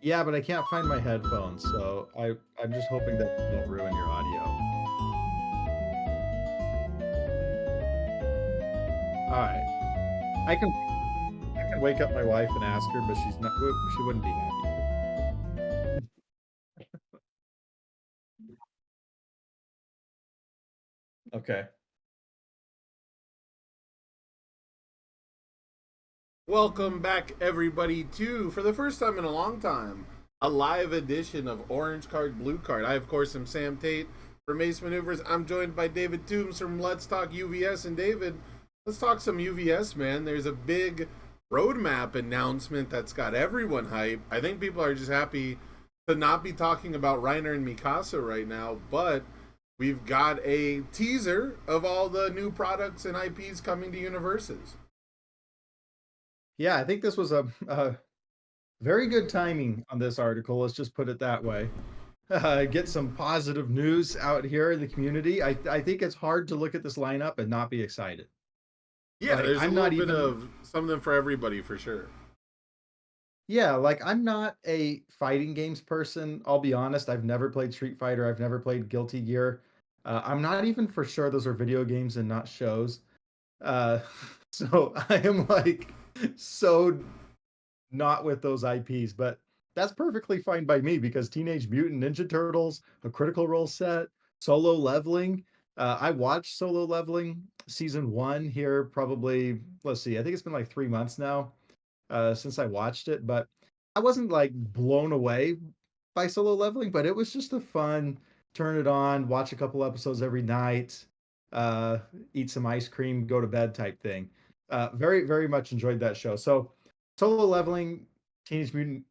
Yeah, but I can't find my headphones, so I'm just hoping that they don't ruin your audio. All right. I can I can wake up my wife and ask her, but she wouldn't be happy. Okay. Welcome back, everybody, to, for the first time in a long time, a live edition of Orange Card, Blue Card. I, of course, am Sam Tate from Ace Maneuvers. I'm joined by David Toombs from Let's Talk UVS. And David, let's talk some UVS, man. There's a big roadmap announcement that's got everyone hype. I think people are just happy to not be talking about Reiner and Mikasa right now, but we've got a teaser of all the new products and IPs coming to universes. Yeah, I think this was a very good timing on this article. Let's just put it that way. Get some positive news out here in the community. I think it's hard to look at this lineup and not be excited. Yeah, Like there's a I'm little not bit even of something for everybody for sure. Yeah, like I'm not a fighting games person. I'll be honest. I've never played Street Fighter. I've never played Guilty Gear. I'm not even for sure those are video games and not shows. Uh, so I am like so not with those IPs, but that's perfectly fine by me because Teenage Mutant Ninja Turtles, a Critical Role set, Solo Leveling. I watched Solo Leveling season one here probably, let's see, I think it's been like 3 months now since I watched it, but I wasn't like blown away by Solo Leveling, but it was just a fun turn it on, watch a couple episodes every night, uh, eat some ice cream, go to bed type thing. Very much enjoyed that show. So Solo Leveling, Mutant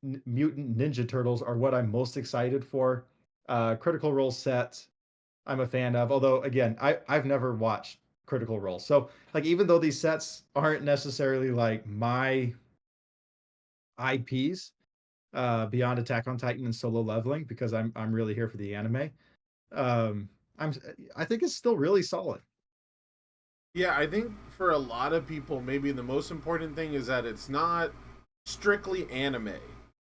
Ninja Turtles are what I'm most excited for. Critical Role set, I'm a fan of. Although again, I've never watched Critical Role, so like even though these sets aren't necessarily like my IPs, beyond Attack on Titan and Solo Leveling, because I'm really here for the anime. Um, I'm I think it's still really solid. Yeah, I think for a lot of people, maybe the most important thing is that it's not strictly anime.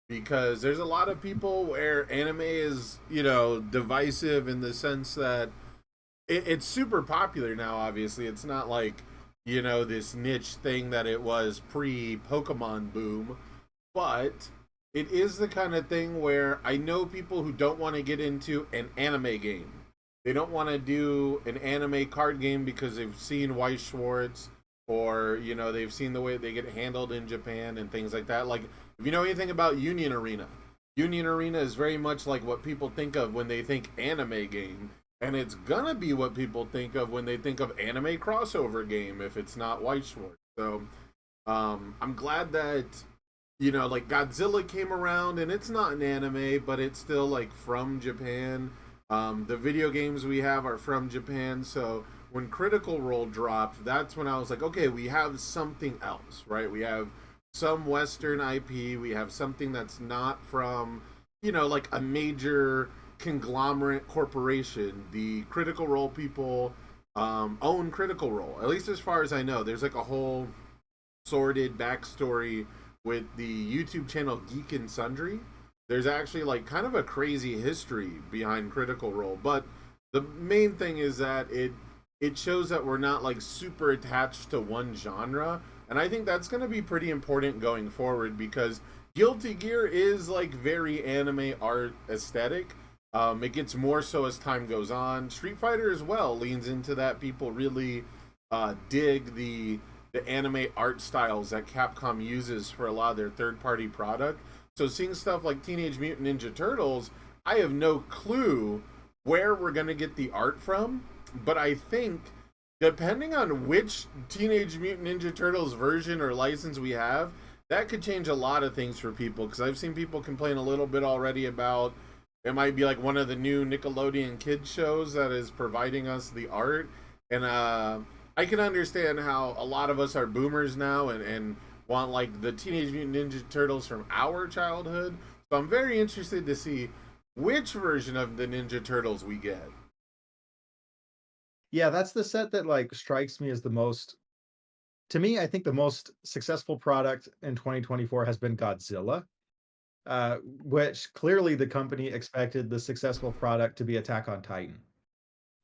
Because there's a lot of people where anime is, divisive in the sense that it's super popular now, obviously. It's not like, this niche thing that it was pre Pokemon boom. But it is the kind of thing where I know people who don't want to get into an anime game. They don't want to do an anime card game because they've seen Weiss Schwartz, or they've seen the way they get handled in Japan and things like that. Like, if you know anything about Union Arena, Union Arena is very much like what people think of when they think anime game, and it's gonna be what people think of when they think of anime crossover game if it's not Weiss Schwartz. So I'm glad that like Godzilla came around, and it's not an anime, but it's still like from Japan. The video games we have are from Japan, so when Critical Role dropped, that's when I was like, okay, we have something else, right? We have some Western IP, we have something that's not from, like a major conglomerate corporation. The Critical Role people own Critical Role, at least as far as I know. There's like a whole sordid backstory with the YouTube channel Geek and Sundry. There's actually like kind of a crazy history behind Critical Role, but the main thing is that it shows that we're not like super attached to one genre, and I think that's going to be pretty important going forward because Guilty Gear is like very anime art aesthetic. It gets more so as time goes on. Street Fighter as well leans into that. People really dig the anime art styles that Capcom uses for a lot of their third party product. So seeing stuff like Teenage Mutant Ninja Turtles, I have no clue where we're going to get the art from, but I think depending on which Teenage Mutant Ninja Turtles version or license we have, that could change a lot of things for people because I've seen people complain a little bit already about it might be like one of the new Nickelodeon kids shows that is providing us the art. And I can understand how a lot of us are boomers now and want like the Teenage Mutant Ninja Turtles from our childhood. So I'm very interested to see which version of the Ninja Turtles we get. Yeah, that's the set that like strikes me as the most. To me, I think the most successful product in 2024 has been Godzilla. which clearly the company expected the successful product to be Attack on Titan.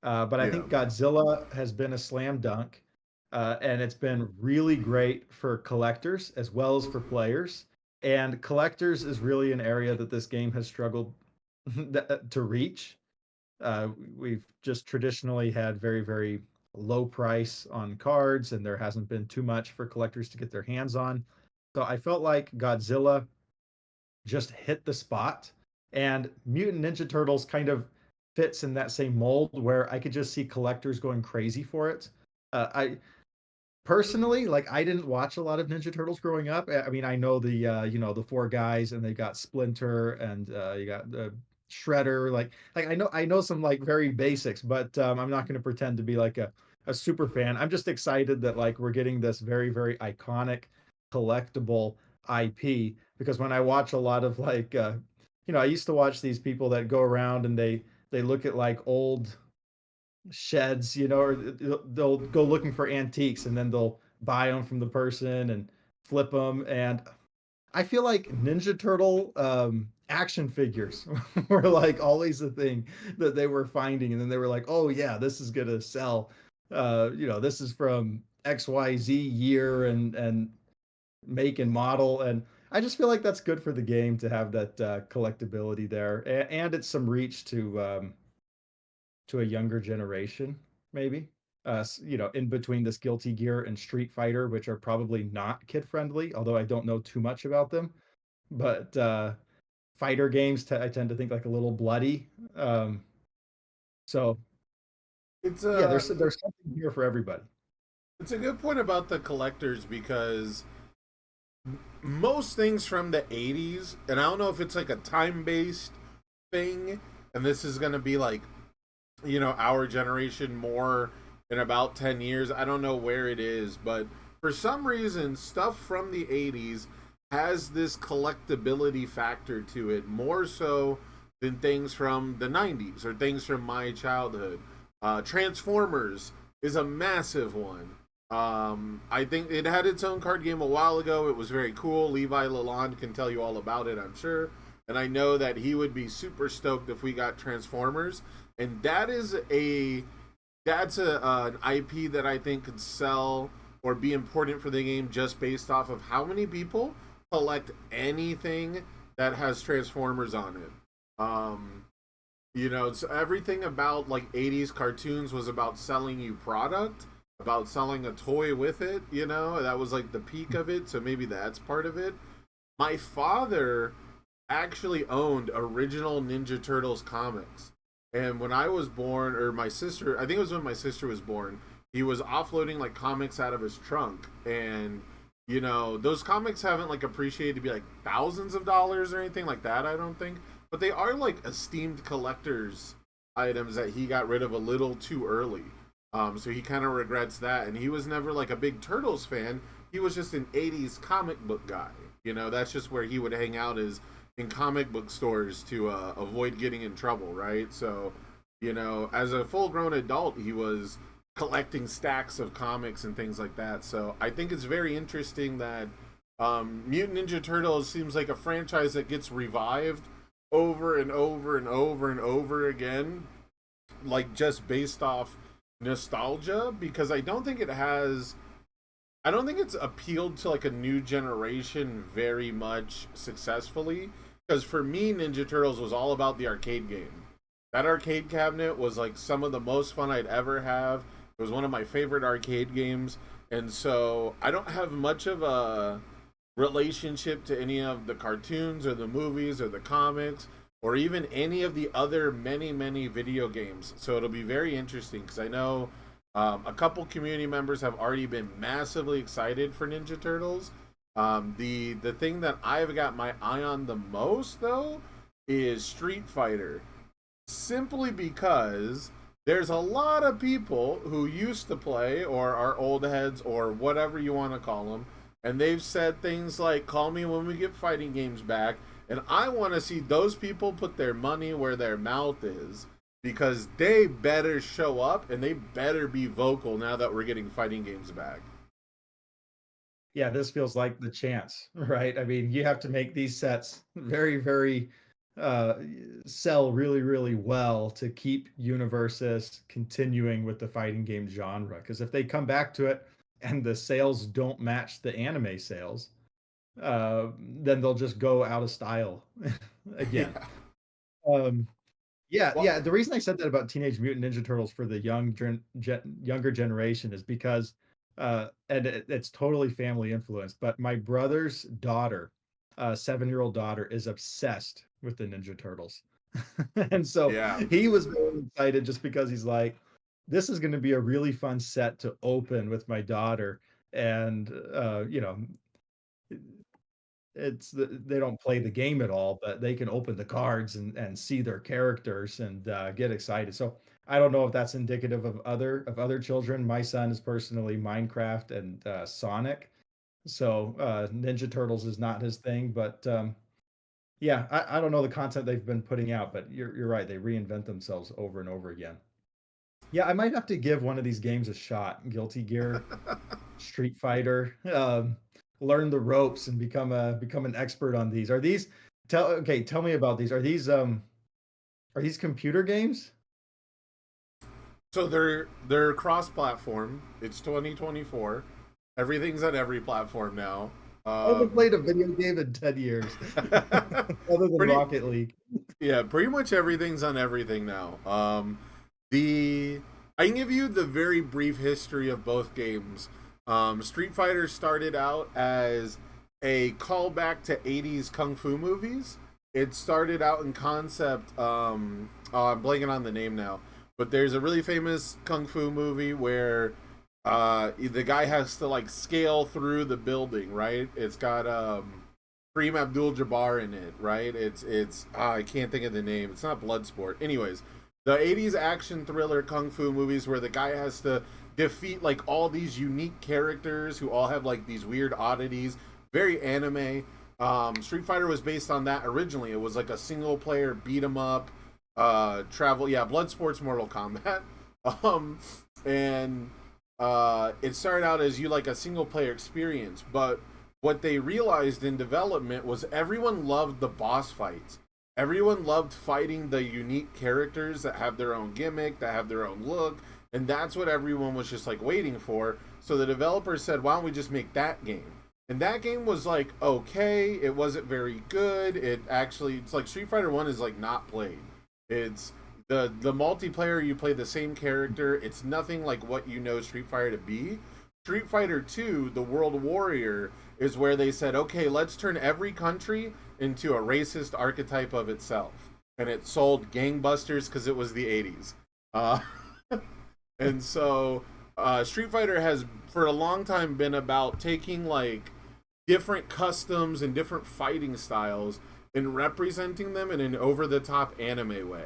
But I Yeah. think Godzilla has been a slam dunk, and it's been really great for collectors as well as for players. And collectors is really an area that this game has struggled to reach. We've just traditionally had very, very low price on cards, and there hasn't been too much for collectors to get their hands on. So I felt like Godzilla just hit the spot. And Mutant Ninja Turtles kind of fits in that same mold where I could just see collectors going crazy for it. I personally, like, I didn't watch a lot of Ninja Turtles growing up. I mean, I know the four guys, and they got Splinter, and you got the Shredder. Like I know some like very basics, but I'm not going to pretend to be like a super fan. I'm just excited that like we're getting this very, very iconic collectible IP, because when I watch a lot of like I used to watch these people that go around and they look at like old sheds, or they'll go looking for antiques, and then they'll buy them from the person and flip them. And I feel like Ninja Turtle action figures were like always the thing that they were finding, and then they were like, oh yeah, this is gonna sell. This is from XYZ year and make and model. And I just feel like that's good for the game to have that collectability there, and it's some reach to a younger generation, maybe. In between this Guilty Gear and Street Fighter, which are probably not kid friendly, although I don't know too much about them. But fighter games, I tend to think like a little bloody. Um, so It's yeah, a there's something here for everybody. it's a good point about the collectors because most things from the 80s, and I don't know if it's like a time-based thing, and this is going to be like, our generation more in about 10 years. I don't know where it is, but for some reason, stuff from the 80s has this collectability factor to it more so than things from the 90s or things from my childhood. Transformers is a massive one. I think it had its own card game a while ago. It was very cool. Levi Lalonde can tell you all about it, I'm sure. And I know that he would be super stoked if we got Transformers. And that's an IP that I think could sell or be important for the game just based off of how many people collect anything that has Transformers on it. It's everything about like 80s cartoons was about selling you product, about selling a toy with it, that was like the peak of it, so maybe that's part of it. My father actually owned original Ninja Turtles comics. And when I was born, or my sister, I think it was when my sister was born, he was offloading like comics out of his trunk. And, those comics haven't like appreciated to be like thousands of dollars or anything like that, I don't think. But they are like esteemed collector's items that he got rid of a little too early. So he kind of regrets that. And he was never like a big Turtles fan. He was just an 80s comic book guy. That's just where he would hang out, is in comic book stores to avoid getting in trouble, right? So, as a full grown adult, he was collecting stacks of comics and things like that. So I think it's very interesting that Mutant Ninja Turtles seems like a franchise that gets revived over and over and over and over again, like just based off nostalgia, because I don't think it's appealed to like a new generation very much successfully. Because for me, Ninja Turtles was all about the arcade game. That arcade cabinet was like some of the most fun I'd ever have. It was one of my favorite arcade games. And so I don't have much of a relationship to any of the cartoons or the movies or the comics or even any of the other many, many video games. So it'll be very interesting because I know a couple community members have already been massively excited for Ninja Turtles. The thing that I've got my eye on the most though is Street Fighter, simply because there's a lot of people who used to play or are old heads or whatever you want to call them, and they've said things like, "Call me when we get fighting games back." And I want to see those people put their money where their mouth is, because they better show up and they better be vocal now that we're getting fighting games back. Yeah, this feels like the chance, right? I mean, you have to make these sets very, very uh sell really, really well to keep Universus continuing with the fighting game genre. Because if they come back to it and the sales don't match the anime sales, then they'll just go out of style again. Yeah. Um, yeah, Well, yeah. The reason I said that about Teenage Mutant Ninja Turtles for the younger generation is because, and it's totally family influenced. But my brother's daughter, 7-year-old daughter, is obsessed with the Ninja Turtles, and so yeah. he was very excited just because he's like, "This is going to be a really fun set to open with my daughter," and they don't play the game at all, but they can open the cards and see their characters and get excited. So I don't know if that's indicative of other children. My son is personally Minecraft and Sonic, so Ninja Turtles is not his thing. But yeah, I don't know the content they've been putting out, but you're right. They reinvent themselves over and over again. Yeah, I might have to give one of these games a shot. Guilty Gear, Street Fighter, learn the ropes and become an expert on these. Are these tell me about these. Are these computer games? So they're cross-platform. It's 2024. Everything's on every platform now. I haven't Um, played a video game in 10 years other than pretty Rocket League. Yeah, pretty much everything's on everything now. The I can give you the very brief history of both games. Street Fighter started out as a callback to 80s kung fu movies. It started out in concept. I'm blanking on the name now, but there's a really famous kung fu movie where the guy has to like scale through the building. Right? It's got Kareem Abdul-Jabbar in it, right? It's I can't think of the name. It's not Bloodsport. Anyways, the 80s action thriller kung fu movies where the guy has to defeat like all these unique characters who all have like these weird oddities, very anime. Street Fighter was based on that originally. It was like a single player beat 'em up, travel. Yeah, Bloodsport's Mortal Kombat. Um, and it started out as you like a single player experience, but what they realized in development was everyone loved the boss fights. Everyone loved fighting the unique characters that have their own gimmick, that have their own look, and that's what everyone was just like waiting for. So the developers said, "Why don't we just make that game?" And that game was like okay, it wasn't very good. It's like Street Fighter 1 is like not played. It's the multiplayer, you play the same character. It's nothing like what you know Street Fighter to be. Street Fighter 2, the World Warrior, is where they said, okay, let's turn every country into a racist archetype of itself. And it sold gangbusters because it was the 80s. Uh, and so Street Fighter has, for a long time, been about taking like different customs and different fighting styles and representing them in an over the top anime way.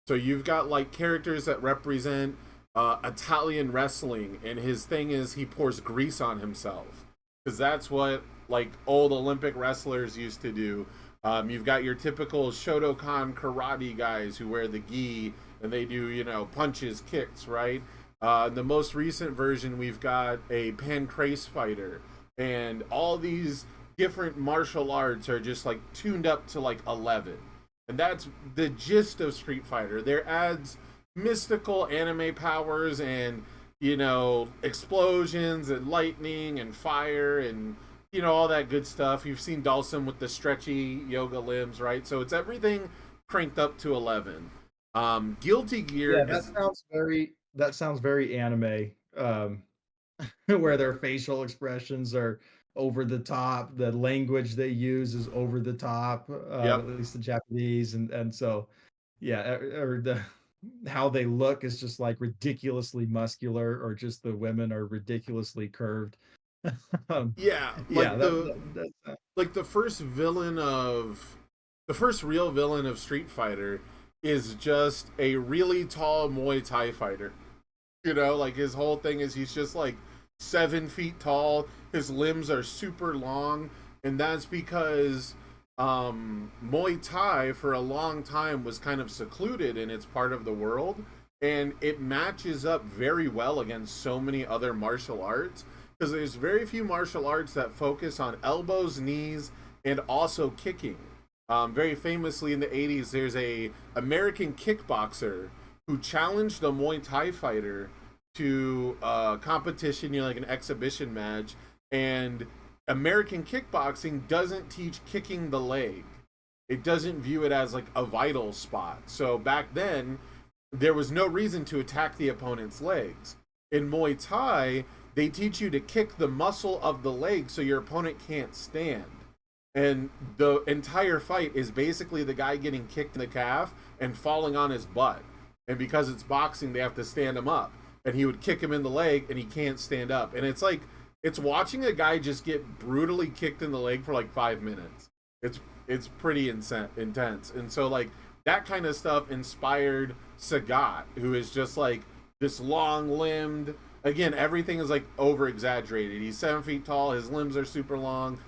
So you've got like characters that represent Italian wrestling, and his thing is he pours grease on himself because that's what like old Olympic wrestlers used to do. You've got your typical Shotokan karate guys who wear the gi and they do punches, kicks, right? The most recent version, we've got a pancrase fighter, and all these different martial arts are just like tuned up to like 11, and that's the gist of Street Fighter. There adds mystical anime powers and explosions and lightning and fire and all that good stuff. You've seen Dawson with the stretchy yoga limbs, right? So it's everything cranked up to 11. Guilty Gear Yeah, is that sounds very anime. Where their facial expressions are over the top, the language they use is over the top, yep. at least the Japanese, and so yeah, or the how they look is just like ridiculously muscular, or just the women are ridiculously curved. um, Yeah, yeah, that like the first real villain of Street Fighter is just a really tall Muay Thai fighter. Like his whole thing is he's just like 7 feet tall. His limbs are super long, and that's because Muay Thai for a long time was kind of secluded in its part of the world, and it matches up very well against so many other martial arts. because there's very few martial arts that focus on elbows, knees, and also kicking. Very famously in the 80s, there's a American kickboxer who challenged a Muay Thai fighter to a competition, like an exhibition match. And American kickboxing doesn't teach kicking the leg. It doesn't view it as like a vital spot. So back then, there was no reason to attack the opponent's legs. In Muay Thai, they teach you to kick the muscle of the leg so your opponent can't stand. And the entire fight is basically the guy getting kicked in the calf and falling on his butt. And because it's boxing, they have to stand him up. And he would kick him in the leg and he can't stand up. And it's like, it's watching a guy just get brutally kicked in the leg for like 5 minutes. It's pretty intense. And so like that kind of stuff inspired Sagat, who is just like this long limbed, again, everything is like over exaggerated. He's 7 feet tall, his limbs are super long.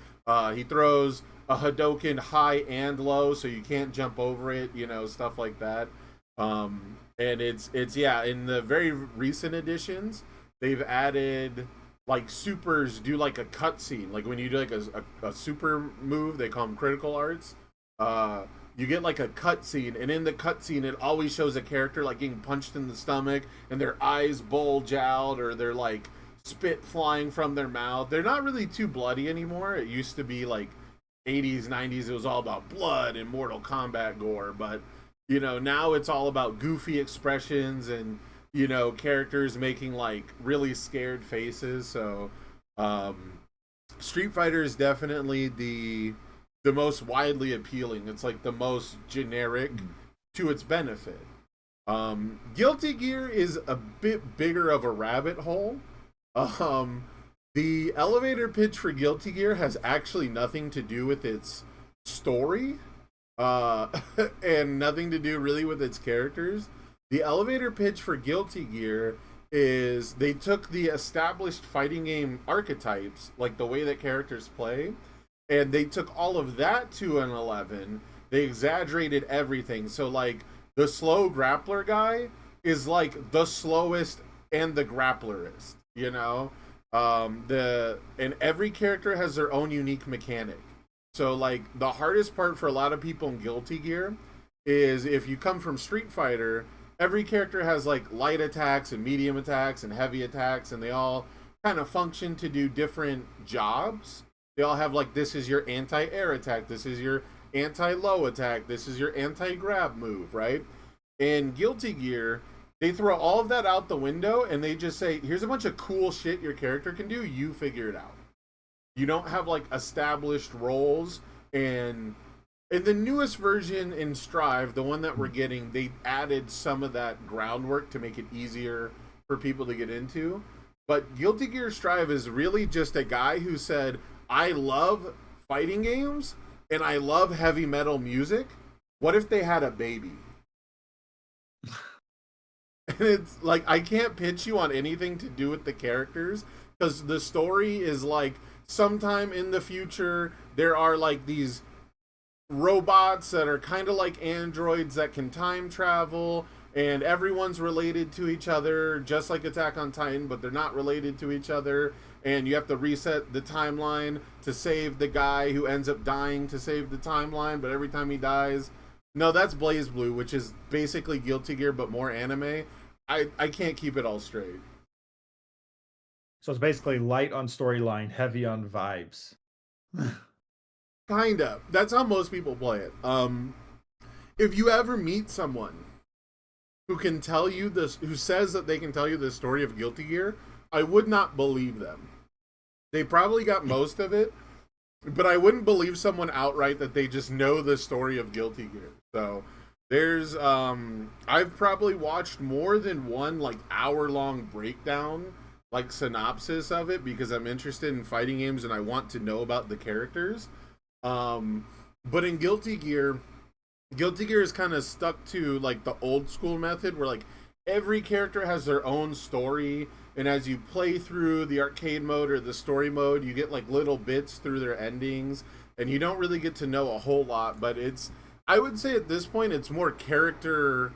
He throws a Hadoken high and low, so you can't jump over it, stuff like that. And it's yeah, in the very recent editions, they've added like supers do like a cutscene. Like when you do like a super move, they call them critical arts. You get like a cutscene, and in the cutscene, it always shows a character like getting punched in the stomach, and their eyes bulge out, or they're like spit flying from their mouth. They're not really too bloody anymore. It used to be like 80s, 90s, it was all about blood and Mortal Kombat gore, but now it's all about goofy expressions and characters making like really scared faces. So Street Fighter is definitely the most widely appealing. It's like the most generic to its benefit. Guilty Gear is a bit bigger of a rabbit hole. The elevator pitch for Guilty Gear has actually nothing to do with its story, and nothing to do really with its characters. The elevator pitch for Guilty Gear is they took the established fighting game archetypes, like the way that characters play, and they took all of that to an 11. They exaggerated everything. So like the slow grappler guy is like the slowest and the grapplerist. And every character has their own unique mechanic. So like the hardest part for a lot of people in Guilty Gear is if you come from Street Fighter, every character has like light attacks and medium attacks and heavy attacks, and they all kind of function to do different jobs. They all have like, this is your anti-air attack, this is your anti-low attack, this is your anti-grab move, right? In Guilty Gear, they throw all of that out the window and they just say, here's a bunch of cool shit your character can do, you figure it out. You don't have like established roles. And in the newest version in Strive, the one that we're getting, they added some of that groundwork to make it easier for people to get into. But Guilty Gear Strive is really just a guy who said, I love fighting games and I love heavy metal music. What if they had a baby? And it's like, I can't pitch you on anything to do with the characters, because the story is like, sometime in the future, there are like these robots that are kind of like androids that can time travel, and everyone's related to each other, just like Attack on Titan, but they're not related to each other. And you have to reset the timeline to save the guy who ends up dying to save the timeline, but every time he dies... No, that's Blaze Blue, which is basically Guilty Gear, but more anime. I can't keep it all straight. So it's basically light on storyline, heavy on vibes. Kind of. That's how most people play it. If you ever meet someone who can tell you this, who says that they can tell you the story of Guilty Gear, I would not believe them. They probably got most of it, but I wouldn't believe someone outright that they just know the story of Guilty Gear. So there's I've probably watched more than one like hour-long breakdown, like synopsis of it, because I'm interested in fighting games and I want to know about the characters. But in Guilty Gear is kind of stuck to like the old school method where like every character has their own story, and as you play through the arcade mode or the story mode, you get like little bits through their endings, and you don't really get to know a whole lot. But I would say at this point it's more driven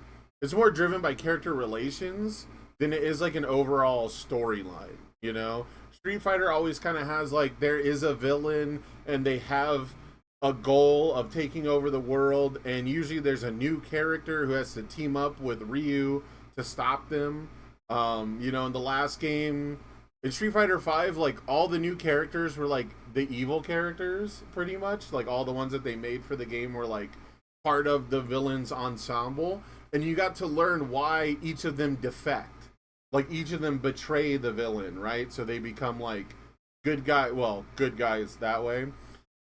by character relations than it is like an overall storyline. Street Fighter always kind of has like there is a villain and they have a goal of taking over the world, and usually there's a new character who has to team up with Ryu to stop them. You know, in the last game in Street Fighter Five, like all the new characters were like the evil characters, pretty much. Like all the ones that they made for the game were like part of the villains ensemble, and you got to learn why each of them defect. Like each of them betray the villain, right? So they become like good guys that way.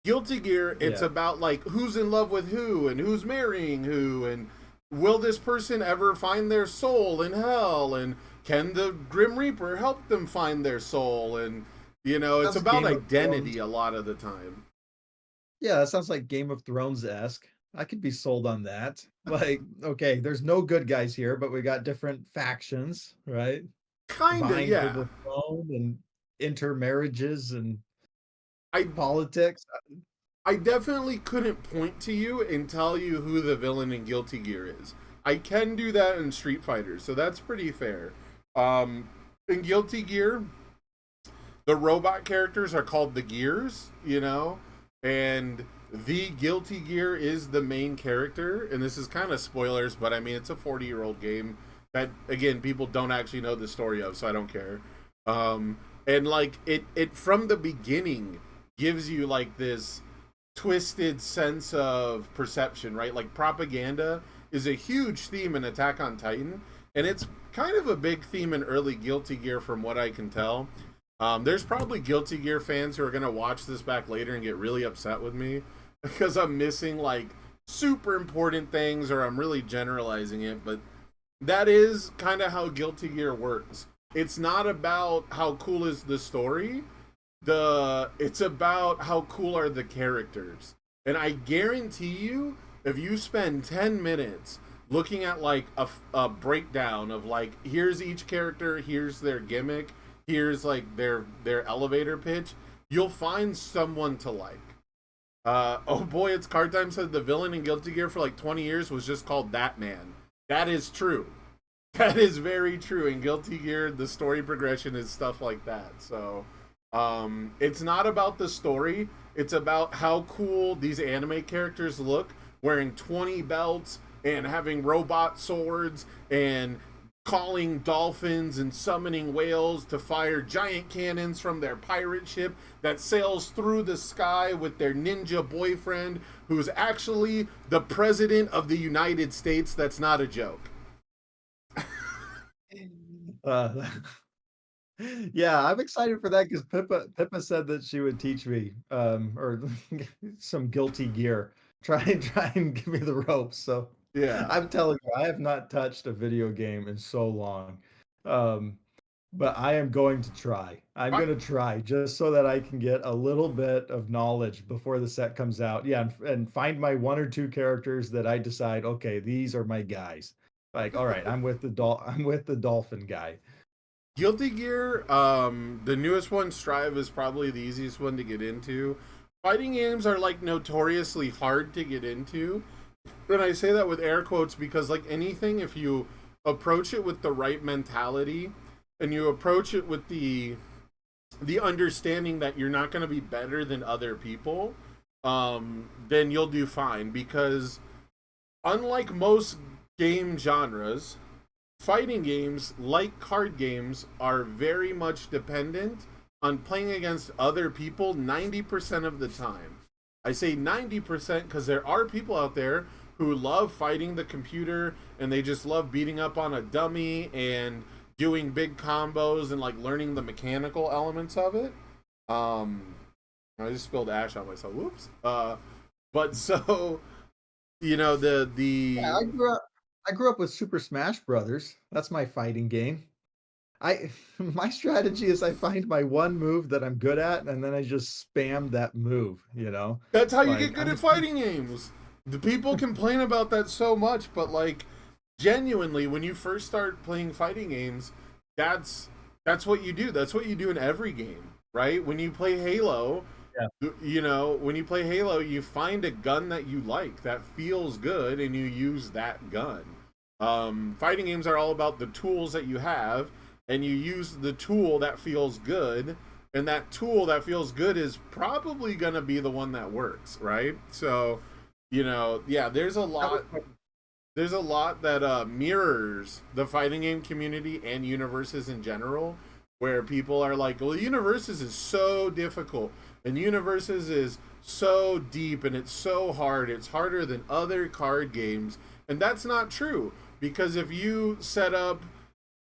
Guilty Gear, it's Yeah. about like who's in love with who and who's marrying who, and will this person ever find their soul in hell, and can the Grim Reaper help them find their soul, and you know, it's Sounds about Game of Thrones. identity a lot of the time. Yeah, that sounds like Game of Thrones-esque. I could be sold on that. Like, okay, there's no good guys here, but we got different factions, right? Kinda, Vying for yeah. the throne and intermarriages and I politics. I definitely couldn't point to you and tell you who the villain in Guilty Gear is. I can do that in Street Fighter, so that's pretty fair. In Guilty Gear, the robot characters are called the Gears, you know, and the Guilty Gear is the main character, and this is kind of spoilers, but I mean it's a 40-year-old game that again people don't actually know the story of, so I don't care. And like it from the beginning gives you like this twisted sense of perception, right? Like propaganda is a huge theme in Attack on Titan, and it's kind of a big theme in early Guilty Gear from what I can tell. There's probably Guilty Gear fans who are going to watch this back later and get really upset with me because I'm missing like super important things or I'm really generalizing it, but that is kind of how Guilty Gear works. It's not about how cool is the story. It's about how cool are the characters. And I guarantee you if you spend 10 minutes looking at like a breakdown of like here's each character, here's their gimmick, here's like their elevator pitch, you'll find someone to like. Oh boy, it's Card Time said the villain in Guilty Gear for like 20 years was just called That Man. That is true. That is very true. In Guilty Gear, the story progression is stuff like that. So, it's not about the story. It's about how cool these anime characters look, wearing 20 belts and having robot swords and calling dolphins and summoning whales to fire giant cannons from their pirate ship that sails through the sky with their ninja boyfriend, who's actually the president of the United States. That's not a joke. Uh, yeah, I'm excited for that because Pippa said that she would teach me or some Guilty Gear. Try and give me the ropes. So Yeah. I'm telling you, I have not touched a video game in so long. Um, but I am going to try. I'm I, going to try just so that I can get a little bit of knowledge before the set comes out. Yeah, and find my one or two characters that I decide, okay, these are my guys. Like, all right, I'm with the dolphin guy. Guilty Gear, the newest one, Strive, is probably the easiest one to get into. Fighting games are like notoriously hard to get into. And I say that with air quotes because, like anything, if you approach it with the right mentality and you approach it with the understanding that you're not going to be better than other people, then you'll do fine. Because unlike most game genres, fighting games, like card games, are very much dependent on playing against other people 90% of the time. I say 90% because there are people out there who love fighting the computer and they just love beating up on a dummy and doing big combos and like learning the mechanical elements of it. I just spilled ash on myself. Whoops. But so you know Yeah, I grew up with Super Smash Brothers. That's my fighting game. I my strategy is I find my one move that I'm good at and then I just spam that move, you know? That's how you get Like good I'm at just fighting games. The people complain about that so much, but like genuinely, when you first start playing fighting games, that's that's what you do. That's what you do in every game, right? When you play Halo, yeah. you know, when you play Halo, you find a gun that you like that feels good, and you use that gun. Fighting games are all about the tools that you have, and you use the tool that feels good and that tool that feels good is probably going to be the one that works, right? So, yeah, there's a lot that mirrors the fighting game community and universes in general, where people are like, well, universes is so difficult, and universes is so deep, and it's so hard. It's harder than other card games, and that's not true. Because if you set up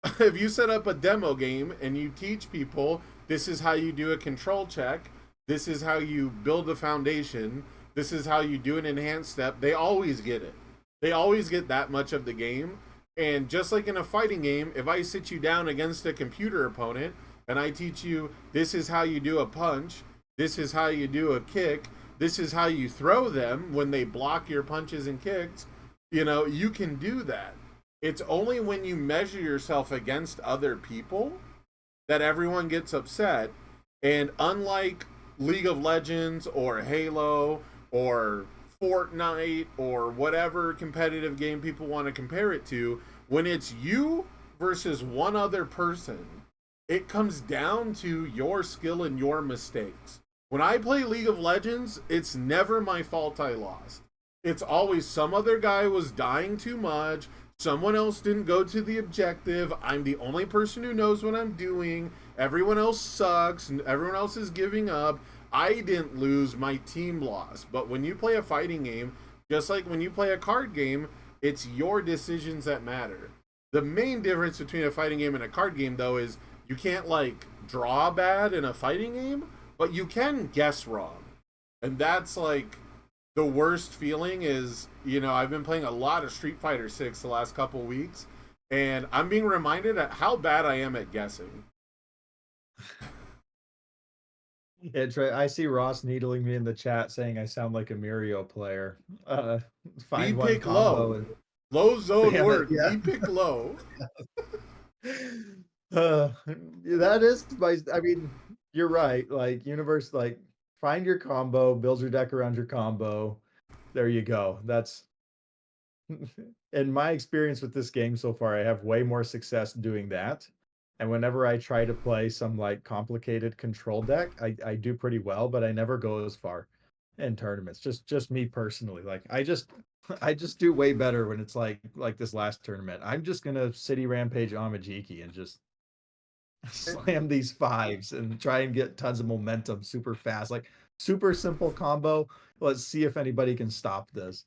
a demo game and you teach people this is how you do a control check, this is how you build a foundation, this is how you do an enhanced step, they always get it. They always get that much of the game. And just like in a fighting game, if I sit you down against a computer opponent and I teach you this is how you do a punch, this is how you do a kick, this is how you throw them when they block your punches and kicks, you can do that. It's only when you measure yourself against other people that everyone gets upset. And unlike League of Legends or Halo or Fortnite or whatever competitive game people want to compare it to, when it's you versus one other person, it comes down to your skill and your mistakes. When I play League of Legends, it's never my fault I lost. It's always some other guy was dying too much, someone else didn't go to the objective, I'm the only person who knows what I'm doing, everyone else sucks, and everyone else is giving up. I didn't lose, my team lost. But when you play a fighting game, just like when you play a card game, it's your decisions that matter. The main difference between a fighting game and a card game, though, is you can't, draw bad in a fighting game, but you can guess wrong. And that's, the worst feeling is, I've been playing a lot of Street Fighter 6 the last couple weeks, and I'm being reminded at how bad I am at guessing. Yeah, Trey, I see Ross needling me in the chat saying I sound like a Mario player. D Find one pick combo low. and Low zone spam it. work. Yeah. D pick low. That is I mean, you're right. Universe, find your combo, build your deck around your combo. There you go. That's in my experience with this game so far, I have way more success doing that. And whenever I try to play some complicated control deck, I do pretty well, but I never go as far in tournaments. Just me personally. I just do way better when it's like this last tournament. I'm just gonna City Rampage Amajiki and just slam these fives and try and get tons of momentum super fast. Super simple combo. Let's see if anybody can stop this.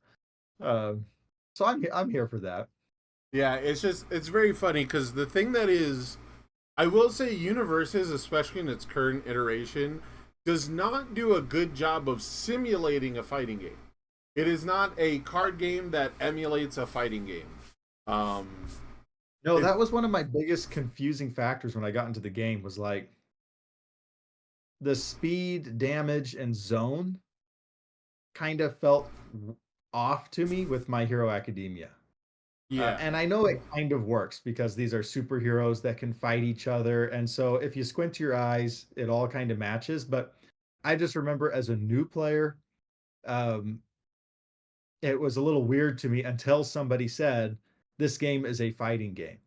So I'm here for that. Yeah, it's very funny because the thing that is, I will say, Universes, especially in its current iteration, does not do a good job of simulating a fighting game. It is not a card game that emulates a fighting game. No, that was one of my biggest confusing factors when I got into the game was the speed, damage, and zone kind of felt off to me with My Hero Academia. Yeah. And I know it kind of works because these are superheroes that can fight each other. And so if you squint your eyes, it all kind of matches. But I just remember as a new player, um, it was a little weird to me until somebody said, this game is a fighting game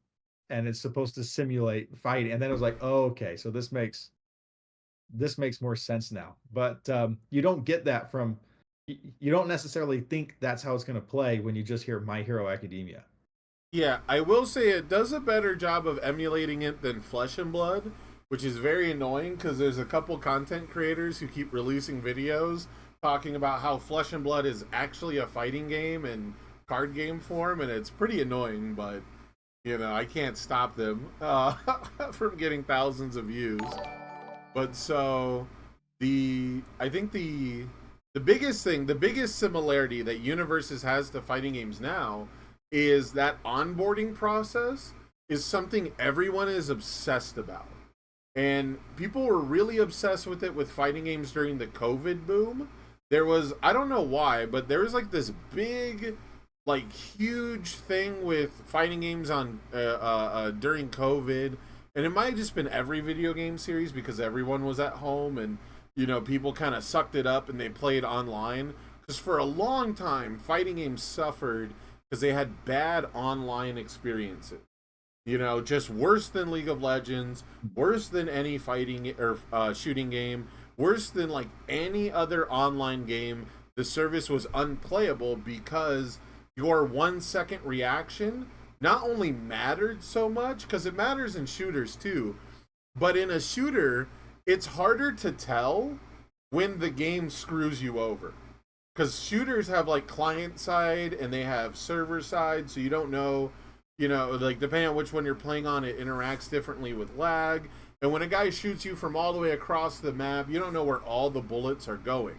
and it's supposed to simulate fighting. And then it was like, oh, okay, so this makes more sense now. But you don't get that from, you don't necessarily think that's how it's going to play when you just hear My Hero Academia. Yeah, I will say it does a better job of emulating it than Flesh and Blood, which is very annoying because there's a couple content creators who keep releasing videos talking about how Flesh and Blood is actually a fighting game in card game form, and it's pretty annoying, but I can't stop them from getting thousands of views. But so I think the biggest thing, the biggest similarity that Universes has to fighting games now is that onboarding process is something everyone is obsessed about. And people were really obsessed with it with fighting games during the COVID boom. There was, I don't know why, but there was this big, huge thing with fighting games on during COVID. And it might have just been every video game series because everyone was at home and, people kind of sucked it up and they played online. Because for a long time, fighting games suffered because they had bad online experiences. You know, just worse than League of Legends, worse than any fighting or shooting game, worse than like any other online game. The service was unplayable because your 1 second reaction not only mattered so much, because it matters in shooters too, but in a shooter, it's harder to tell when the game screws you over. Because shooters have like client side and they have server side, so you don't know, you know, like depending on which one you're playing on, it interacts differently with lag. And when a guy shoots you from all the way across the map, you don't know where all the bullets are going.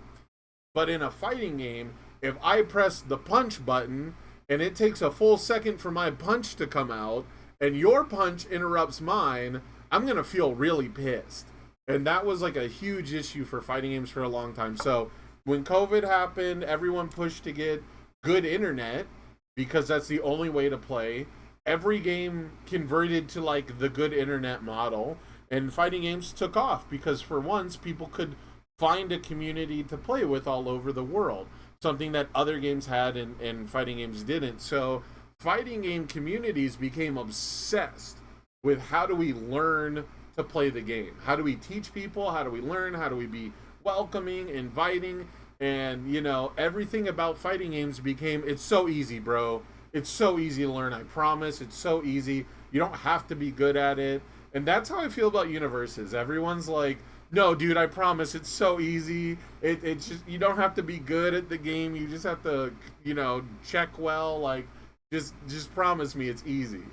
But in a fighting game, if I press the punch button and it takes a full second for my punch to come out and your punch interrupts mine, I'm going to feel really pissed. And that was like a huge issue for fighting games for a long time. So when COVID happened, everyone pushed to get good internet because that's the only way to play. Every game converted to like the good internet model, and fighting games took off because for once people could find a community to play with all over the world, something that other games had and fighting games didn't. So fighting game communities became obsessed with how do we learn to play the game, how do we teach people, how do we learn, how do we be welcoming, inviting. And you know, everything about fighting games became, it's so easy, bro, it's so easy to learn, I promise, it's so easy, you don't have to be good at it. And that's how I feel about universes. Everyone's like, no, dude, I promise, it's so easy. It's just, you don't have to be good at the game. You just have to, you know, check well. Like, just promise me it's easy.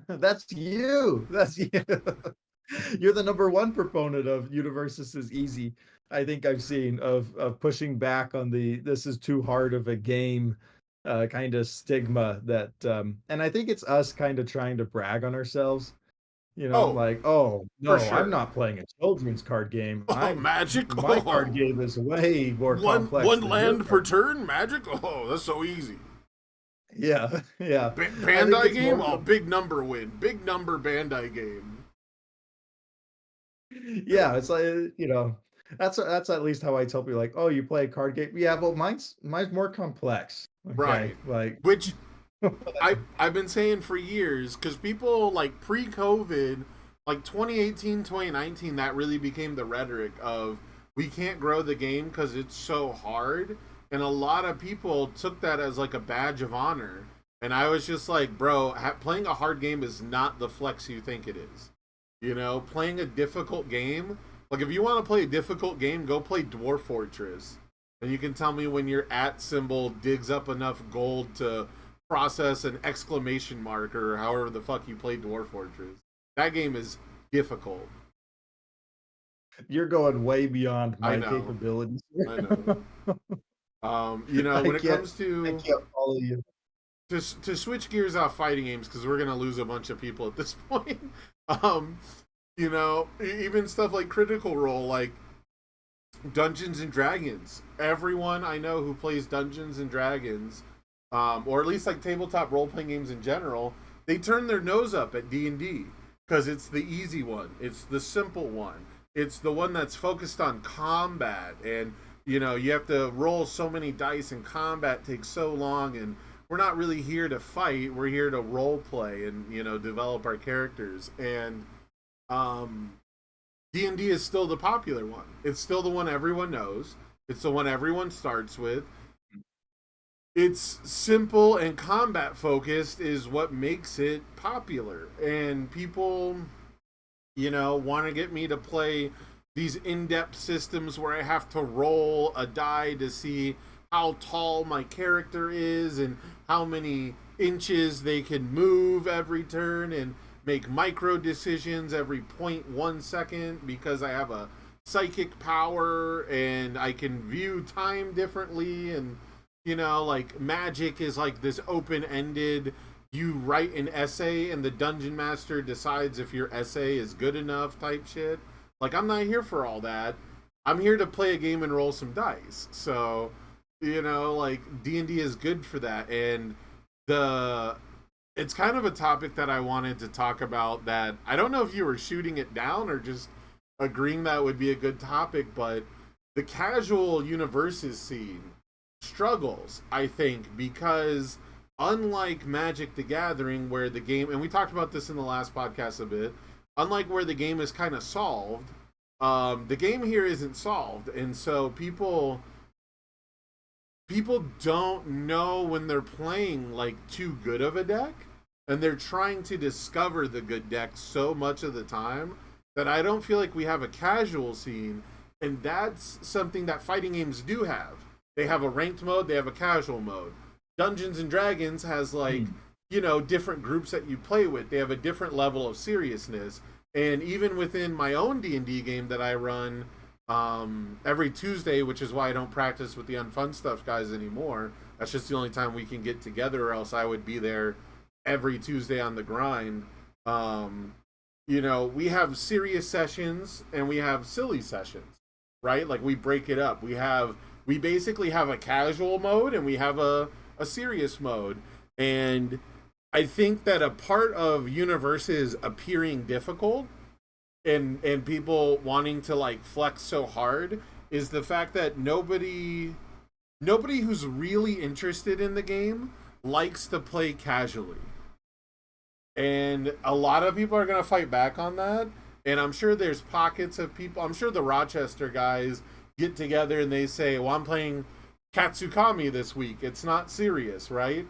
That's you. That's you. You're the number one proponent of universes is easy. I think I've seen of pushing back on the this is too hard of a game kind of stigma that and I think it's us kind of trying to brag on ourselves. You know, Oh, like, oh for no, I'm sure. not playing a children's card game. Oh, I'm magic. My card Oh, game is way more complex one than your land per card. turn, magic. Oh, that's so easy. Yeah, yeah. I think Bandai it's game. more Oh, big number win. Big number Bandai game. yeah, it's like that's at least how I tell people like, oh, you play a card game. Yeah, well, mine's more complex. Okay, Right. like Which I've been saying for years, because people like pre-COVID, like 2018, 2019, that really became the rhetoric of we can't grow the game because it's so hard, and a lot of people took that as like a badge of honor. And I was just like, bro, playing a hard game is not the flex you think it is. You know, playing a difficult game, like if you want to play a difficult game, go play Dwarf Fortress. And you can tell me when your at symbol digs up enough gold to process an exclamation mark or however the fuck you play Dwarf Fortress. That game is difficult. you're going way beyond I my know. capabilities. I know. You know, I when it can't comes I to can't follow you. to switch gears off fighting games because we're gonna lose a bunch of people at this point. um, you know, even stuff like Critical Role, like Dungeons and Dragons. Everyone I know who plays Dungeons and Dragons, or at least like tabletop role playing games in general, they turn their nose up at D&D because it's the easy one, it's the simple one, it's the one that's focused on combat, and you know you have to roll so many dice, and combat takes so long, and we're not really here to fight. We're here to role play and you know develop our characters. And um, D&D is still the popular one. It's still the one everyone knows. It's the one everyone starts with. It's simple and combat focused is what makes it popular. And people, you know, want to get me to play these in-depth systems where I have to roll a die to see how tall my character is and how many inches they can move every turn and make micro decisions every 0.1 second because I have a psychic power and I can view time differently. And you know, like magic is like this open-ended, you write an essay and the dungeon master decides if your essay is good enough type shit. Like I'm not here for all that. I'm here to play a game and roll some dice. So, you know, like D&D is good for that. And the it's kind of a topic that I wanted to talk about that I don't know if you were shooting it down or just agreeing that would be a good topic, but the casual universes scene struggles, I think, because unlike Magic the Gathering, where the game, and we talked about this in the last podcast a bit, unlike where the game is kind of solved, the game here isn't solved, and so people don't know when they're playing like too good of a deck, and they're trying to discover the good deck so much of the time that I don't feel like we have a casual scene, and that's something that fighting games do have. They have a ranked mode, they have a casual mode. Dungeons and Dragons has like, different groups that you play with. They have a different level of seriousness. And even within my own D&D game that I run every Tuesday, which is why I don't practice with the Unfun Stuff guys anymore. That's just the only time we can get together, or else I would be there every Tuesday on the grind. We have serious sessions and we have silly sessions, right? Like we break it up. We basically have a casual mode and we have a serious mode. And I think that a part of universes appearing difficult and people wanting to like flex so hard is the fact that nobody who's really interested in the game likes to play casually. And a lot of people are going to fight back on that. And I'm sure there's pockets of people. I'm sure the Rochester guys get together and they say, well, I'm playing Katsukami this week. It's not serious, right?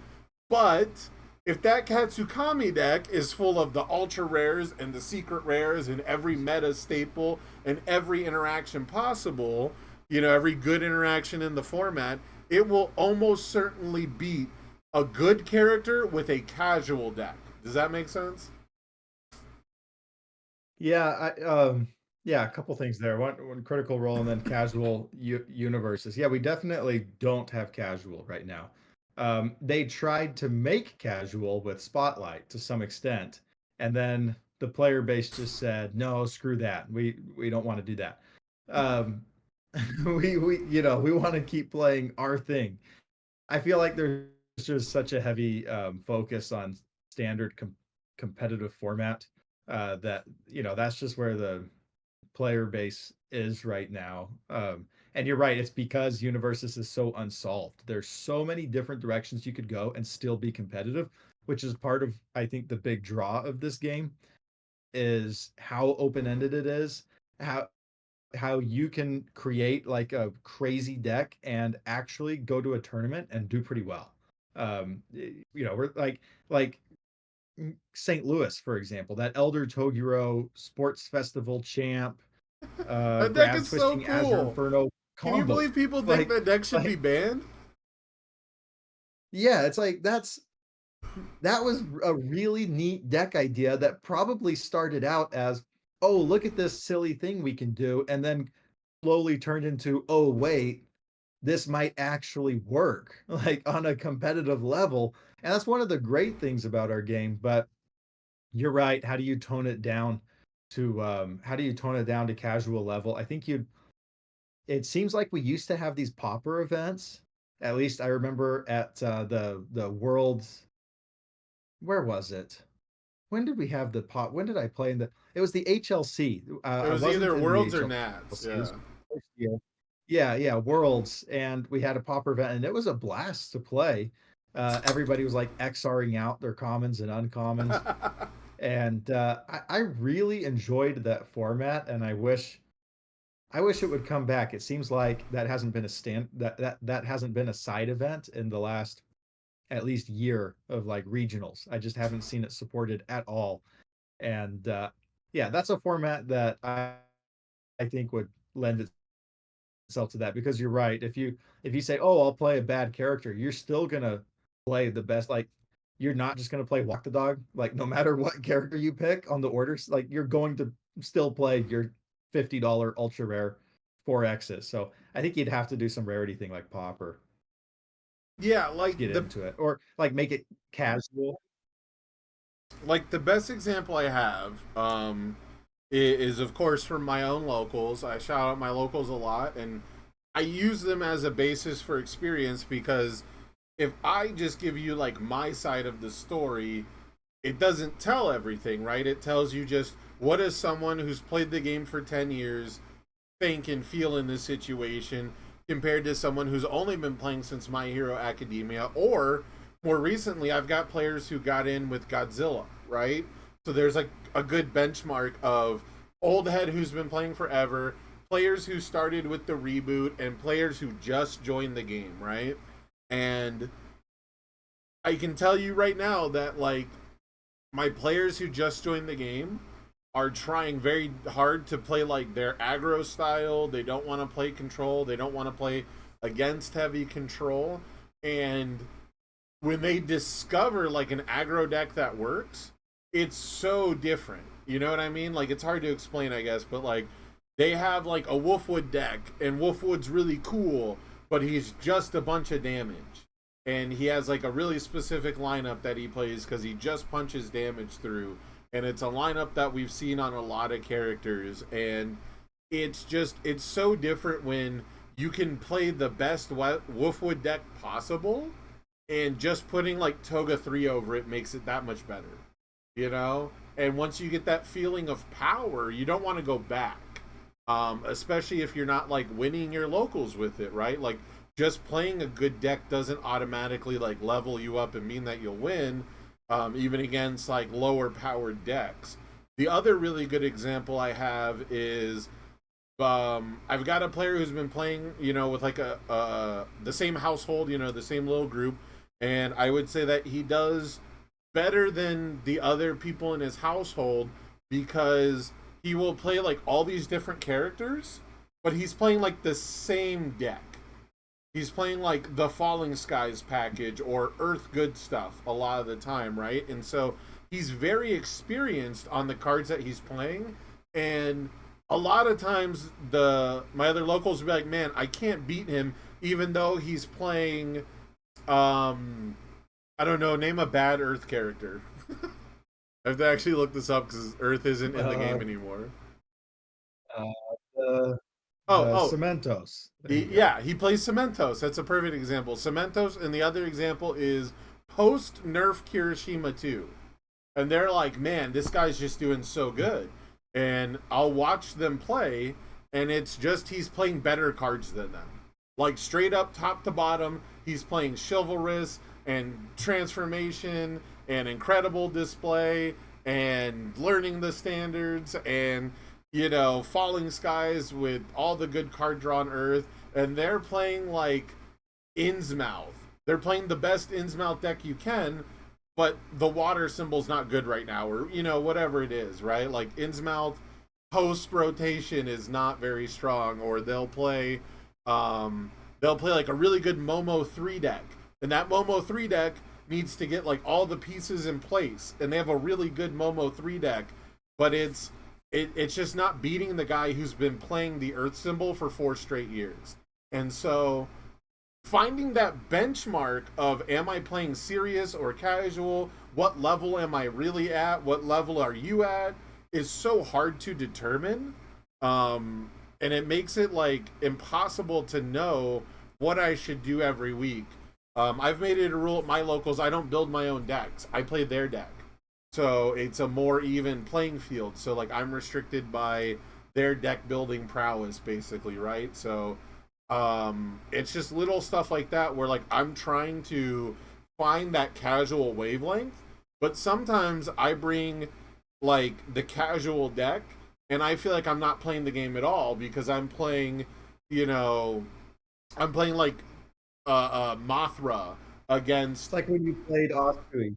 But if that Katsukami deck is full of the ultra rares and the secret rares and every meta staple and every interaction possible, every good interaction in the format, it will almost certainly beat a good character with a casual deck. Does that make sense? Yeah, yeah, a couple things there. One Critical Role and then casual universes. Yeah, we definitely don't have casual right now. They tried to make casual with Spotlight to some extent, and then the player base just said, "No, screw that. We don't want to do that. Um, we want to keep playing our thing." I feel like there's just such a heavy focus on standard competitive format that that's just where the player base is right now. And you're right, it's because Universes is so unsolved. There's so many different directions you could go and still be competitive, which is part of I think the big draw of this game is how open-ended it is, how you can create like a crazy deck and actually go to a tournament and do pretty well. We're like St. Louis, for example, that Elder Toguro Sports Festival champ, That deck Grab is so Twisting Azure cool. Inferno Can you combo. believe people think Like, that deck should be banned? yeah, it's like that was a really neat deck idea that probably started out as, oh, look at this silly thing we can do, and then slowly turned into, oh, wait, this might actually work, like on a competitive level. And that's one of the great things about our game. But you're right. How do you tone it down to casual level? I think it seems like we used to have these popper events. At least I remember at the world's, where was it? When did we have the pop? When did I play in the? It was the HLC. It I was wasn't either in the Worlds or Nats. HLC. It was Yeah. the first year. Yeah, yeah, Worlds, and we had a popper event, and it was a blast to play. Everybody was like XRing out their commons and uncommons, and I really enjoyed that format, and I wish it would come back. It seems like that hasn't been a that hasn't been a side event in the last at least year of like regionals. I just haven't seen it supported at all. And yeah, that's a format that I think would lend itself to that because you're right. If you say, "Oh, I'll play a bad character," you're still gonna play the best. Like you're not just gonna play Walk the Dog. Like no matter what character you pick on the orders, like you're going to still play your $50 ultra rare 4X's. So I think you'd have to do some rarity thing like Popper Yeah, to get into it, or like make it casual. the best example I have is of course from my own locals. I shout out my locals a lot, and I use them as a basis for experience because if I just give you like my side of the story, it doesn't tell everything, right? It tells you just what does someone who's played the game for 10 years think and feel in this situation compared to someone who's only been playing since My Hero Academia, or more recently, I've got players who got in with Godzilla, right? So there's like a good benchmark of old head who's been playing forever, players who started with the reboot, and players who just joined the game, right? And I can tell you right now that like my players who just joined the game are trying very hard to play like their aggro style. They don't want to play control. They don't want to play against heavy control. And when they discover like an aggro deck that works, it's so different. You know what I mean? Like it's hard to explain, I guess, but like they have like a Wolfwood deck, and Wolfwood's really cool, but he's just a bunch of damage. And he has like a really specific lineup that he plays because he just punches damage through. And it's a lineup that we've seen on a lot of characters. And it's so different when you can play the best Wolfwood deck possible, and just putting like Toga 3 over it makes it that much better, you know? And once you get that feeling of power, you don't want to go back, especially if you're not like winning your locals with it, right? Like just playing a good deck doesn't automatically like level you up and mean that you'll win, even against like lower powered decks. The other really good example I have is I've got a player who's been playing, you know, with like a the same household, you know, the same little group, and I would say that he does better than the other people in his household because he will play like all these different characters, but he's playing like the same deck. He's playing like the Falling Skies package or Earth Good stuff a lot of the time, right? And so he's very experienced on the cards that he's playing, and a lot of times the my other locals will be like, man, I can't beat him even though he's playing I don't know, name a bad Earth character. I have to actually look this up because Earth isn't in the game anymore. Uh, the Oh, oh, Cementos. There you go. yeah, he plays Cementos. That's a perfect example. Cementos, and the other example is post Nerf Kirishima 2. And they're like, man, this guy's just doing so good. And I'll watch them play, and it's just he's playing better cards than them. Like straight up top to bottom, he's playing Chivalrous and Transformation and Incredible Display and learning the standards and, you know, Falling Skies with all the good card draw on Earth. And they're playing like Innsmouth. They're playing the best Innsmouth deck you can, but the water symbol's not good right now, or, you know, whatever it is, right? Like Innsmouth post rotation is not very strong, or they'll play like a really good Momo 3 deck, and that Momo 3 deck needs to get like all the pieces in place, and they have a really good Momo 3 deck, but it's just not beating the guy who's been playing the Earth symbol for 4 straight years. And so finding that benchmark of, am I playing serious or casual, what level am I really at, what level are you at, is so hard to determine. And it makes it like impossible to know what I should do every week. I've made it a rule at my locals, I don't build my own decks, I play their deck, so it's a more even playing field. So like I'm restricted by their deck building prowess basically, right? So it's just little stuff like that where like I'm trying to find that casual wavelength, but sometimes I bring like the casual deck and I feel like I'm not playing the game at all because I'm playing, you know, I'm playing like Mothra It's against like when you played Asui.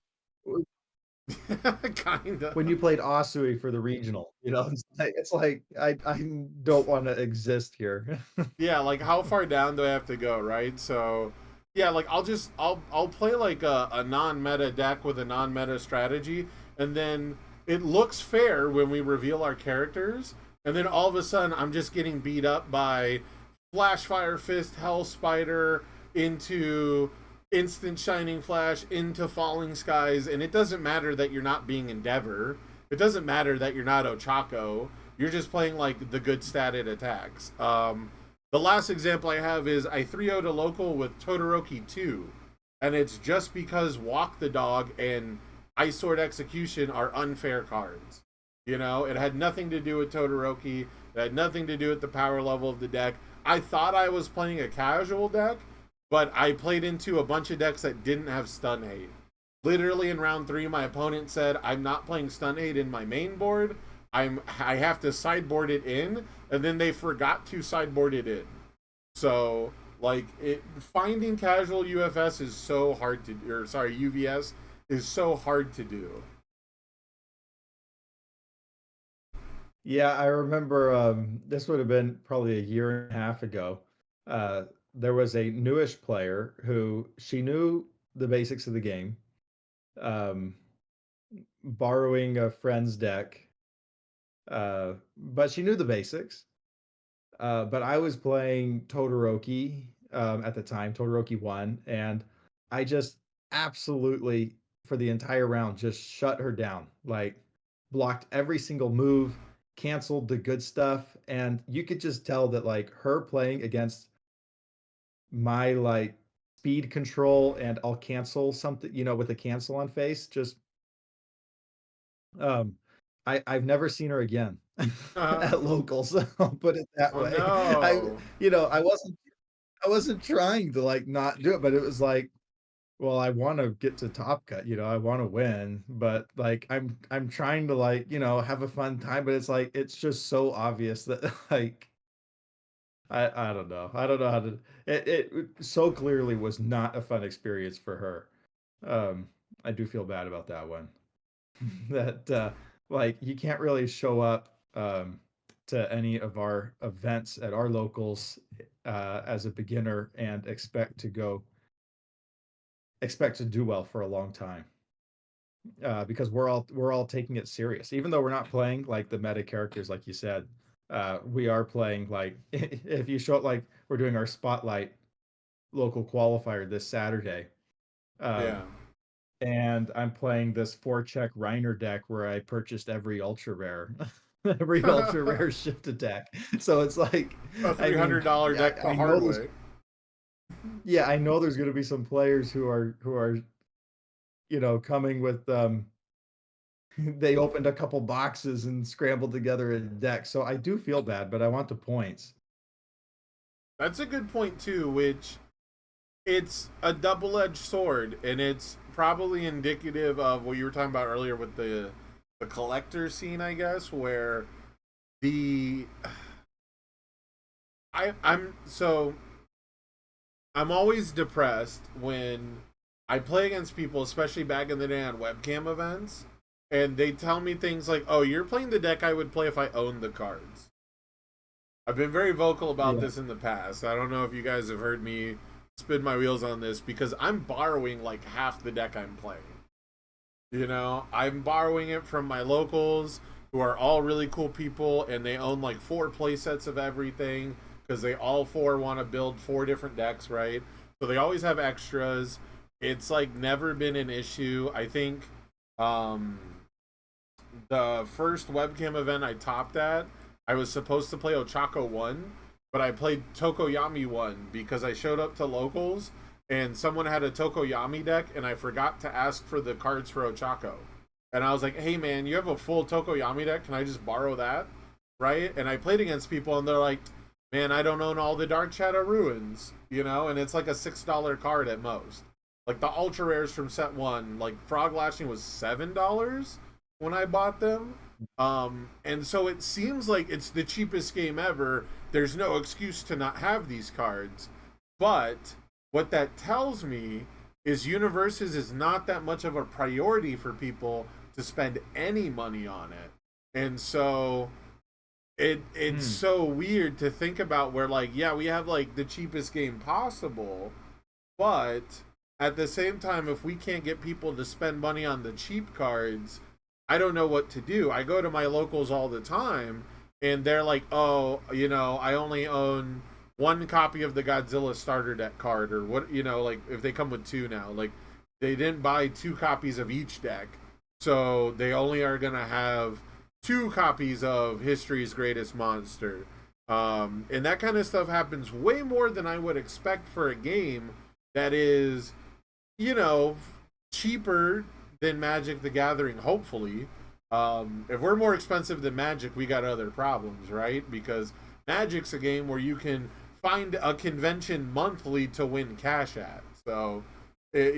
kind When of. you played Asui for the regional, you know, it's like I don't want to exist here. Yeah, like how far down do I have to go, right? So yeah, like I'll play like a non-meta deck with a non-meta strategy, and then it looks fair when we reveal our characters, and then all of a sudden I'm just getting beat up by Flash Fire Fist, Hell Spider into Instant Shining Flash into Falling Skies, and it doesn't matter that you're not being Endeavor. It doesn't matter that you're not Ochako. You're just playing like the good statted attacks. The last example I have is I 3-0'd a local with Todoroki 2, and it's just because Walk the Dog and Ice Sword Execution are unfair cards. You know, it had nothing to do with Todoroki. It had nothing to do with the power level of the deck. I thought I was playing a casual deck, but I played into a bunch of decks that didn't have stun hate. Literally in round 3, my opponent said, "I'm not playing stun hate in my main board. I have to sideboard it in," and then they forgot to sideboard it in. So like finding casual UFS is so hard to, or sorry, UVS is so hard to do. Yeah, I remember this would have been probably a year and a half ago. Uh, there was a newish player who she knew the basics of the game, um, borrowing a friend's deck, but she knew the basics. But I was playing Todoroki at the time, Todoroki 1, and I just absolutely, for the entire round, just shut her down. Like, blocked every single move, canceled the good stuff, and you could just tell that, like, her playing against my, like, speed control and I'll cancel something, with a cancel on face, just um, I've never seen her again at locals. I'll put it that Oh way. I, no. I wasn't trying to like not do it, but it was like, well, I want to get to Top Cut, I want to win, but like I'm trying to like, have a fun time, but it's like it's just so obvious that like I don't know. I don't know how to it so clearly was not a fun experience for her. Um I do feel bad about that one. That like you can't really show up to any of our events at our locals as a beginner and expect to do well for a long time because we're all taking it serious, even though we're not playing like the meta characters like you said. We are playing like if you show it, like we're doing our spotlight local qualifier this Saturday. Yeah. um, and I'm playing this 4-check Reiner deck where I purchased every ultra rare, every ultra rare shift attack. So it's like, A I mean, $300 deck the I hard know there's, way. yeah, I know there's going to be some players who are coming with they opened a couple boxes and scrambled together a deck. So I do feel bad, but I want the points. That's a good point too, which it's a double-edged sword, and it's probably indicative of what you were talking about earlier with the collector scene, I guess, where the I'm so I'm always depressed when I play against people, especially back in the day on webcam events, and they tell me things like, "Oh, you're playing the deck I would play if I owned the cards." I've been very vocal about Yeah. this in the past. I don't know if you guys have heard me spin my wheels on this because I'm borrowing like half the deck I'm playing. I'm borrowing it from my locals who are all really cool people and they own like 4 play sets of everything because they all four want to build 4 different decks, right? So they always have extras. It's like never been an issue. I think um, the first webcam event I topped at, I was supposed to play Ochako 1, but I played Tokoyami 1 because I showed up to locals and someone had a Tokoyami deck and I forgot to ask for the cards for Ochako. And I was like, "Hey man, you have a full Tokoyami deck. Can I just borrow that?" Right? And I played against people and they're like, "Man, I don't own all the Dark Shadow Ruins," and it's like a $6 card at most. Like the ultra rares from set 1, like Frog Lashing was $7 when I bought them. And so it seems like it's the cheapest game ever. There's no excuse to not have these cards. But what that tells me is Universes is not that much of a priority for people to spend any money on it. And so it's Hmm. so weird to think about where like, yeah, we have like the cheapest game possible, but at the same time, if we can't get people to spend money on the cheap cards, I don't know what to do. I go to my locals all the time, and they're like, "Oh, I only own 1 copy of the Godzilla starter deck card, or what? Like if they come with 2 now, like they didn't buy 2 copies of each deck, so they only are gonna have 2 copies of History's Greatest Monster." And that kind of stuff happens way more than I would expect for a game that is you know, cheaper than Magic the Gathering, hopefully. If we're more expensive than Magic, we got other problems, right? Because Magic's a game where you can find a convention monthly to win cash at. So, if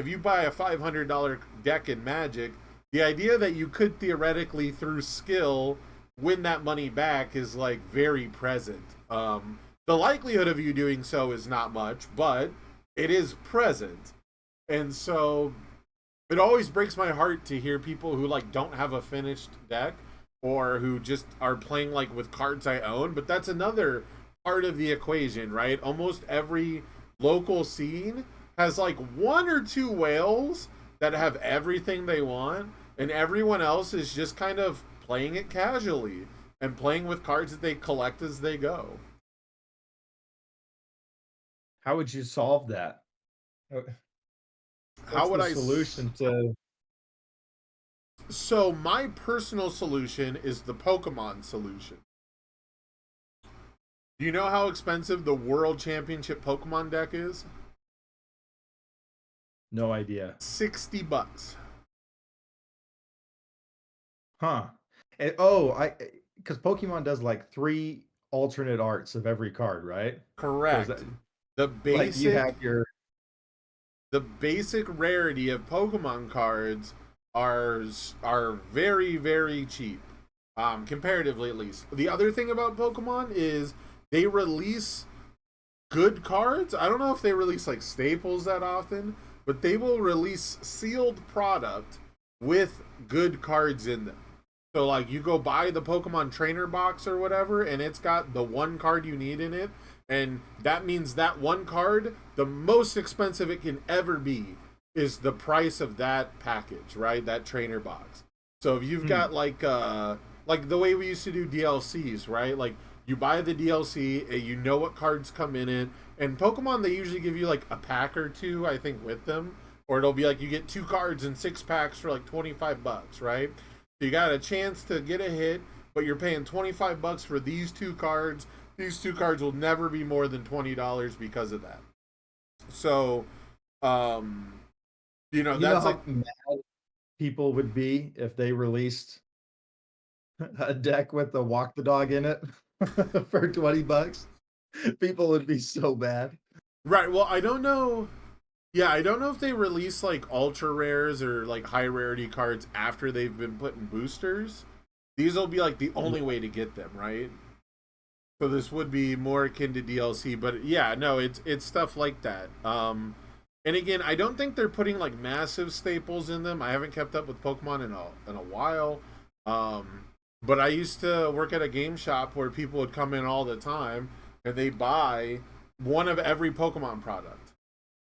you buy a $500 deck in Magic, the idea that you could theoretically through skill win that money back is like very present. The likelihood of you doing so is not much, but it is present. And so it always breaks my heart to hear people who like don't have a finished deck or who just are playing like with cards I own, but that's another part of the equation, right? Almost every local scene has like one or two whales that have everything they want, and everyone else is just kind of playing it casually and playing with cards that they collect as they go. How would you solve that? Uh, How What's would the I solution to So my personal solution is the Pokemon solution. Do you know how expensive the World Championship Pokemon deck is? no idea? $60. Huh. Oh, I because Pokemon does like three alternate arts of every card, right? There's that, Correct. The like you have basic your the basic rarity of Pokemon cards are are very very cheap, comparatively at least. The other thing about Pokemon is they release good cards. I don't know if they release like staples that often, but they will release sealed product with good cards in them. So like you go buy the Pokemon trainer box or whatever and it's got the one card you need in it, and that means that one card, the most expensive it can ever be is the price of that package, right? That trainer box. So if you've hmm, got like the way we used to do DLCs, right? Like you buy the DLC, you know what cards come in it, and Pokemon they usually give you like a pack or two, I think, with them, or it'll be like you get two cards and six packs for like $25, right? So you got a chance to get a hit, but you're paying $25 for these two cards. These two cards will never be more than $20 because of that. So, um, you know that's like how mad people would be if they released a deck with the walk the dog in it for 20 bucks? People would be so bad. right. Well, I don't know. Yeah, I don't know if they release like ultra rares or like high rarity cards after they've been put in boosters. These will be like the Yeah. only way to get them, right? So this would be more akin to DLC, but yeah, no, it's stuff like that. And again, I don't think they're putting like massive staples in them. I haven't kept up with Pokemon in a while. Um, but I used to work at a game shop where people would come in all the time and they buy one of every Pokemon product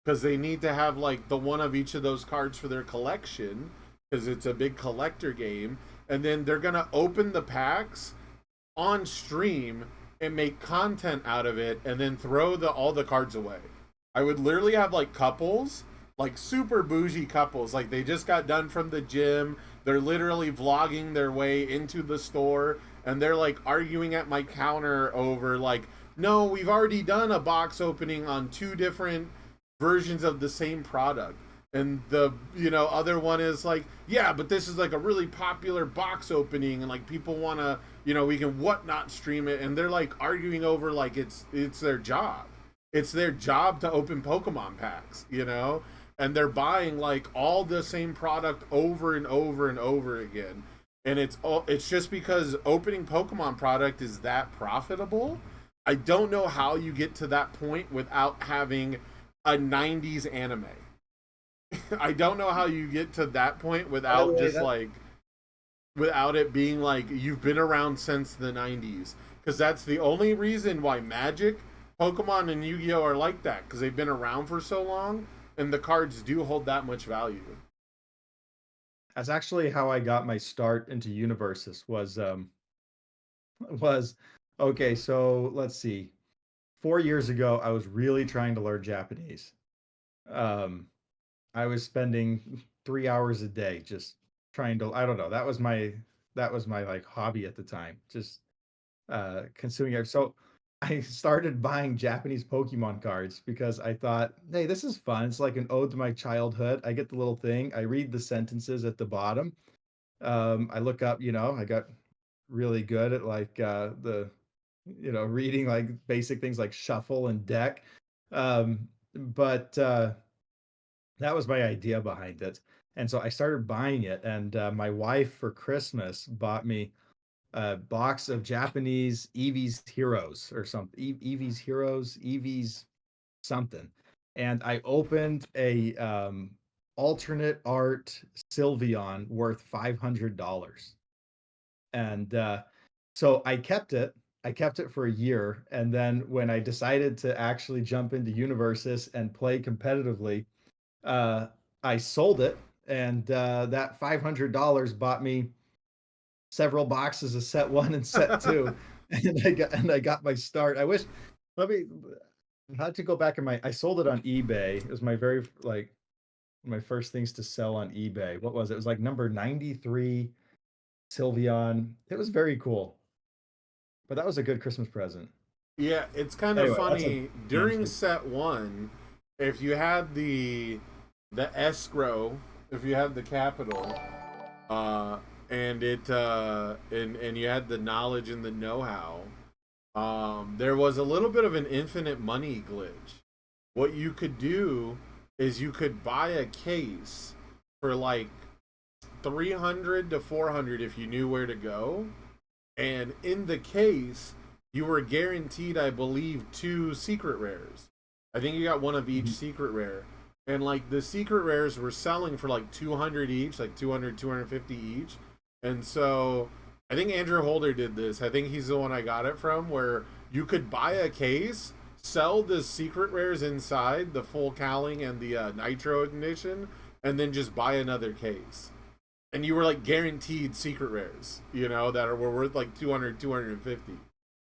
because they need to have like the one of each of those cards for their collection because it's a big collector game. And then they're gonna open the packs on stream and make content out of it and then throw the all the cards away. I would literally have like couples, like super bougie couples, like they just got done from the gym. They're literally vlogging their way into the store and they're like arguing at my counter over like, no, we've already done a box opening on two different versions of the same product. And the other one is like, yeah, but this is like a really popular box opening and like people want to, we can whatnot stream it, and they're like arguing over like it's their job. It's their job to open Pokemon packs, and they're buying like all the same product over and over and over again. And it's just because opening Pokemon product is that profitable. I don't know how you get to that point without having a 90s anime. I don't know how you get to that point By the without way, just that like without it being like you've been around since the 90s, because that's the only reason why Magic, Pokemon and Yu-Gi-Oh are like that, because they've been around for so long and the cards do hold that much value. that's actually how I got my start into universes was okay, so let's see. 4 years ago, I was really trying to learn Japanese. Um, I was spending 3 hours a day just trying to, I don't know, that was my like hobby at the time, just consuming it. So I started buying Japanese Pokemon cards because I thought, hey, this is fun. It's like an ode to my childhood. I get the little thing, I read the sentences at the bottom. I look up, I got really good at like the reading like basic things like shuffle and deck. But that was my idea behind it. And so I started buying it, and my wife for Christmas bought me a box of Japanese Eevee's Heroes or something. Eevee's Heroes, Eevee's something. And I opened a alternate art Sylveon worth $500. And so I kept it. I kept it for a year. And then when I decided to actually jump into Universes and play competitively, uh, I sold it. And that $500 bought me several boxes of set one and set two. And I got my start. I wish, let me, I had to go back in my, I sold it on eBay. It was my very, like, my first things to sell on eBay. What was it? It was like number 93 Sylveon. It was very cool. But that was a good Christmas present. Yeah, it's kind of Anyway, that's a funny during tangent. set one, if you had the escrow, if you had the capital, uh, and and you had the knowledge and the know-how, there was a little bit of an infinite money glitch. What you could do is you could buy a case for like 300 to 400 if you knew where to go, and in the case you were guaranteed, I believe, two secret rares. I think you got one of each Mhm. secret rare, and like the secret rares were selling for like 200 each, like 200, 250 each. And so I think Andrew Holder did this. I think he's the one I got it from, where you could buy a case, sell the secret rares inside, the full cowling and the nitro ignition, and then just buy another case, and you were like guaranteed secret rares, that were worth like 200, 250.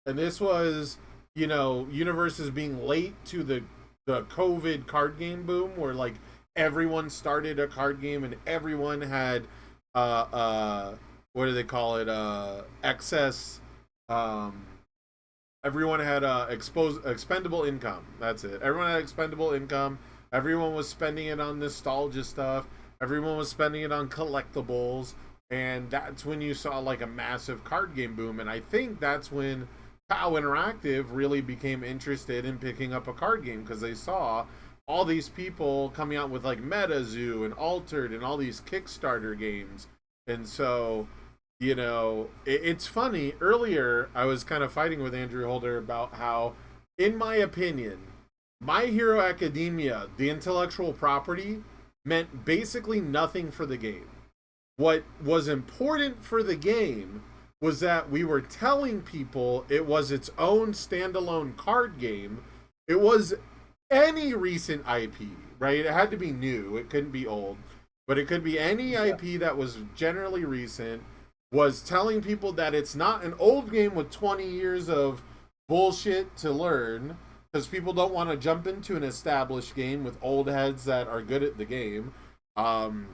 And this was, universes being late to the COVID card game boom, where like everyone started a card game and everyone had uh uh what do they call it, excess, um everyone had expendable income. That's it. Everyone had expendable income. Everyone was spending it on nostalgia stuff. Everyone was spending it on collectibles, and that's when you saw like a massive card game boom. And I think that's when POW Interactive really became interested in picking up a card game, because they saw all these people coming out with like MetaZoo and Altered and all these Kickstarter games. And so, it's funny. Earlier, I was kind of fighting with Andrew Holder about how, in my opinion, My Hero Academia, the intellectual property, meant basically nothing for the game. What was important for the game was that we were telling people it was its own standalone card game. It was any recent IP, right? It had to be new, it couldn't be old, but it could be any Yeah. IP that was generally recent, was telling people that it's not an old game with 20 years of bullshit to learn, because people don't want to jump into an established game with old heads that are good at the game. Um,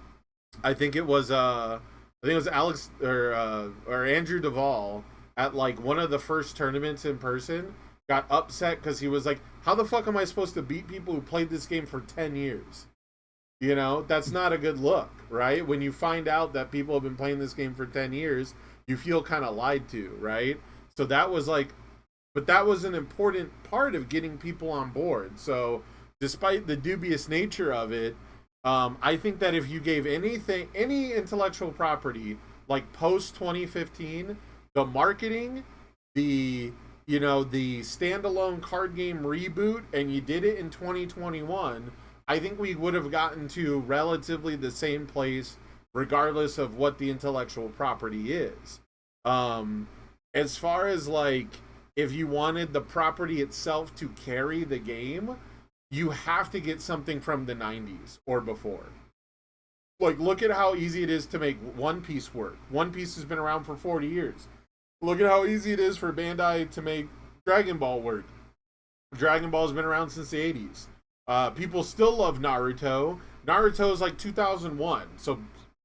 I think it was Alex or Andrew Duvall at like one of the first tournaments in person got upset because he was like, "How the fuck am I supposed to beat people who played this game for 10 years?" That's not a good look, right? When you find out that people have been playing this game for 10 years, you feel kind of lied to, right? So that was like, but that was an important part of getting people on board. So despite the dubious nature of it, I think that if you gave any intellectual property like post 2015, the marketing, the standalone card game reboot, and you did it in 2021, I think we would have gotten to relatively the same place, regardless of what the intellectual property is. Um, as far as like, if you wanted the property itself to carry the game, you have to get something from the 90s or before. Like, look at how easy it is to make One Piece work. One Piece has been around for 40 years. Look at how easy it is for Bandai to make Dragon Ball work. Dragon Ball's been around since the 80s. People still love Naruto. Naruto is like 2001, so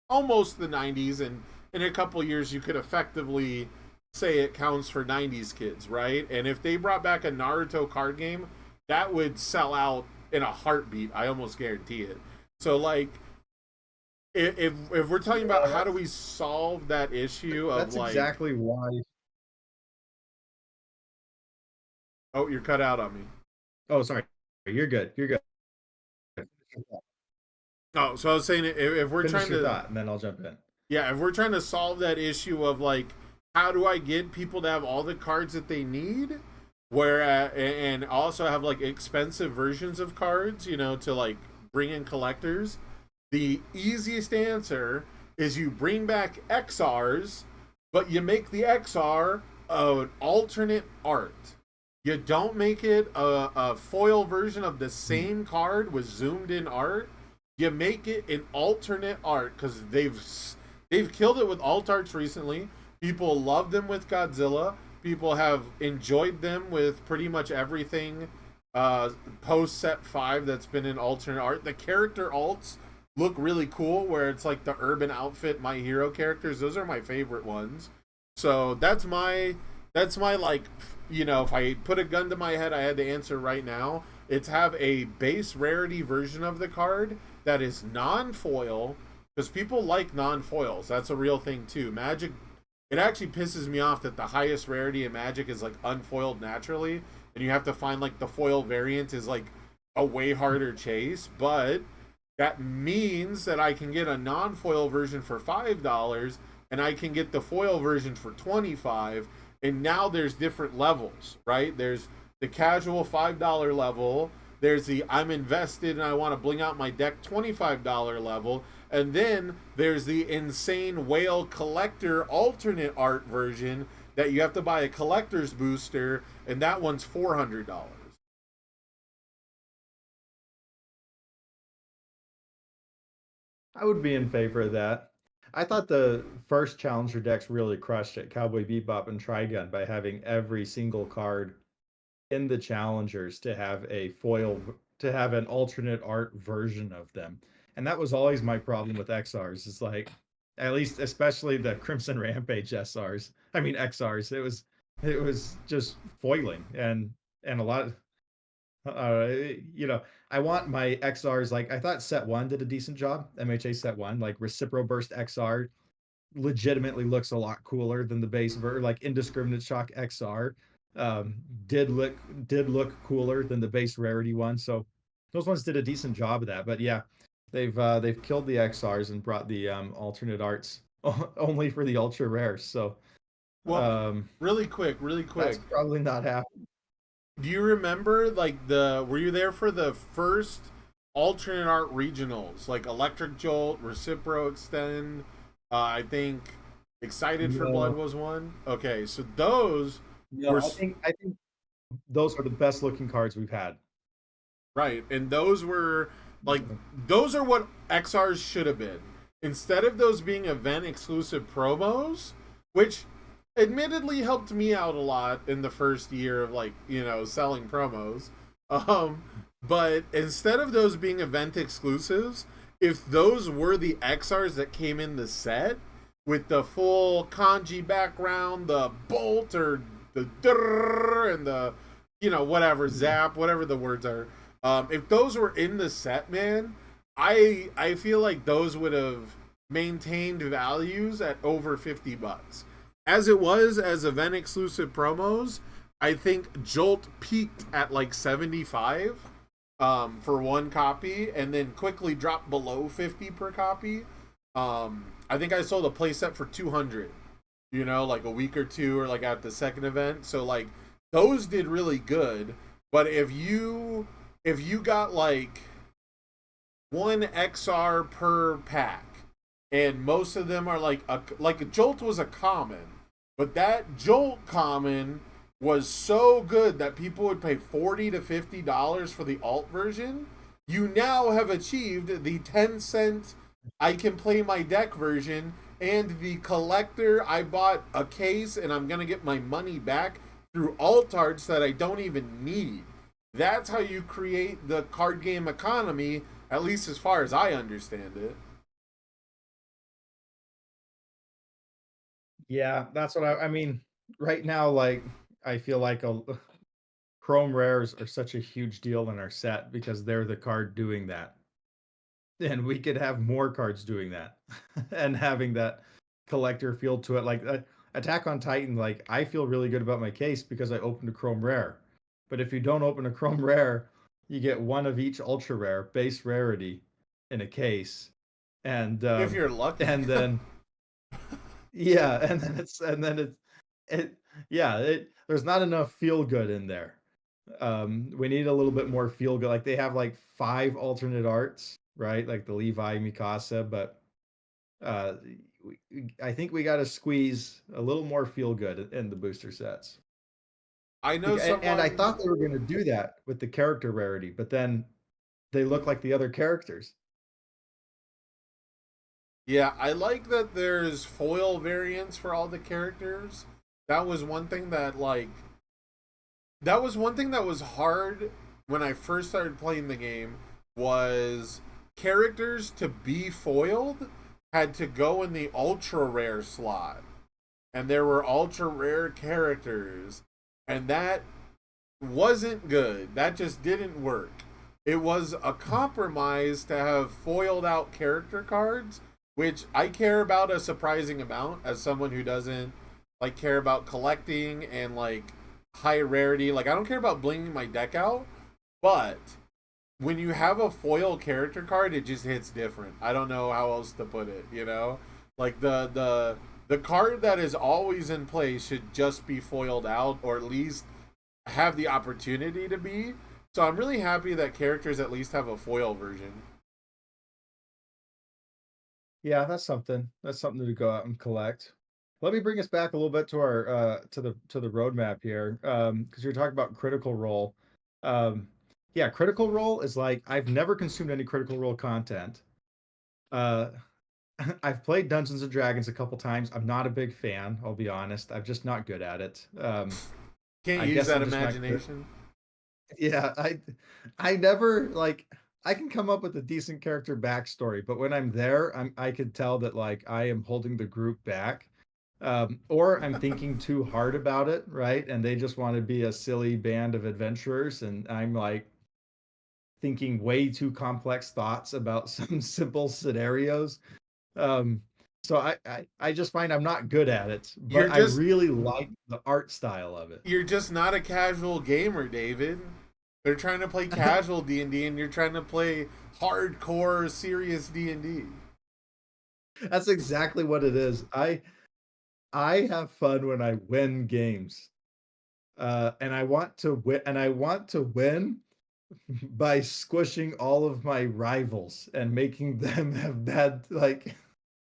almost the 90s, and in a couple years you could effectively say it counts for 90s kids, right? And if they brought back a Naruto card game, that would sell out in a heartbeat. I almost guarantee it. So like, if we're talking about Yeah, how do we solve that issue of that's like, exactly why. Oh, you're cut out on me. Oh, sorry. You're good. You're good. Oh, so I was saying if we're Finish trying your to, thought, and then I'll jump in. yeah, if we're trying to solve that issue of like, how do I get people to have all the cards that they need, where and also have like expensive versions of cards, to like bring in collectors. The easiest answer is you bring back XRs, but you make the XR an alternate art. You don't make it a foil version of the same card with zoomed in art. You make it an alternate art because they've killed it with alt arts recently. People love them with Godzilla. People have enjoyed them with pretty much everything post set 5 that's been in alternate art. The character alts look really cool, where it's like the urban outfit My Hero characters. Those are my favorite ones. So that's my like, if I put a gun to my head, I had to answer right now. It's have a base rarity version of the card that is non-foil, because people like non-foils. That's a real thing too. Magic, it actually pisses me off that the highest rarity in Magic is like unfoiled naturally, and you have to find like the foil variant is like a way harder chase. But that means that I can get a non-foil version for $5, and I can get the foil version for 25. And now there's different levels, right? There's the casual $5 level. There's the I'm invested and I want to bling out my deck $25 level. And then there's the insane whale collector alternate art version that you have to buy a collector's booster, and that one's $400. I would be in favor of that. I thought the first Challenger decks really crushed it, Cowboy Bebop and Trigun, by having every single card in the Challengers to have a to have an alternate art version of them. And that was always my problem with XRs. It's like, at least, especially the Crimson Rampage SRs. I mean XRs. It was just foiling, and a lot. Uh, you know, I want my XRs, like I thought set one did a decent job. MHA set one, like Recipro Burst XR, legitimately looks a lot cooler than the base like Indiscriminate Shock XR. Um, did look cooler than the base rarity one. So those ones did a decent job of that. But yeah, they've killed the XRs and brought the alternate arts only for the ultra rares. So Well, um, really that's quick. probably not happening. Do you remember like were you there for the first alternate art regionals, like Electric Jolt, Recipro Extend? I think Excited for Blood No, was one. Okay, so those no, were I think those are the best looking cards we've had. right, and those were like, those are what XRs should have been. Instead of those being event exclusive promos, which admittedly helped me out a lot in the first year of like, selling promos. Um, but instead of those being event exclusives, if those were the XRs that came in the set with the full kanji background, the bolt or the drrrr and the, whatever, zap, whatever the words are, if those were in the set, man, I feel like those would have maintained values at over $50. As it was as event exclusive promos, I think Jolt peaked at like 75 for one copy, and then quickly dropped below 50 per copy. I think I sold a playset for 200, like a week or two, or like at the second event. So like those did really good. But if you got like one XR per pack, and most of them are like a Jolt was a common, but that Jolt common was so good that people would pay $40 to $50 for the alt version. You now have achieved the 10-cent I can play my deck version, and the collector, I bought a case and I'm gonna get my money back through alt arts that I don't even need. That's how you create the card game economy, at least as far as I understand it. Yeah, that's what I mean. Right now, like I feel like a Chrome rares are such a huge deal in our set because they're the card doing that. And we could have more cards doing that and having that collector feel to it. Like Attack on Titan, like I feel really good about my case because I opened a Chrome rare. But if you don't open a Chrome Rare, you get one of each ultra rare base rarity in a case, and If you're lucky. and then yeah, and then it yeah it there's not enough feel good in there. We need a little bit more feel good. Like they have like five alternate arts, right? Like the Levi Mikasa, but uh, I think we got to squeeze a little more feel good in the booster sets. I know And I someone. thought they were going to do that with the character rarity, but then they look like the other characters. Yeah, I like that there's foil variants for all the characters. That was one thing that like that was one thing that was hard when I first started playing the game was characters to be foiled had to go in the ultra rare slot. And there were ultra rare characters and that wasn't good. That just didn't work. It was a compromise to have foiled out character cards, which I care about a surprising amount as someone who doesn't like care about collecting and like high rarity. Like I don't care about blinging my deck out, but when you have a foil character card, it just hits different. I don't know how else to put it, you know? Like the card that is always in play should just be foiled out or at least have the opportunity to be. So I'm really happy that characters at least have a foil version. Yeah, that's something. That's something to go out and collect. Let me bring us back a little bit to our to the roadmap here, because you're talking about Critical Role. Yeah, Critical Role is like I've never consumed any Critical Role content. Uh, I've played Dungeons and Dragons a couple times. I'm not a big fan, I'll be honest. I'm just not good at it. Can't I use guess that I'm just not good. imagination. Yeah, I never like I can come up with a decent character backstory, but when I'm there, I could tell that like I am holding the group back. Or I'm thinking too hard about it, right? And they just want to be a silly band of adventurers, and I'm like thinking way too complex thoughts about some simple scenarios. Um, so I just find I'm not good at it, You're but I just really like the art style of it. you're just not a casual gamer, David. They're trying to play casual D&D and you're trying to play hardcore serious D&D. That's exactly what it is. I have fun when I win games. And I want to win and I want to win by squishing all of my rivals and making them have bad like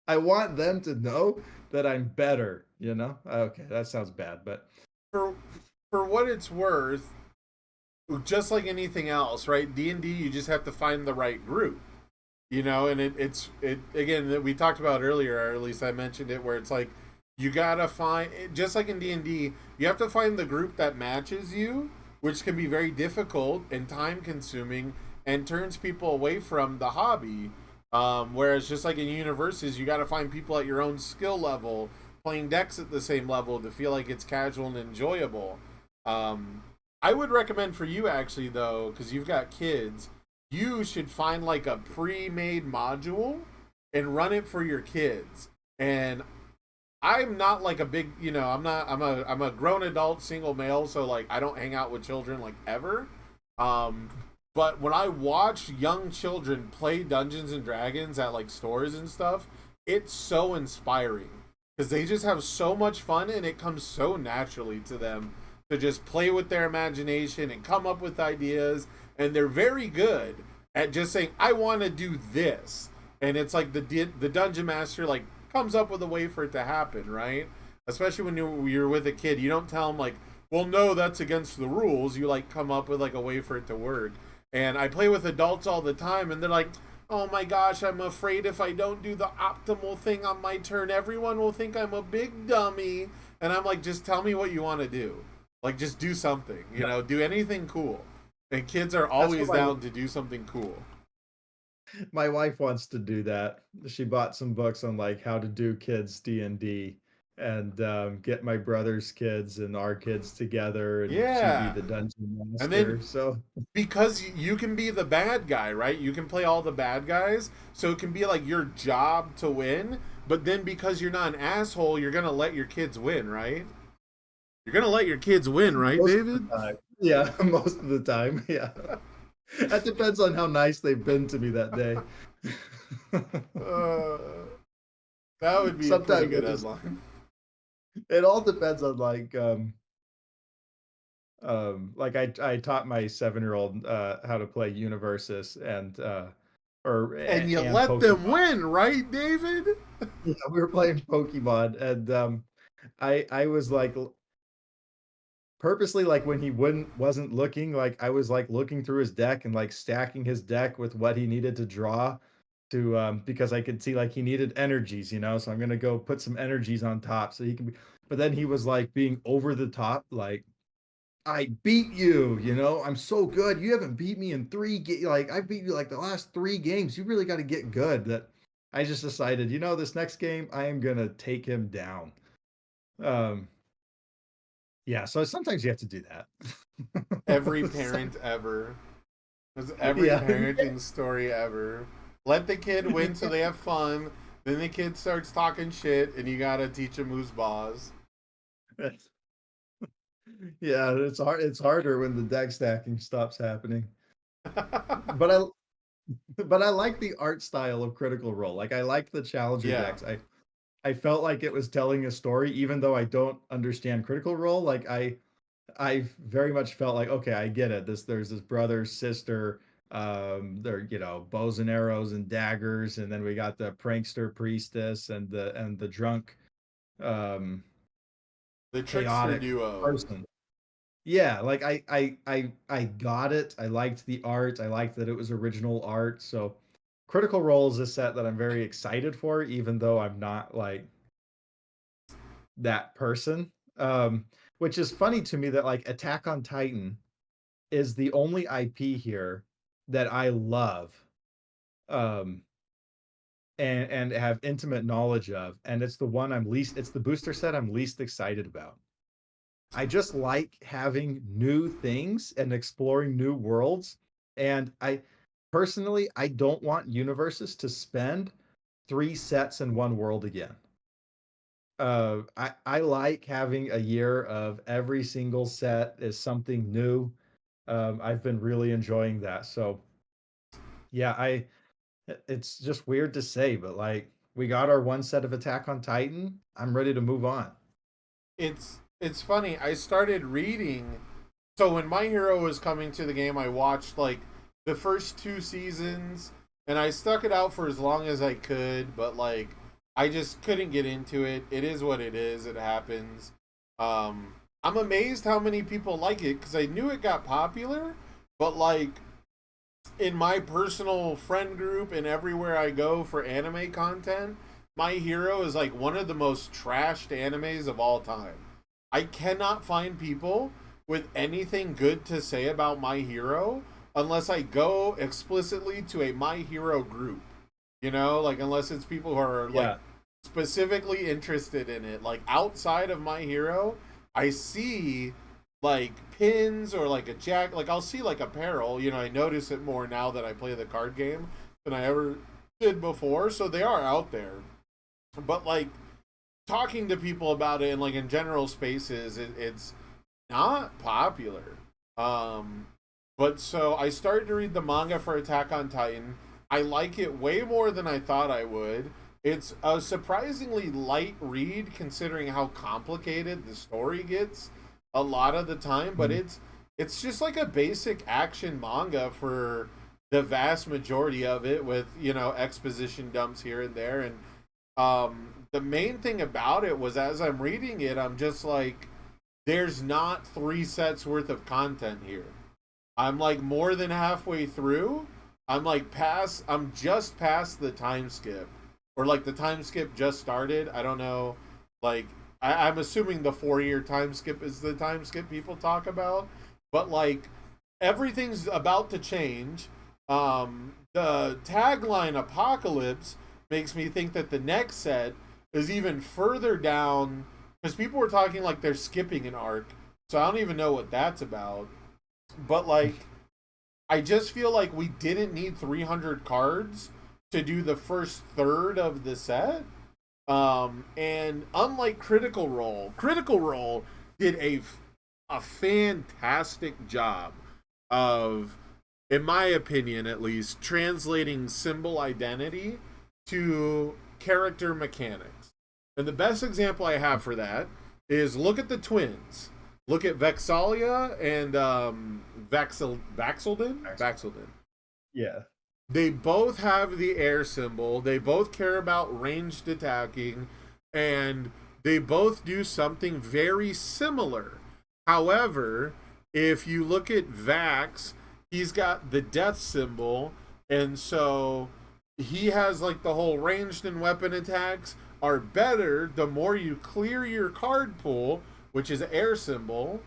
I want them to know that I'm better, you know? Okay, that sounds bad, but For for what it's worth, just like anything else, right? D&D you just have to find the right group. You know, and it again that we talked about earlier, or at least I mentioned it, where it's like you gotta find, just like in D&D, you have to find the group that matches you, which can be very difficult and time consuming and turns people away from the hobby. Whereas just like in universes, you got to find people at your own skill level playing decks at the same level to feel like it's casual and enjoyable. um, I would recommend for you actually though, because you've got kids, you should find like a pre-made module and run it for your kids. And I'm not like a big, you know, I'm a grown adult single male, so like I don't hang out with children like ever. Um but when I watch young children play Dungeons and Dragons at like stores and stuff, it's so inspiring because they just have so much fun and it comes so naturally to them to just play with their imagination and come up with ideas, and they're very good at just saying I want to do this, and it's like the dungeon master like comes up with a way for it to happen, right? Especially when you're with a kid, you don't tell them like, well, no, that's against the rules. You like come up with like a way for it to work. And I play with adults all the time, and they're like, oh my gosh, I'm afraid if I don't do the optimal thing on my turn, everyone will think I'm a big dummy. And I'm like, just tell me what you want to do. Like, just do something, you know, do anything cool. And kids are that's always what down to do something cool. my wife wants to do that. She bought some books on like how to do kids D&D and get my brother's kids and our kids together and she be Yeah. the dungeon And master. then So because you can be the bad guy, right? You can play all the bad guys, so it can be like your job to win. But then because you're not an asshole, you're gonna let your kids win, right? You're gonna let your kids win, right, most of the David? time. Yeah, most of the time. Yeah. That depends on how nice they've been to me that day. Uh, that would be a pretty Sometimes good it just headline. it all depends on like I taught my 7-year-old how to play Universus And you and let them Pokemon. win, right, David? Yeah, we were playing Pokemon and I was like purposely like when he wouldn't wasn't looking, like I was like looking through his deck and like stacking his deck with what he needed to draw to because I could see like he needed energies, so I'm gonna go put some energies on top so he can be, but then he was like being over the top, like I beat you, I'm so good. You haven't beat me in like I beat you like the last 3 games. You really got to get good. That I just decided, this next game I am gonna take him down. Um, yeah, so sometimes you have to do Every that. parent ever. That's every Yeah, parenting story ever. Let the kid you win so can't. they have fun. Then the kid starts talking shit, and you gotta teach him who's boss. Yeah, it's hard. It's harder when the deck stacking stops happening. But I but I like the art style of Critical Role. Like I like the challenger Yeah. decks. I felt like it was telling a story, even though I don't understand Critical Role. Like I very much felt like, okay, I get it. There's this brother, sister, they're, bows and arrows and daggers, and then we got the prankster priestess and the drunk um The trickster chaotic duo. person. Yeah, like I got it. I liked the art. I liked that it was original art. So Critical Role is a set that I'm very excited for, even though I'm not like that person. Which is funny to me that like Attack on Titan is the only IP here that I love um and have intimate knowledge of. And it's the booster set I'm least excited about. I just like having new things and exploring new worlds. And I don't want universes to spend 3 sets in one world again. I like having a year of every single set is something new. I've been really enjoying that. So yeah, it's just weird to say, but like we got our 1 set of Attack on Titan. I'm ready to move on. It's funny. I started reading. So when My Hero was coming to the game, I watched like the first 2 seasons, and I stuck it out for as long as I could. But like, I just couldn't get into it. It is what it is. It happens. I'm amazed how many people like it because I knew it got popular, but like in my personal friend group and everywhere I go for anime content, My Hero is like one of the most trashed animes of all time. I cannot find people with anything good to say about My Hero unless I go explicitly to a My Hero group. Like unless it's people who are like Yeah. specifically interested in it. Like outside of My Hero, I see like pins or like a jacket. Like I'll see like apparel. I notice it more now that I play the card game than I ever did before. So they are out there. But like talking to people about it and like in general spaces, it's not popular. Um, but so I started to read the manga for Attack on Titan. I like it way more than I thought I would. It's a surprisingly light read considering how complicated the story gets a lot of the time, but Mm. it's just like a basic action manga for the vast majority of it with, exposition dumps here and there and the main thing about it was as I'm reading it, I'm just like there's not 3 sets worth of content here. I'm like more than halfway through. I'm just past the time skip. Or like the time skip just started. I don't know. Like I'm assuming the 4 year time skip is the time skip people talk about. But like everything's about to change. The tagline apocalypse makes me think that the next set is even further down because people were talking like they're skipping an arc. So I don't even know what that's about. But like I just feel like we didn't need 300 cards to do the first third of the set. And unlike Critical Role did a fantastic job of, in my opinion at least, translating symbol identity to character mechanics. And the best example I have for that is look at the twins. Look at Vexalia and Vaxelden. Vaxelden. Yeah. They both have the air symbol. They both care about ranged attacking, and they both do something very similar. However, if you look at Vax, he's got the death symbol, and so he has like the whole ranged and weapon attacks are better the more you clear your card pool, which is air symbol,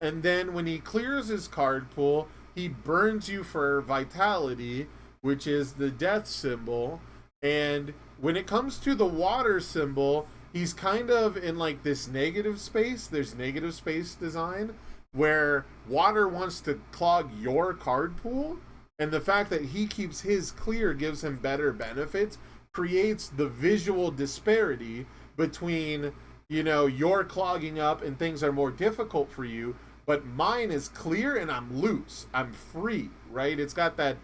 and then when he clears his card pool, he burns you for vitality, which is the death symbol. And when it comes to the water symbol, he's kind of in like this negative space. There's negative space design where water wants to clog your card pool, and the fact that he keeps his clear gives him better benefits, creates the visual disparity between, you know, you're clogging up and things are more difficult for you, but mine is clear and I'm loose, I'm free, right? It's got that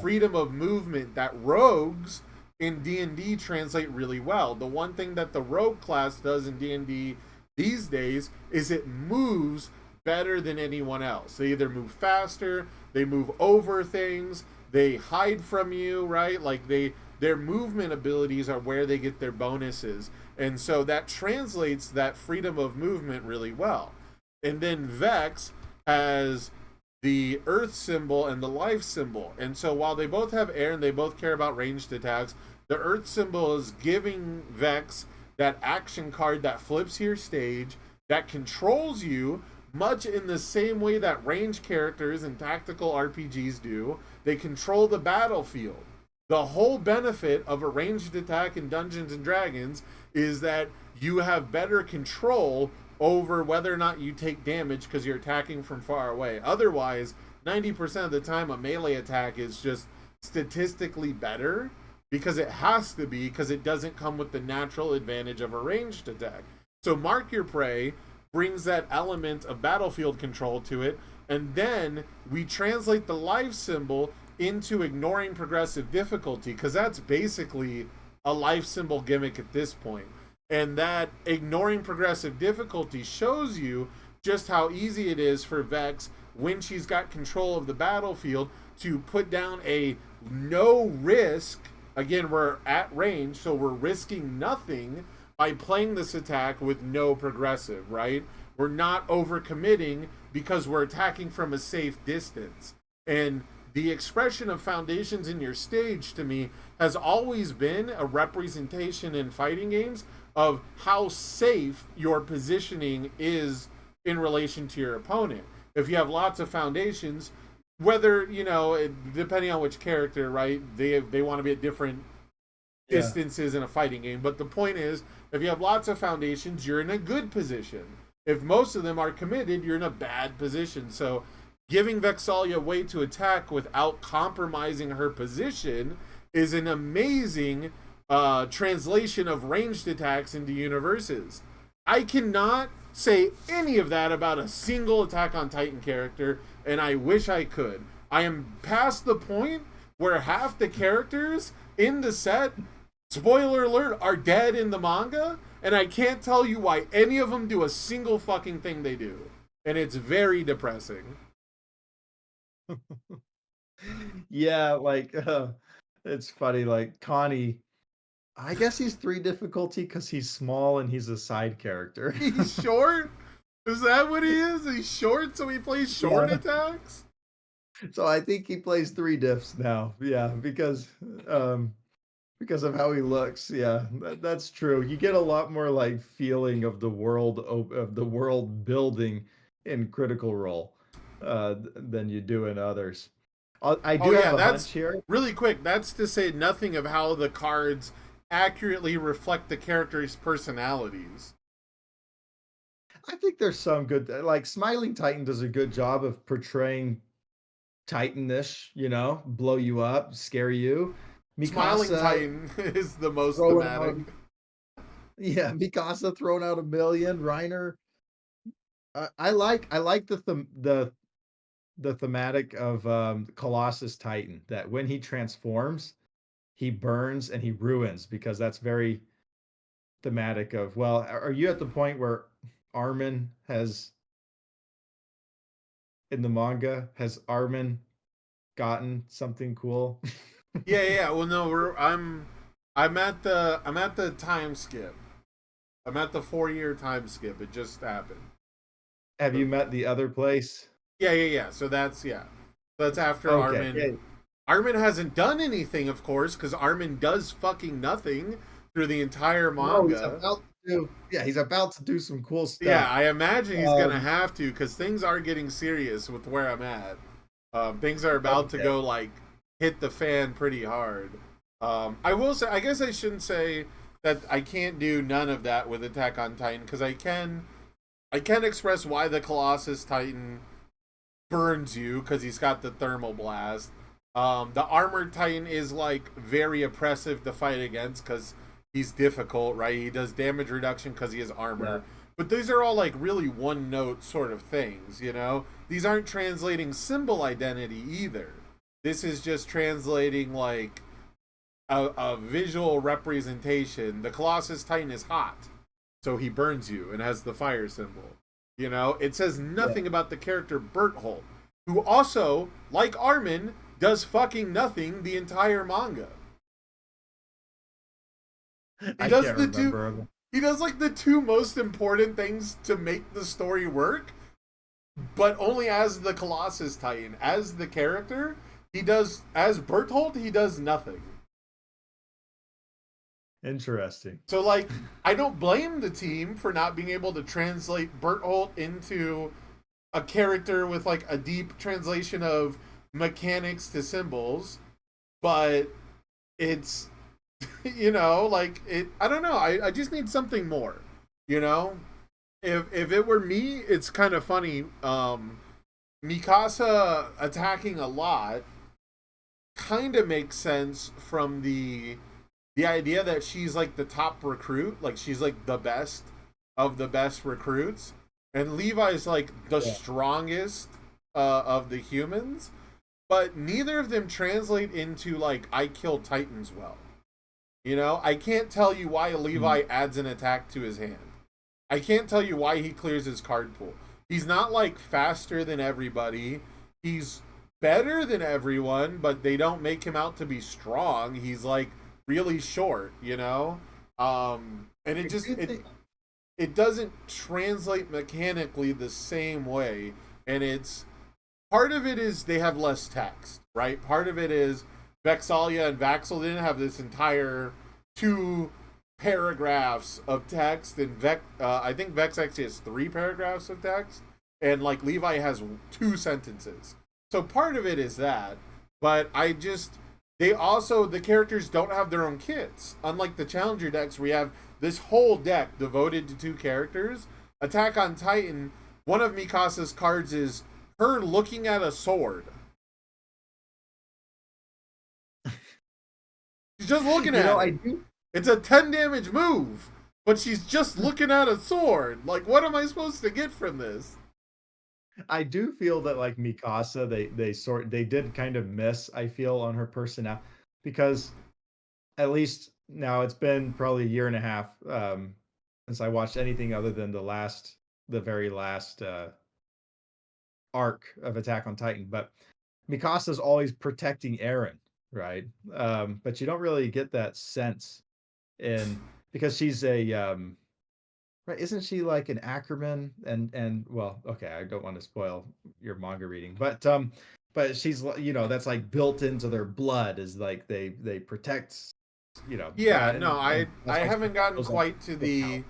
freedom of movement that rogues in D&D translate really well. The one thing that the rogue class does in D&D these days is it moves better than anyone else. They either move faster, they move over things, they hide from you, right? Like their movement abilities are where they get their bonuses. And so that translates that freedom of movement really well. And then Vex has the earth symbol and the life symbol. And so while they both have air and they both care about ranged attacks, the earth symbol is giving Vex that action card that flips your stage, that controls you, much in the same way that range characters and tactical RPGs do. They control the battlefield. The whole benefit of a ranged attack in Dungeons and Dragons is that you have better control over whether or not you take damage because you're attacking from far away. Otherwise, 90% of the time, a melee attack is just statistically better because it has to be, because it doesn't come with the natural advantage of a ranged attack. So Mark Your Prey brings that element of battlefield control to it, and then we translate the life symbol into ignoring progressive difficulty, because that's basically a life symbol gimmick at this point. And that ignoring progressive difficulty shows you just how easy it is for Vex, when she's got control of the battlefield, to put down a no risk. Again, we're at range, so we're risking nothing by playing this attack with no progressive, right? We're not overcommitting because we're attacking from a safe distance. And the expression of foundations in your stage, to me, has always been a representation in fighting games of how safe your positioning is in relation to your opponent. If you have lots of foundations, whether, you know, depending on which character, right, they want to be at different distances in a fighting game. But the point is, if you have lots of foundations, you're in a good position. If most of them are committed, you're in a bad position. So giving Vexalia a way to attack without compromising her position is an amazing translation of ranged attacks into universes. I cannot say any of that about a single Attack on Titan character, and I wish I could. I am past the point where half the characters in the set, spoiler alert, are dead in the manga, and I can't tell you why any of them do a single fucking thing they do. And it's very depressing. Yeah, like it's funny. Like Connie, I guess he's 3 difficulty because he's small and he's a side character. He's short? Is that what he is? He's short, so he plays short attacks? So I think he plays 3 diffs now. Yeah, because of how he looks. Yeah, that's true. You get a lot more like feeling of the world building in Critical Role than you do in others. I Oh do yeah, have a that's hunch here. really quick. That's to say nothing of how the cards accurately reflect the characters' personalities. I think there's some good, like Smiling Titan does a good job of portraying Titanish, blow you up, scare you. Smiling Mikasa Titan is the most throwing thematic. out, yeah, Mikasa throwing out a million. Reiner, I like the thematic of Colossus Titan, that when he transforms, he burns and he ruins, because that's very thematic of, well, are you at the point where Armin has in the manga, has Armin gotten something cool? Yeah, yeah. Well, no, I'm at the time skip. I'm at the 4 year time skip. It just happened. Have So, you met the other place? yeah, yeah, yeah. So that's yeah. That's after Okay, Armin. yeah. Armin hasn't done anything, of course, because Armin does fucking nothing through the entire No, he's manga. about to do, yeah, he's about to do some cool Yeah, stuff. I imagine he's gonna Um, have to because things are getting serious with where I'm at. Things are about to okay. go like hit the fan pretty hard. I will say, I guess I shouldn't say that I can't do none of that with Attack on Titan because I can express why the Colossus Titan burns you because he's got the thermal blast. The armored Titan is like very oppressive to fight against because he's difficult, right? He does damage reduction because he has Yeah. armor. But these are all like really one note sort of things, you know? These aren't translating symbol identity either. This is just translating like a visual representation. The Colossus Titan is hot, so he burns you and has the fire symbol. You know, it says Yeah. nothing about the character Berthold, who also, like Armin, does fucking nothing the entire manga. He I does can't the two. remember. He does like the two most important things to make the story work, but only as the Colossus Titan. As the character, he does as Berthold. He does nothing. Interesting. So like, I don't blame the team for not being able to translate Berthold into a character with like a deep translation of mechanics to symbols, but it's like it. I don't know. I just need something more. You know, if it were me, it's kind of funny. Mikasa attacking a lot kind of makes sense from the idea that she's like the top recruit, like she's like the best of the best recruits, and Levi's like the Yeah. strongest of the humans, but neither of them translate into like I kill titans well. You know, I can't tell you why Mm. Levi adds an attack to his hand. I can't tell you why he clears his card pool. He's not like faster than everybody. He's better than everyone, but they don't make him out to be strong. He's like really short, you know? And I it just do think, it doesn't translate mechanically the same way. And it's part of it is they have less text, right? Part of it is Vexalia and Vaxel didn't have this entire 2 paragraphs of text, and I think Vex actually has 3 paragraphs of text, and like Levi has 2 sentences. So part of it is that, but the characters don't have their own kits. Unlike the Challenger decks, where you have this whole deck devoted to 2 characters. Attack on Titan, one of Mikasa's cards is her looking at a sword. She's just looking you know, at I it. do It's a 10 damage move, but she's just looking at a sword. Like, what am I supposed to get from this? I do feel that, like, Mikasa, they did kind of miss, I feel, on her personnel, because at least now it's been probably a year and a half since I watched anything other than the very last arc of Attack on Titan. But Mikasa's always protecting Eren, right? But you don't really get that sense in, because she's a right, isn't she like an Ackerman? And well, okay, I don't want to spoil your manga reading, but she's that's like built into their blood, is like they protect, Yeah, no, and I that's why she haven't gotten goes on quite to the power. the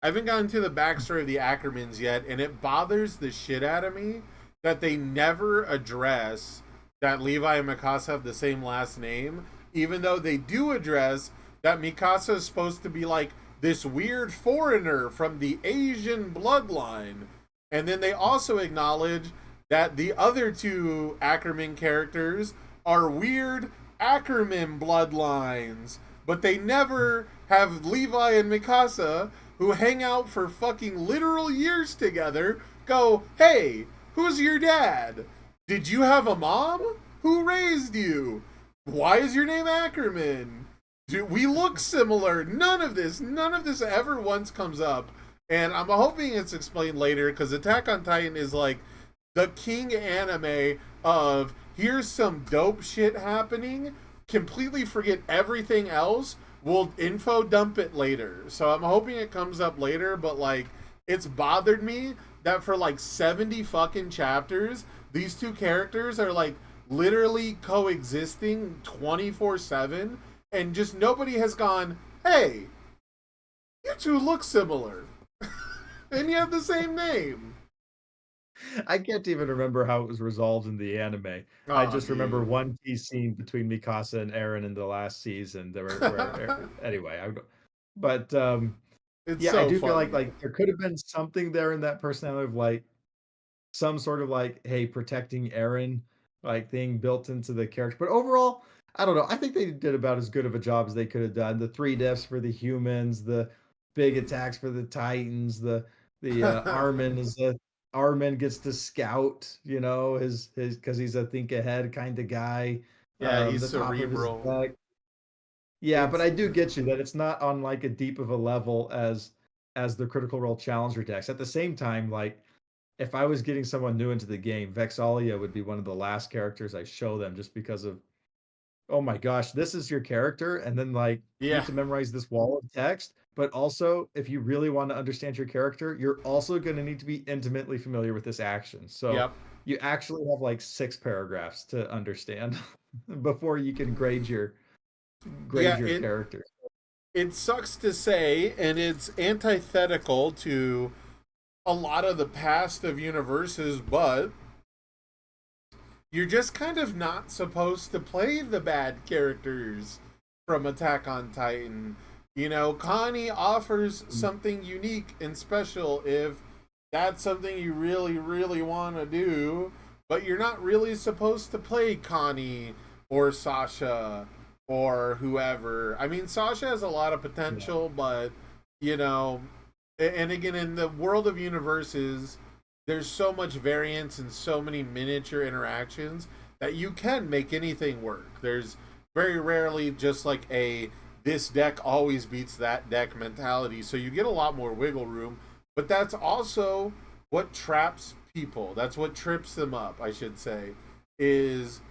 I haven't gotten to the backstory of the Ackermans yet, and it bothers the shit out of me that they never address that Levi and Mikasa have the same last name, even though they do address that Mikasa is supposed to be like this weird foreigner from the Asian bloodline. And then they also acknowledge that the other 2 Ackerman characters are weird Ackerman bloodlines, but they never have Levi and Mikasa, who hang out for fucking literal years together, go, hey, who's your dad? Did you have a mom? Who raised you? Why is your name Ackerman? Do we look similar? None of this ever once comes up. And I'm hoping it's explained later because Attack on Titan is like the king anime of here's some dope shit happening, completely forget everything else, we'll info dump it later. So I'm hoping it comes up later, but like it's bothered me that for like 70 fucking chapters, these two characters are like literally coexisting 24/7 and just nobody has gone, "Hey, you two look similar." And you have the same name. I can't even remember how it was resolved in the anime. I Oh, just remember dude. one key scene between Mikasa and Eren in the last season. There were where anyway, but It's yeah, I so do feel funny. like there could have been something there in that personality of like some sort of like, hey, protecting Eren, like thing built into the character. But overall, I don't know. I think they did about as good of a job as they could have done. The three deaths for the humans, the big attacks for the Titans, the Armin is a Armin gets to scout, his because he's a think ahead kind of guy. Yeah, he's The top of his cerebral. deck. Yeah, but It's I do get you that it's not on like a deep of a level as the Critical Role Challenger decks. At the same time, like if I was getting someone new into the game, Vexalia would be one of the last characters I show them just because of, oh my gosh, this is your character. And then like you yeah, have to memorize this wall of text. But also, if you really want to understand your character, you're also going to need to be intimately familiar with this action. So yep, you actually have like 6 paragraphs to understand before you can grade yeah. your It character. it sucks to say, and it's antithetical to a lot of the past of universes, but you're just kind of not supposed to play the bad characters from Attack on Titan. You know, Connie offers something unique and special if that's something you really, really want to do, but you're not really supposed to play Connie or Sasha or whoever. I mean, Sasha has a lot of Yeah. potential, but, you know, and again, in the world of universes, there's so much variance and so many miniature interactions that you can make anything work. There's very rarely just like a this deck always beats that deck mentality. So you get a lot more wiggle room, but that's also what traps people. That's what trips them up, I should say. Is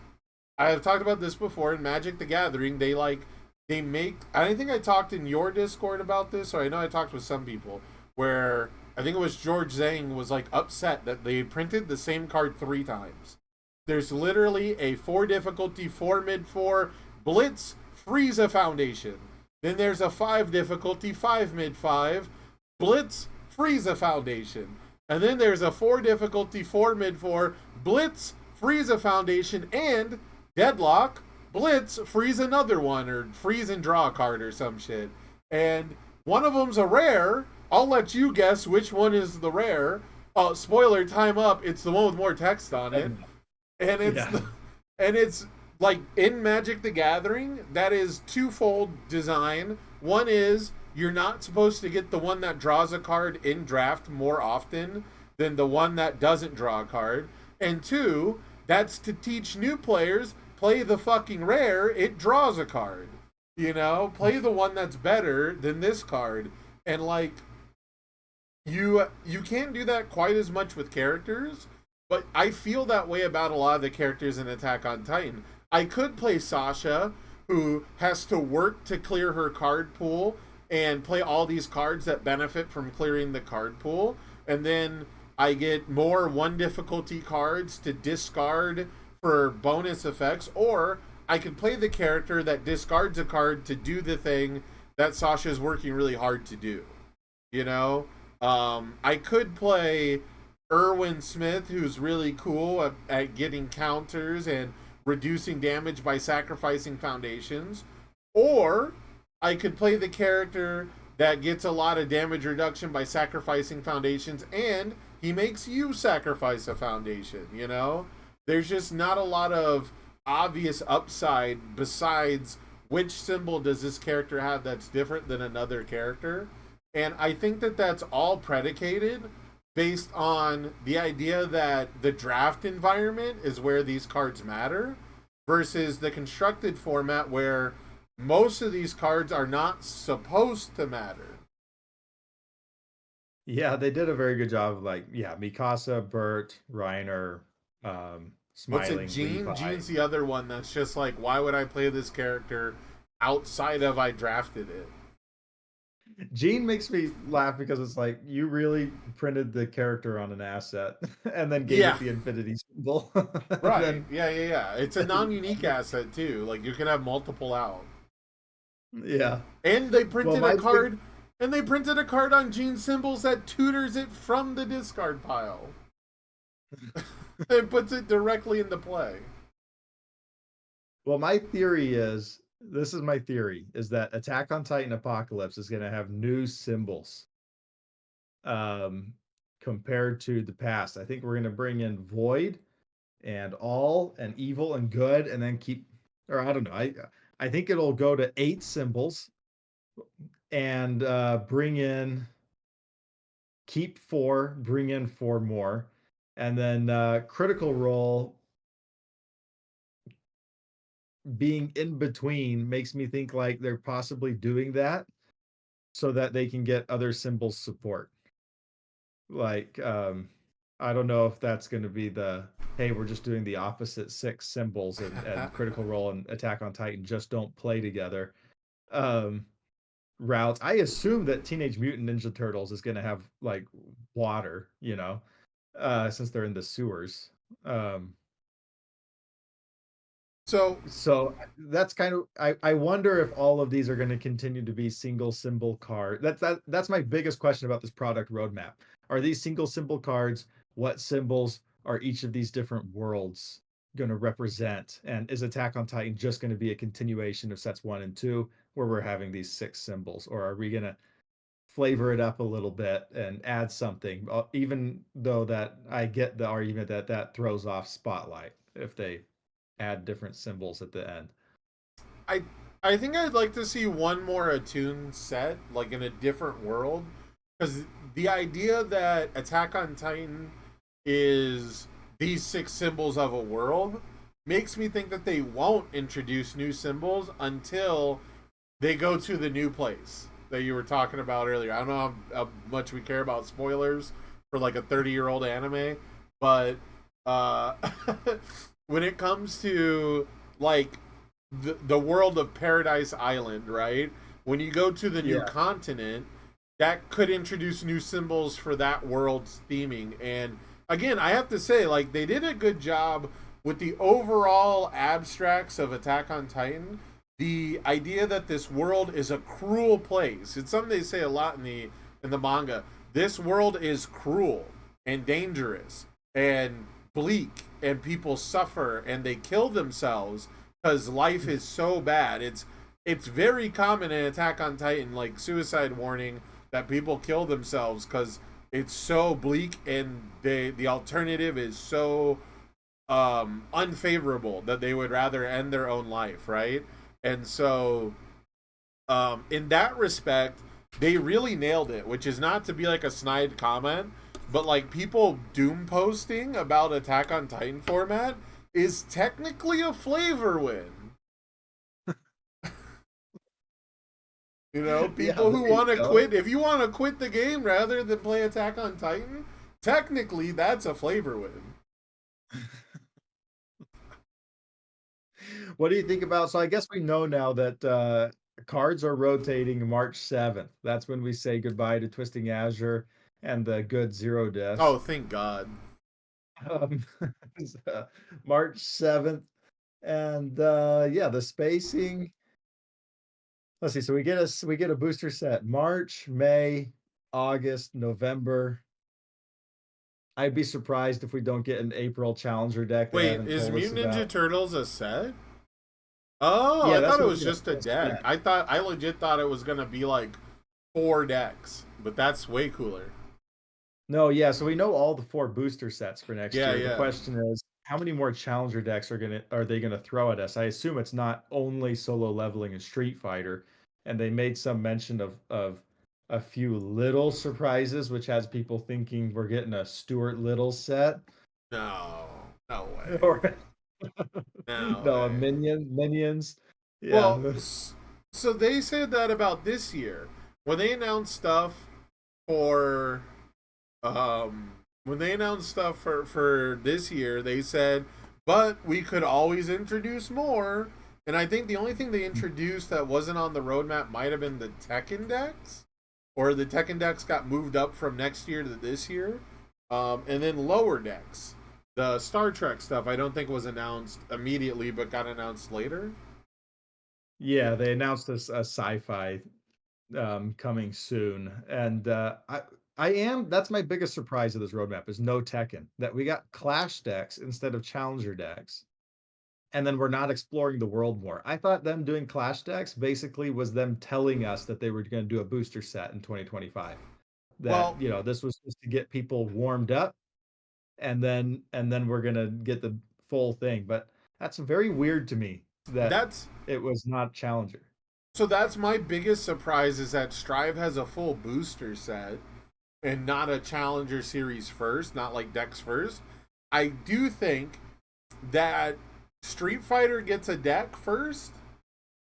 I have talked about this before in Magic the Gathering. They make. I think I talked in your Discord about this, or I know I talked with some people where I think it was George Zhang was like upset that they printed the same card 3 times. There's literally a 4 difficulty, 4 mid 4 Blitz Frieza Foundation. Then there's a 5 difficulty, 5 mid 5 Blitz Frieza Foundation. And then there's a 4 difficulty, 4 mid 4 Blitz Frieza Foundation and Deadlock, Blitz, freeze another one, or freeze and draw a card or some shit. And one of them's a rare. I'll let you guess which one is the rare. Spoiler, time up. It's the one with more text on it. And it's Yeah. the, and it's like in Magic the Gathering, that is twofold design. One is you're not supposed to get the one that draws a card in draft more often than the one that doesn't draw a card. And two, that's to teach new players play the fucking rare, it draws a card. You know, play the one that's better than this card. And like you can't do that quite as much with characters, but I feel that way about a lot of the characters in Attack on Titan. I could play Sasha, who has to work to clear her card pool and play all these cards that benefit from clearing the card pool, and then I get more 1 difficulty cards to discard for bonus effects, or I could play the character that discards a card to do the thing that Sasha's working really hard to do. You know, I could play Irwin Smith, who's really cool at getting counters and reducing damage by sacrificing foundations, or I could play the character that gets a lot of damage reduction by sacrificing foundations, and he makes you sacrifice a foundation. You know, there's just not a lot of obvious upside besides which symbol does this character have that's different than another character. And I think that that's all predicated based on the idea that the draft environment is where these cards matter versus the constructed format where most of these cards are not supposed to matter. Yeah, they did a very good job of like, yeah, Mikasa, Bert, Reiner, What's it, Smiling, Gene? Levi. Gene's the other one that's just like, why would I play this character outside of I drafted it? Gene makes me laugh because it's like you really printed the character on an asset and then gave Yeah, it the infinity symbol. And right. then Yeah. It's a non-unique asset too. Like you can have multiple out. yeah. And they Well, printed a my big card, and they printed a card on Gene Symbols that tutors it from the discard pile and puts it directly into play. well, my theory is this is my theory is that Attack on Titan Apocalypse is going to have new symbols um compared to the past. I think we're going to bring in Void and All and Evil and Good and then keep or I don't know. I think it'll go to 8 symbols and bring in keep 4, bring in 4 more. And then Critical Role being in between makes me think like they're possibly doing that so that they can get other symbols support. Like, I don't know if that's going to be the hey, we're just doing the opposite 6 symbols and Critical Role and Attack on Titan just don't play together. Um, routes. I assume that Teenage Mutant Ninja Turtles is going to have like water, since they're in the sewers. Um, So so that's kind of I wonder if all of these are going to continue to be single symbol card. That's my biggest question about this product roadmap. Are these single symbol cards? What symbols are each of these different worlds going to represent? And is Attack on Titan just going to be a continuation of sets 1 and 2 where we're having these 6 symbols, or are we going to flavor it up a little bit and add something? Even though that I get the argument that that throws off Spotlight if they add different symbols at the end. I I think I'd like to see one more attuned set, like in a different world, because the idea that Attack on Titan is these 6 symbols of a world makes me think that they won't introduce new symbols until they go to the new place that you were talking about earlier. I don't know how much we care about spoilers for like a 30-year-old anime, but uh, when it comes to like the world of Paradise Island, right? When you go to the new Yeah. continent, that could introduce new symbols for that world's theming. And again, I have to say, like, they did a good job with the overall abstracts of Attack on Titan. The idea that this world is a cruel place. It's something they say a lot in the manga. This world is cruel and dangerous and bleak, and people suffer and they kill themselves because life is so bad. It's very common in Attack on Titan, like suicide warning, that people kill themselves because it's so bleak and the alternative is so unfavorable that they would rather end their own life, right? And so in that respect, they really nailed it, which is not to be like a snide comment, but like people doom posting about Attack on Titan format is technically a flavor win. You know, Yeah, people there who you want to go. quit, if you want to quit the game rather than play Attack on Titan, technically that's a flavor win. What do you think about? So I guess we know now that cards are rotating March 7th. That's when we say goodbye to Twisting Azure and the good zero Oh, deaths. thank God. Um, it's, March 7th. And yeah, the spacing. Let's see. So we get a booster set March, May, August, November. I'd be surprised if we don't get an April challenger deck. They Wait, haven't is told us Mutant Ninja about. Turtles a set? Oh, Yeah, I that's thought it what was just a a deck. set. I legit thought it was gonna be like 4 decks, but that's way cooler. No, yeah, so we know all the 4 booster sets for next Yeah, year. The yeah. question is, how many more challenger decks are they gonna throw at us? I assume it's not only solo leveling and Street Fighter, and they made some mention of a few little surprises, which has people thinking we're getting a Stuart Little set. No, no way. Or No no, a way. Minions. Well, Yeah. so they said that about this year when they announced stuff for when they announced stuff for this year. They said, but we could always introduce more. And I think the only thing they introduced that wasn't on the roadmap might have been the Tech Index, or the Tech Index got moved up from next year to this year. And then lower decks. The Star Trek stuff I don't think was announced immediately, but got announced later. Yeah, they announced this a sci-fi coming soon. And I am that's my biggest surprise of this roadmap is no Tekken. That we got Clash decks instead of Challenger decks. And then we're not exploring the world more. I thought them doing Clash decks basically was them telling us that they were going to do a booster set in 2025. That, Well, this was just to get people warmed up and then we're going to get the full thing. But that's very weird to me that that's it was not Challenger. so that's my biggest surprise is that Strive has a full booster set and not a Challenger Series first, not like decks first. I do think that Street Fighter gets a deck first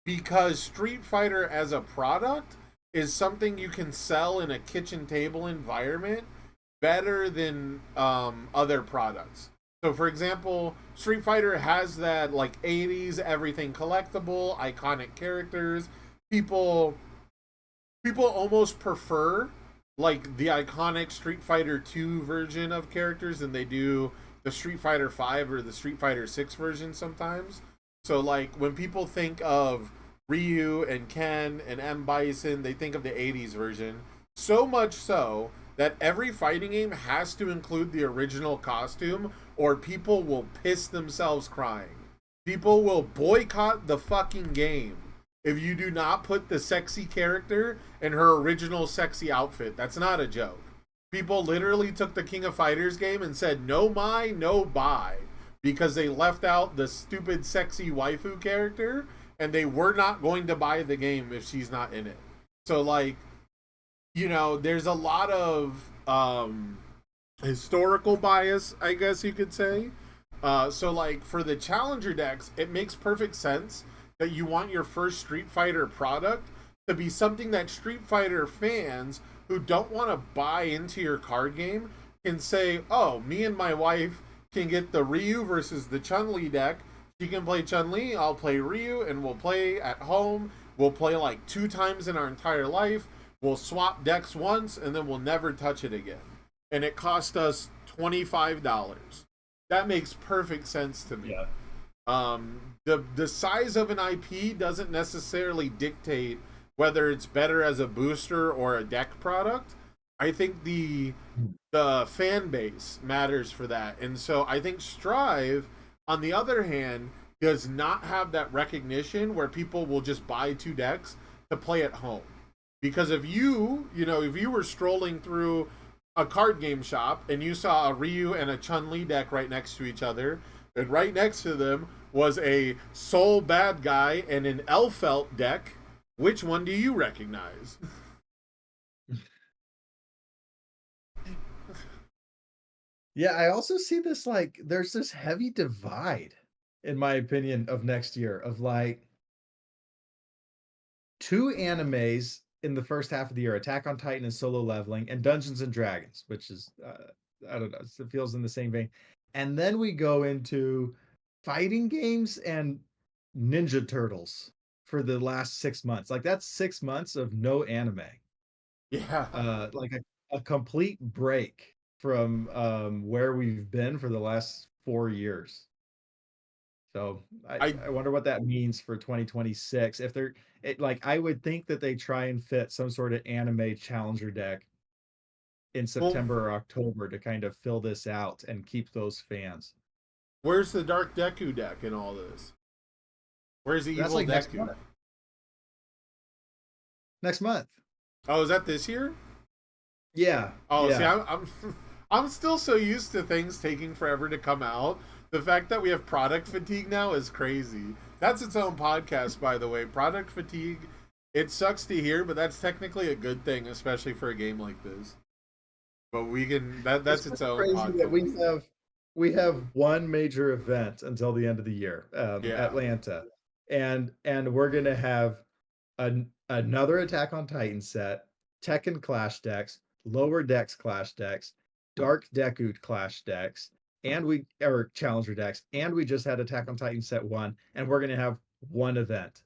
because Street Fighter as a product is something you can sell in a kitchen table environment better than other products. So, for example, Street Fighter has that like '80s everything collectible, iconic characters. People people almost prefer like the iconic Street Fighter 2 version of characters than they do the Street Fighter 5 or the Street Fighter 6 version sometimes. So like when people think of Ryu and Ken and M Bison, they think of the '80s version. So much so that every fighting game has to include the original costume or people will piss themselves crying. People will boycott the fucking game if you do not put the sexy character in her original sexy outfit. That's not a joke. People literally took the King of Fighters game and said no mai, no buy because they left out the stupid sexy waifu character and they were not going to buy the game if she's not in it. So like, there's a lot of historical bias, I guess you could say. So like for the challenger decks, it makes perfect sense that you want your first Street Fighter product to be something that Street Fighter fans who don't want to buy into your card game can say, "Oh, me and my wife can get the Ryu versus the Chun-Li deck. She can play Chun-Li, I'll play Ryu, and we'll play at home. We'll play like 2 times in our entire life. We'll swap decks once, and then we'll never touch it again." And it cost us $25. That makes perfect sense to me. Yeah. The size of an IP doesn't necessarily dictate whether it's better as a booster or a deck product. I think the fan base matters for that, and so I think Strive, on the other hand, does not have that recognition where people will just buy 2 decks to play at home. Because if if you were strolling through a card game shop and you saw a Ryu and a Chun-Li deck right next to each other, and right next to them was a Soul Bad Guy and an Elfelt deck, which one do you recognize? Yeah, I also see this like there's this heavy divide, in my opinion, of next year of like two animes in the first half of the year, Attack on Titan and Solo Leveling, and Dungeons and Dragons, which is I don't know, it feels in the same vein. And then we go into fighting games and Ninja Turtles for the last 6 months. Like that's 6 months of no anime. Yeah. Like a complete break from where we've been for the last 4 years. So I, I I wonder what that means for 2026. If they're like I would think that they try and fit some sort of anime challenger deck in well, September or October to kind of fill this out and keep those fans. where's the Dark Deku deck in all this? Where's the That's evil like next Deku? month. Next month. Oh, is that this year? Yeah. Oh, see, Yeah. I'm I'm still so used to things taking forever to come out. The fact that we have product fatigue now is crazy. That's its own podcast, by the way. Product fatigue it sucks to hear, but that's technically a good thing, especially for a game like this. But we can It's that's its just own crazy that podcast. we have one major event until the end of the year, Yeah. Atlanta, and we're gonna have another Attack on Titan set, Tekken Clash decks, Lower Decks Clash decks, Dark Deku Clash decks, and we or Challenger decks, and we just had Attack on Titan set one, and we're gonna have one event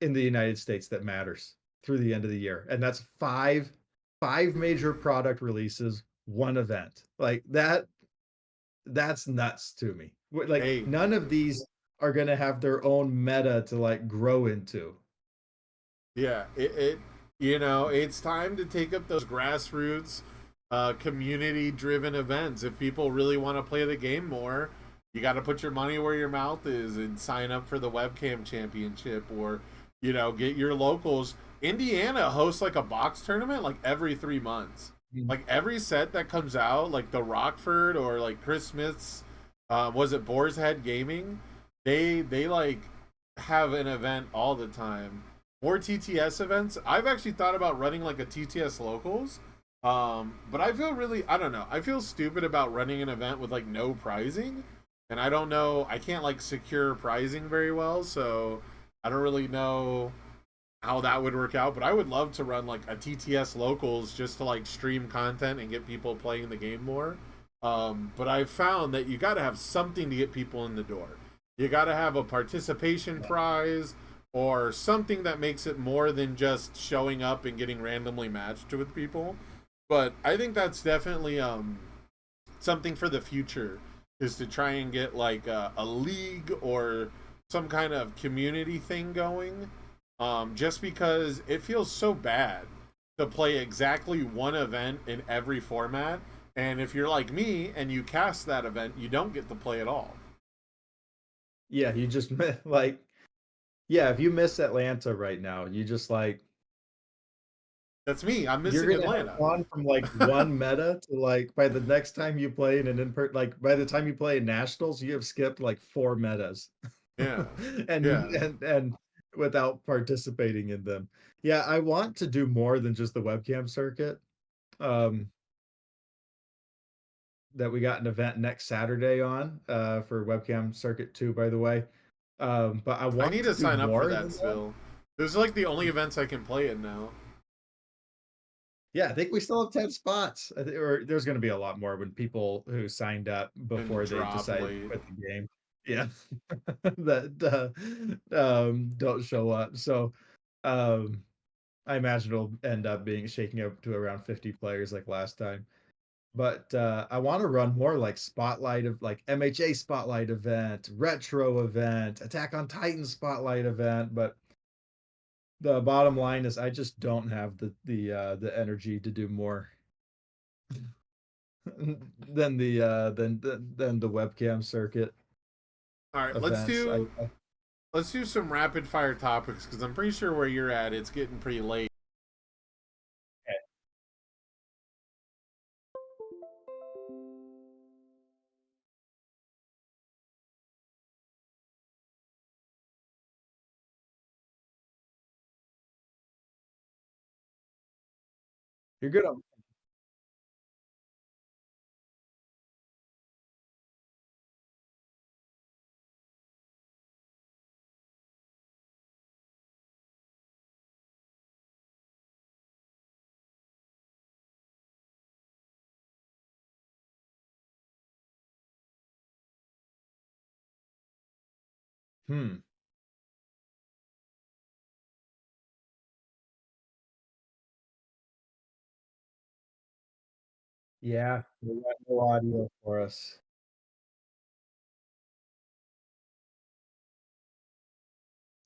in the United States that matters through the end of the year, and that's five major product releases, one event like that. That's nuts to me. Like Hey, none of these are gonna have their own meta to like grow into. yeah, it you know, it's time to take up those grassroots community driven events. If people really want to play the game more, you got to put your money where your mouth is and sign up for the webcam championship, or you know, get your locals. Indiana hosts like a box tournament like every 3 months. Like every set that comes out, like the Rockford or like Chris Smith's was it Boar's Head Gaming, they like have an event all the time. More TTS events. I've actually thought about running like a TTS locals. But I feel really, I don't know. I feel stupid about running an event with like no prizing, and I don't know. I can't like secure prizing very well, so I don't really know how that would work out. But I would love to run like a TTS locals just to like stream content and get people playing the game more. But I've found that you got to have something to get people in the door. You got to have a participation prize or something that makes it more than just showing up and getting randomly matched with people. But I think that's definitely something for the future, is to try and get like a league or some kind of community thing going. Just because it feels so bad to play exactly one event in every format, and if you're like me and you cast that event, you don't get to play at all. Yeah, you just like yeah, if you miss Atlanta right now, you just like That's me. I'm you're missing gonna have Atlanta. gone from like one meta to like by the next time you play in an like by the time you play in nationals, you have skipped like four metas. Yeah, and yeah. and without participating in them. Yeah, I want to do more than just the webcam circuit. Um, that we got an event next Saturday on for webcam circuit 2, by the way. But I I want need to to do sign up for more that than that. still. Those are like the only events I can play in now. Yeah, I think we still have 10 spots. Or there's going to be a lot more when people who signed up And before they drop decided to late. quit the game. Yeah. that don't show up. So um I imagine it'll end up being shaking up to around 50 players like last time. But I want to run more like spotlight of like MHA spotlight event, retro event, Attack on Titan spotlight event. But the bottom line is I just don't have the energy to do more than the webcam circuit All right, events. let's do some rapid fire topics because I'm pretty sure where you're at, it's getting pretty late. You're good on hmm. Yeah, we got no audio for us.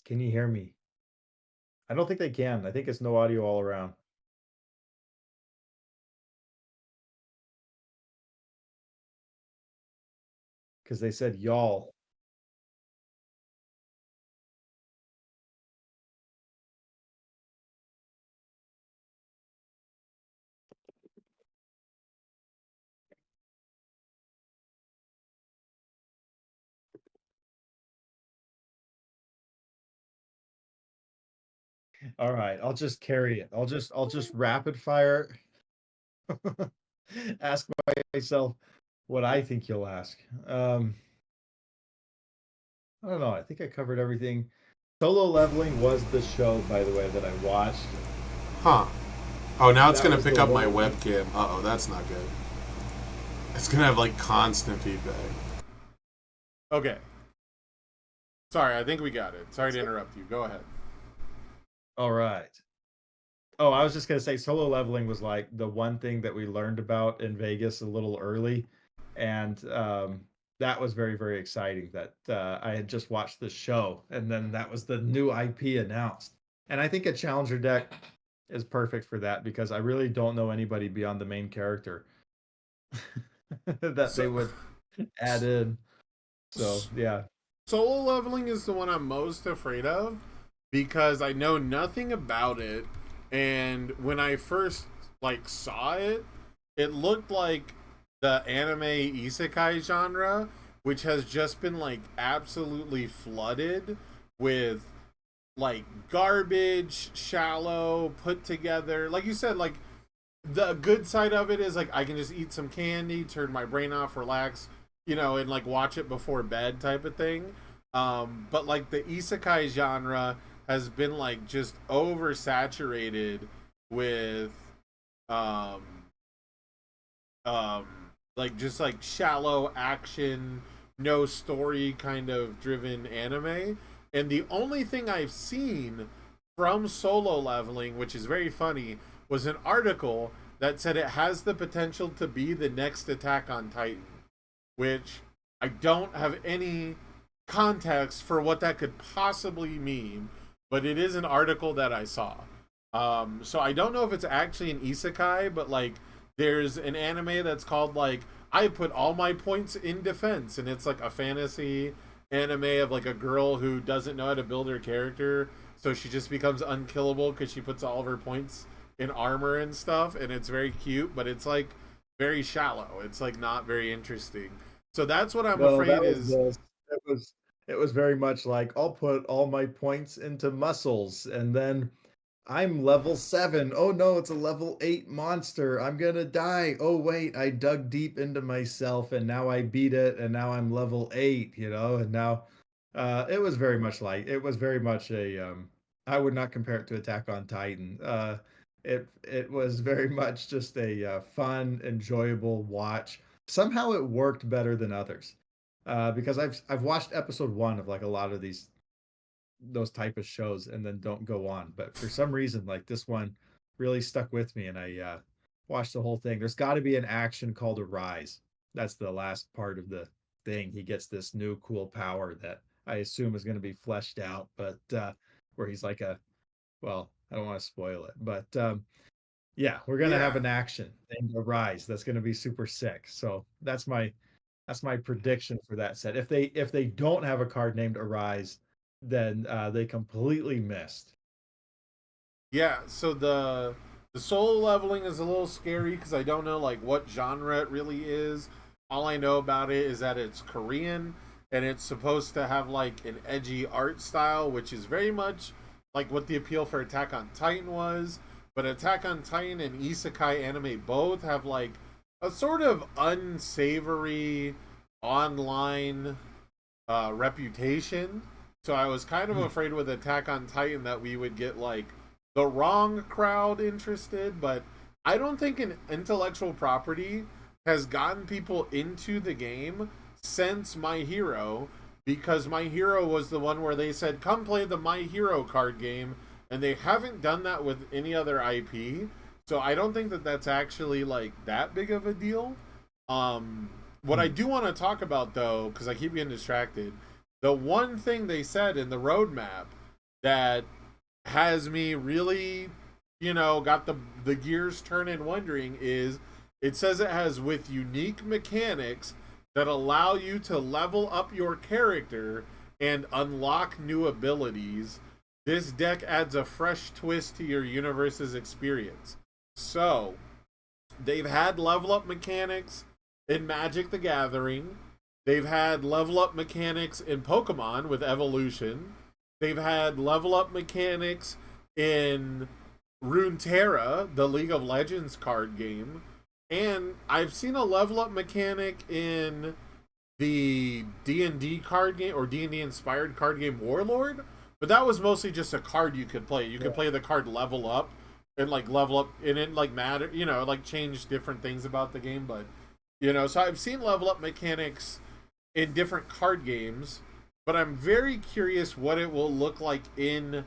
Can you hear me? I don't think they can. I think it's no audio all around because they said y'all. All right, I'll just carry it. I'll just rapid fire ask myself what I think you'll ask. Um, I don't know. I think I covered everything. Solo Leveling was the show, by the way, that I watched. Huh. Oh, now it's That gonna was pick the up my one. webcam. Uh oh, that's not good. It's gonna have like constant feedback. Okay. Sorry, I think we got it. Sorry to interrupt you. Go ahead. All right. Oh, I was just gonna say Solo Leveling was like the one thing that we learned about in Vegas a little early, and that was very, very exciting that I had just watched the show, and then that was the new IP announced. And I think a challenger deck is perfect for that because I really don't know anybody beyond the main character that they So, would add in. So yeah. solo leveling is the one I'm most afraid of because I know nothing about it, and when I first like saw it, it looked like the anime isekai genre, which has just been like absolutely flooded with like garbage, shallow, put together. Like you said, like the good side of it is like I can just eat some candy, turn my brain off, relax, and like watch it before bed type of thing. But like the isekai genre has been like just oversaturated with um um like just like shallow action, no story kind of driven anime. And the only thing I've seen from solo leveling, which is very funny, was an article that said it has the potential to be the next Attack on Titan, which I don't have any context for what that could possibly mean, but it is an article that I saw. So I don't know if it's actually an isekai, but like there's an anime that's called like I put all my points in defense, and it's like a fantasy anime of like a girl who doesn't know how to build her character, so she just becomes unkillable because she puts all of her points in armor and stuff, and it's very cute, but it's like very shallow. It's like not very interesting. So that's what I'm No, that afraid was is. this. It was very much like I'll put all my points into muscles and then I'm level 7. Oh no, it's a level 8 monster. I'm gonna die. Oh wait, I dug deep into myself and now I beat it and now I'm level 8, and now it was very much like it was very much a I would not compare it to Attack on Titan. It was very much just a fun, enjoyable watch. Somehow it worked better than others. Because I've watched episode 1 of like a lot of those type of shows and then don't go on. But for some reason, like this one really stuck with me and I watched the whole thing. There's got to be an action called Arise. That's the last part of the thing. He gets this new cool power that I assume is going to be fleshed out, but where he's like well, I don't want to spoil it, but yeah, we're going to have Yeah. an action named Arise that's going to be super sick. So that's my prediction for that set. If they don't have a card named Arise, then they completely missed. Yeah, so the solo leveling is a little scary because I don't know like what genre it really is. All I know about it is that it's Korean and it's supposed to have like an edgy art style, which is very much like what the appeal for Attack on Titan was. But Attack on Titan and Isekai anime both have like a sort of unsavory online reputation. So I was kind of Hmm. afraid with Attack on Titan that we would get like the wrong crowd interested, but I don't think an intellectual property has gotten people into the game since My Hero, because My Hero was the one where they said, come play the My Hero card game, and they haven't done that with any other IP. So I don't think that that's actually like that big of a deal. What I Hmm. do want to talk about though, because I keep getting distracted, the one thing they said in the roadmap that has me really, got the gears turning wondering is it says it has with unique mechanics that allow you to level up your character and unlock new abilities. This deck adds a fresh twist to your universe's experience. So, they've had level up mechanics in Magic the Gathering. They've had level up mechanics in Pokemon with Evolution. They've had level up mechanics in Runeterra, the League of Legends card game, and I've seen a level up mechanic in the D&D card game or D&D inspired card game Warlord, but that was mostly just a card you could play. You could play the card level up and like level up and it like matter, like change different things about the game, but so I've seen level up mechanics in different card games, but I'm very curious what it will look like in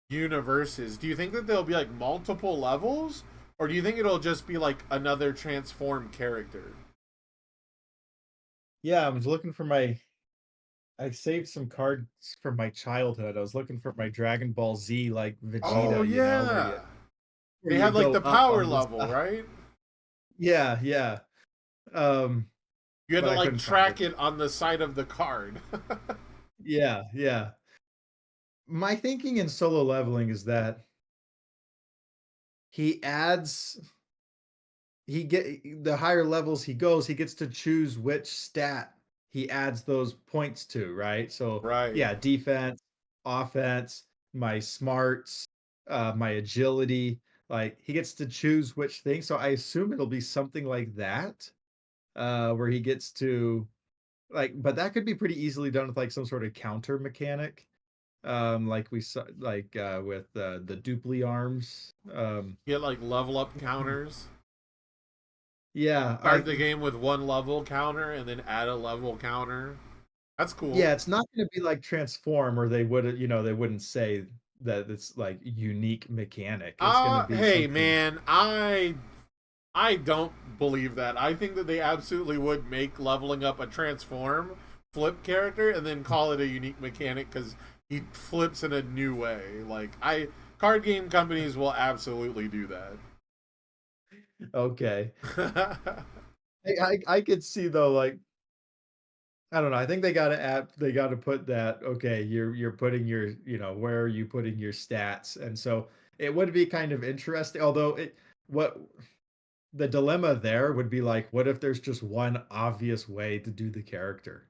universes. Do you think that there'll be like multiple levels, or do you think it'll just be like another transformed character? Yeah, I was looking for my I saved some cards from my childhood. I was looking for my Dragon Ball Z like Oh Vegeta, yeah, where they you had like go the up power on this level, right? Yeah, yeah. Um, You had to but I like couldn't find it. track it on the side of the card. Yeah, yeah. My thinking in solo leveling is that he adds he get the higher levels he goes, he gets to choose which stat he adds those points to, right? So Right. yeah, defense, offense, my smarts, my agility, like he gets to choose which thing. So I assume it'll be something like that, where he gets to like, but that could be pretty easily done with like some sort of counter mechanic. Like we saw like with the dupli arms. You get like level up counters. Yeah, Start I the game with one level counter and then add a level counter. That's cool. Yeah, it's not gonna be like Transform or they wouldn't say that it's like unique mechanic. It's gonna be Hey something. man, I don't believe that. I think that they absolutely would make leveling up a transform flip character and then call it a unique mechanic because he flips in a new way. Like I card game companies will absolutely do Okay. that. I could see though, like, I don't know, I think they gotta put that, okay, you're putting your, where are you putting your stats? And so it would be kind of interesting, although what the dilemma there would be like, what if there's just one obvious way to do the character,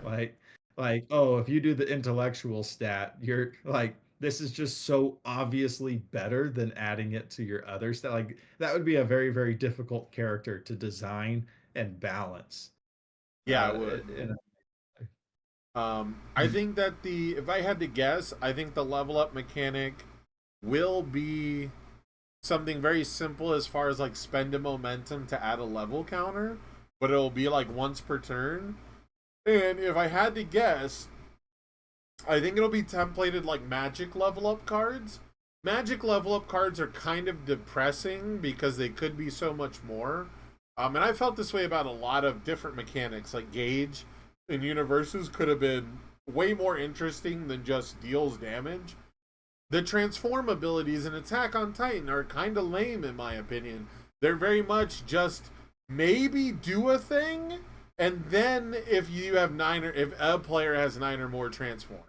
Right. like, oh, if you do the intellectual stat, you're like, this is just so obviously better than adding it to your other stat. Like that would be a very, very difficult character to design and balance. Yeah, I would. In I think that the if I had to guess, I think the level up mechanic will be something very simple as far as like spend a momentum to add a level counter, but it'll be like once per turn. And if I had to guess, I think it'll be templated like magic level up cards. Magic level up cards are kind of depressing because they could be so much more. And I felt this way about a lot of different mechanics, like Gauge in Universes could have been way more interesting than just deals damage. The transform abilities in Attack on Titan are kind of lame, in my opinion. They're very much just maybe do a thing, and then if you have nine or if a player has nine or more transform,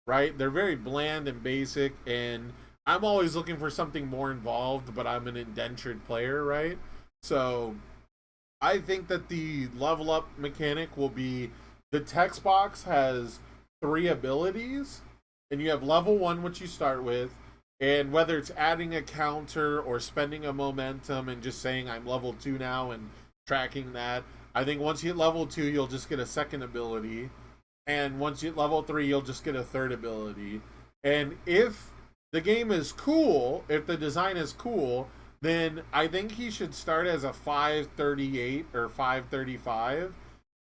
right? They're very bland and basic, and I'm always looking for something more involved, but I'm an indentured player, right? So I think that the level up mechanic will be the text box has three abilities, and you have level one, which you start with, and whether it's adding a counter or spending a momentum and just saying I'm level two now and tracking that. I think once you hit level two, you'll just get a second ability, and once you hit level three, you'll just get a third ability. And if the game is cool, if the design is cool, then I think he should start as a 538 or 535.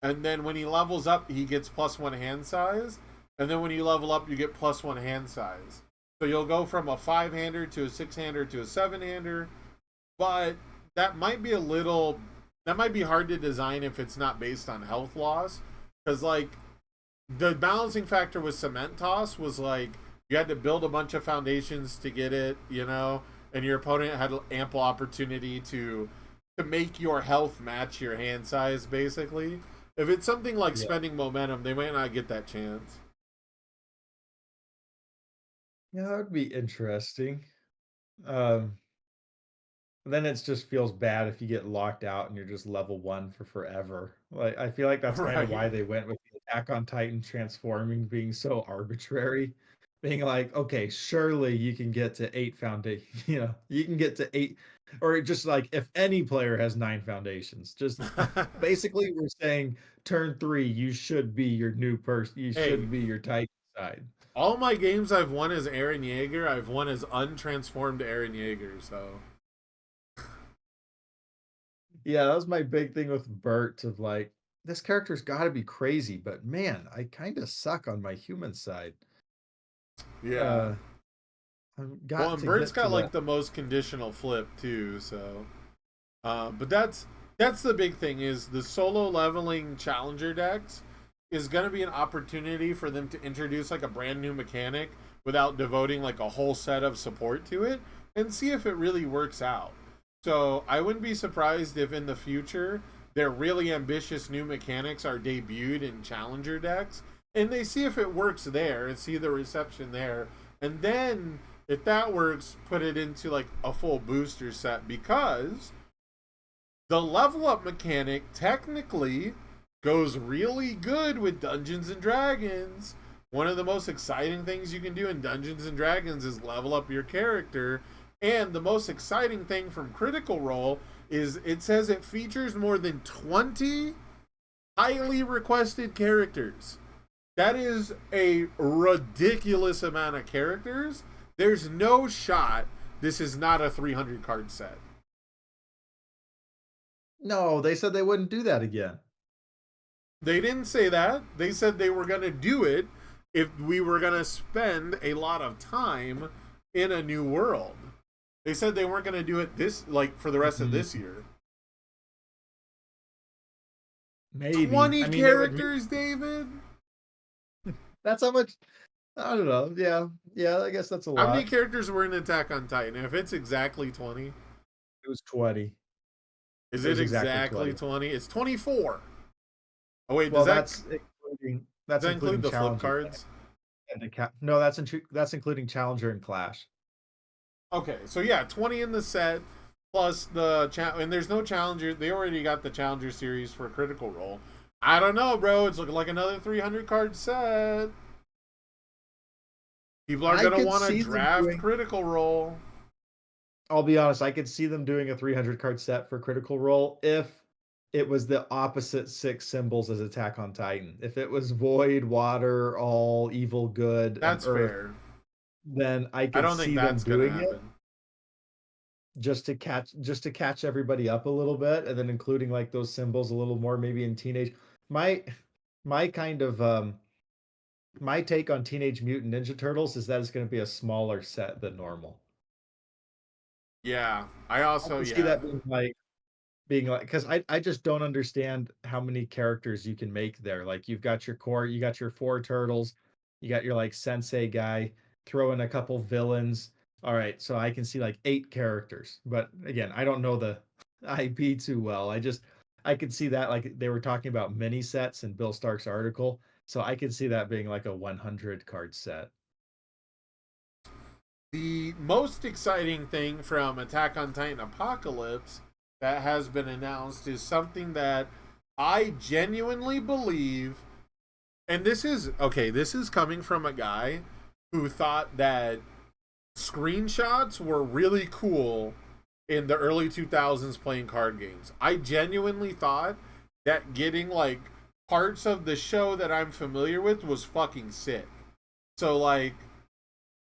And then when he levels up, he gets plus one hand size. And then when you level up, you get plus one hand size. So you'll go from a five hander to a six hander to a seven hander. But that might be that might be hard to design if it's not based on health loss. Because, like, the balancing factor with Cement Toss was like you had to build a bunch of foundations to get it, and your opponent had ample opportunity to make your health match your hand size, basically. If it's something like Yeah. spending momentum, they might not get that chance. Yeah, that would be interesting. Um, then it just feels bad if you get locked out and you're just level one for forever. Like I feel like that's kind of Right. why they went with the Attack on Titan transforming being so arbitrary. being like, okay, surely you can get to 8 foundation, you can get to 8, or just like if any player has 9 foundations, just basically we're saying turn 3, you should be your new person, you Hey, should be your Titan side. all my games I've won as Aaron Yeager, I've won as untransformed Aaron Yeager. So Yeah, that was my big thing with Bert of like, this character's gotta be crazy, but man, I kind of suck on my human side. yeah. Uh, I've Well, got and to Bert's get to got that. like the most conditional flip too. So, but that's the big thing is the solo leveling challenger decks is going to be an opportunity for them to introduce like a brand new mechanic without devoting like a whole set of support to it and see if it really works out. So I wouldn't be surprised if in the future their really ambitious new mechanics are debuted in challenger decks and they see if it works there and see the reception there. And then if that works, put it into like a full booster set because the level up mechanic technically goes really good with Dungeons and Dragons. One of the most exciting things you can do in Dungeons and Dragons is level up your character. And the most exciting thing from Critical Role is it says it features more than 20 highly requested characters. That is a ridiculous amount of characters. There's no shot this is not a 300 card set. No, they said they wouldn't do that again. They didn't say that. They said they were going to do it if we were going to spend a lot of time in a new world. They said they weren't going to do it this like for the rest of Mhm. this year. Maybe. 20 I mean, it would be, characters, David? that's how much. I don't know. Yeah, yeah. I guess that's a How many lot. characters were in Attack on Titan? If it's exactly 20, It was 20. is It it was exactly exactly 20. 20? It's 24. Oh wait, Well, does that's that include including the flip Challenger cards? and no, that's including Challenger and Clash. Okay, so yeah, 20 in the set plus and there's no challenger. They already got the challenger series for Critical Role. I don't know, bro. It's looking like another 300 card set. People are I gonna could want to see them draft doing. Critical Role. I'll be honest. I could see them doing a 300 card set for Critical Role if it was the opposite 6 symbols as Attack on Titan. If it was Void, Water, All, Evil, Good, and That's Earth, fair. then I I could don't think see them that's gonna doing it happen. just to catch everybody up a little bit, and then including like those symbols a little more maybe in teenage. My my kind of my take on Teenage Mutant Ninja Turtles is that it's going to be a smaller set than normal. Yeah, I I also can see yeah. that being like because I just don't understand how many characters you can make there. Like you've got your core, you got your 4 turtles, you got your like sensei guy, throw in a couple villains. All right, so I can see like 8 characters. But again, I don't know the IP too well. I could see that like they were talking about mini sets in Bill Stark's article. So I could see that being like a 100 card set. The most exciting thing from Attack on Titan Apocalypse that has been announced is something that I genuinely believe, and this is coming from a guy who thought that screenshots were really cool in the early 2000s playing card games. I genuinely thought that getting like parts of the show that I'm familiar with was fucking sick. So like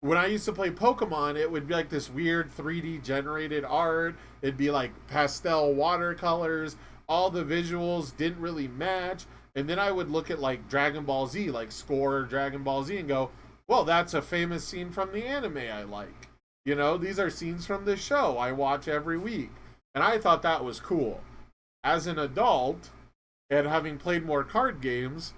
when I used to play Pokemon, it would be like this weird 3D generated art. It'd be like pastel watercolors. All the visuals didn't really match. And then I would look at like Dragon Ball Z, like Score Dragon Ball Z, and go, well, that's a famous scene from the anime I like. You know, these are scenes from the show I watch every week. And I thought that was cool. As an adult, and having played more card games,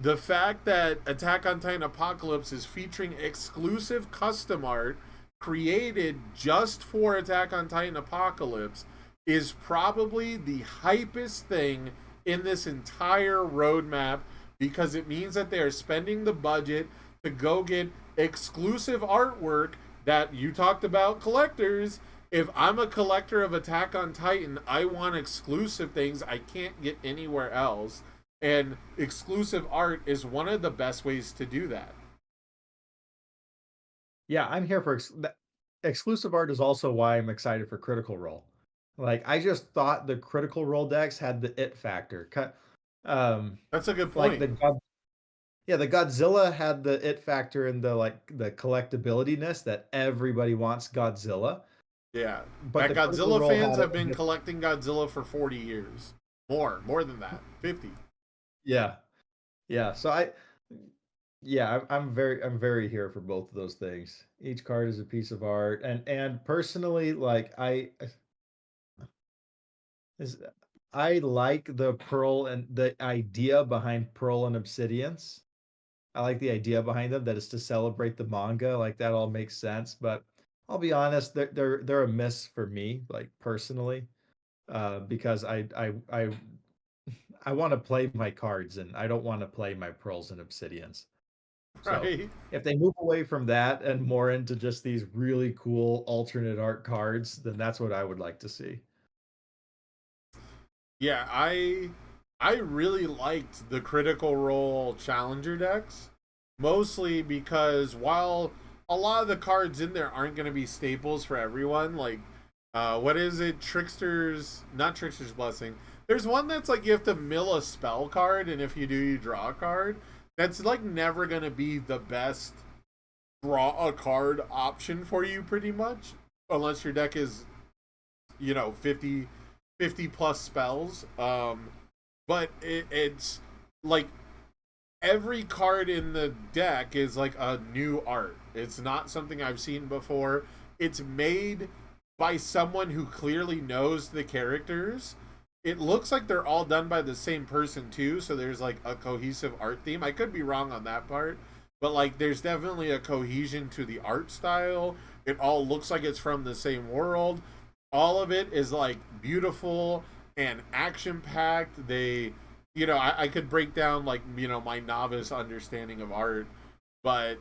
the fact that Attack on Titan Apocalypse is featuring exclusive custom art created just for Attack on Titan Apocalypse is probably the hypest thing in this entire roadmap because it means that they are spending the budget to go get exclusive artwork that you talked about collectors. If I'm a collector of Attack on Titan, I want exclusive things I can't get anywhere else. And exclusive art is one of the best ways to do that. Yeah, I'm here for exclusive art is also why I'm excited for Critical Role. Like, I just thought the Critical Role decks had the it factor. Um, That's a good like point. yeah, the Godzilla had the it factor and the like the collectability-ness that everybody wants Godzilla, Yeah. but That the Critical Godzilla Role fans had it have in been this, collecting Godzilla for 40 years. More than that. 50. yeah, yeah. So yeah, I'm very here for both of those things. Each card is a piece of art, and personally, like is I like the Pearl and the idea behind Pearl and Obsidians. I like the idea behind them that is to celebrate the manga. Like that all makes sense, but I'll be honest, they're a miss for me, like personally, because I want to play my cards and I don't want to play my Pearls and Obsidians. So Right? if they move away from that and more into just these really cool alternate art cards, then that's what I would like to see. Yeah, I really liked the Critical Role Challenger decks, mostly because while a lot of the cards in there aren't going to be staples for everyone, like what is it? Trickster's, not Trickster's Blessing. There's one that's like you have to mill a spell card, and if you do, you draw a card. That's like never going to be the best draw a card option for you, pretty much, unless your deck is, 50 plus spells. But it's like every card in the deck is like a new art. It's not something I've seen before. It's made by someone who clearly knows the characters. It looks like they're all done by the same person too, so there's like a cohesive art theme. I could be wrong on that part, but like there's definitely a cohesion to the art style. It all looks like it's from the same world. All of it is like beautiful and action packed. I could break down like my novice understanding of art, but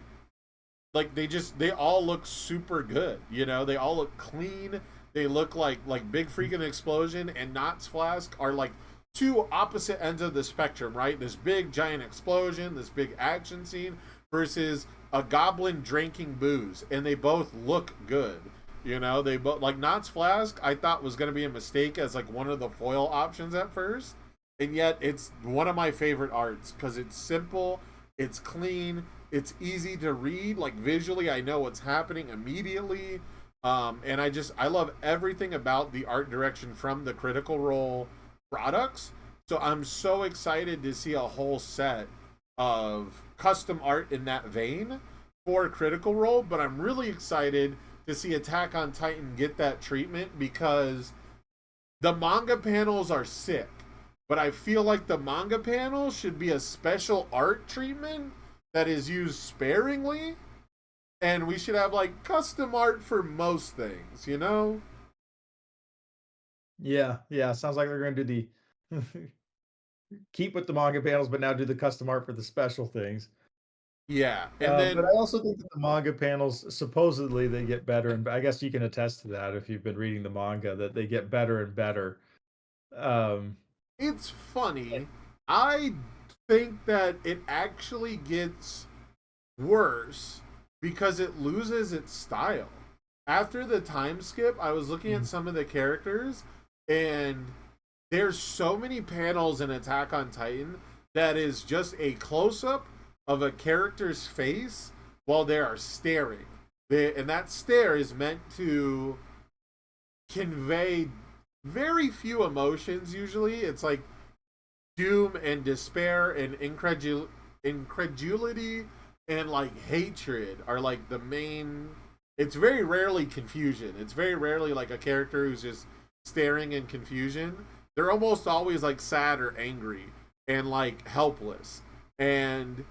like they all look super good. They all look clean. They look like big freaking explosion and Knots Flask are like two opposite ends of the spectrum, right? This big giant explosion, this big action scene versus a goblin drinking booze, and they both look good. They both like Knots Flask. I thought was going to be a mistake as like one of the foil options at first, and yet it's one of my favorite arts because it's simple, it's clean, it's easy to read. Like visually, I know what's happening immediately, and I love everything about the art direction from the Critical Role products. So I'm so excited to see a whole set of custom art in that vein for Critical Role, but I'm really excited to see Attack on Titan get that treatment because the manga panels are sick, but I feel like the manga panels should be a special art treatment that is used sparingly, and we should have like custom art for most things. Yeah, yeah. Sounds like they're going to do the keep with the manga panels, but now do the custom art for the special things. Yeah, and But then I also think that the manga panels supposedly they get better, and I guess you can attest to that if you've been reading the manga that they get better and better. Um, it's funny. I think that it actually gets worse because it loses its style. After the time skip, I was looking at Mhm. some of the characters, and there's so many panels in Attack on Titan that is just a close up of a character's face while they are staring. And that stare is meant to convey very few emotions usually. It's like doom and despair and incredulity and like hatred are like the main. It's very rarely confusion. It's very rarely like a character who's just staring in confusion. They're almost always like sad or angry and like helpless. And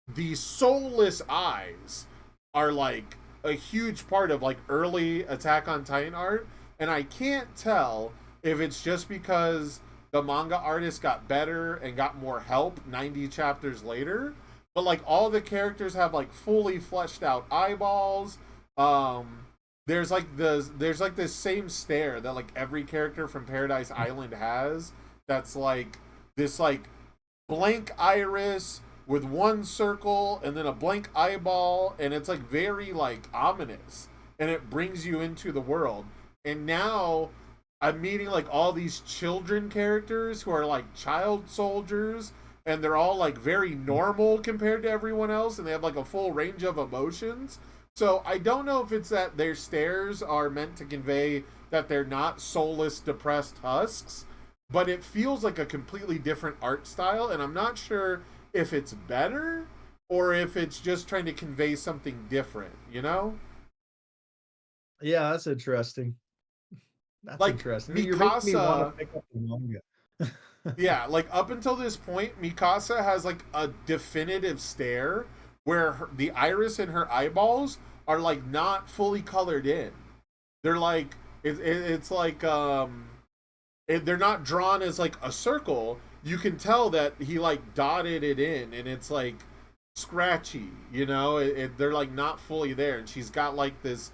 the soulless eyes are like a huge part of like early Attack on Titan art, and I can't tell if it's just because the manga artist got better and got more help 90 chapters later, but like all the characters have like fully fleshed out eyeballs. um there's like this same stare that like every character from Paradise Island has, that's like this like blank iris with one circle and then a blank eyeball, and it's like very like ominous, and it brings you into the world. And now I'm meeting like all these children characters who are like child soldiers, and they're all like very normal compared to everyone else, and they have like a full range of emotions. So I don't know if it's that their stares are meant to convey that they're not soulless, depressed husks, but it feels like a completely different art style, and I'm not sure if it's better or if it's just trying to convey something different, you know? Yeah, that's interesting. That's Like interesting. You're making me want to Mikasa, pick up the manga. yeah, like up until this point, Mikasa has like a definitive stare where the iris in her eyeballs are like not fully colored in. They're like it's like they're not drawn as like a circle. You can tell that he like dotted it in, and it's like scratchy. You know, they're like not fully there, and she's got like this,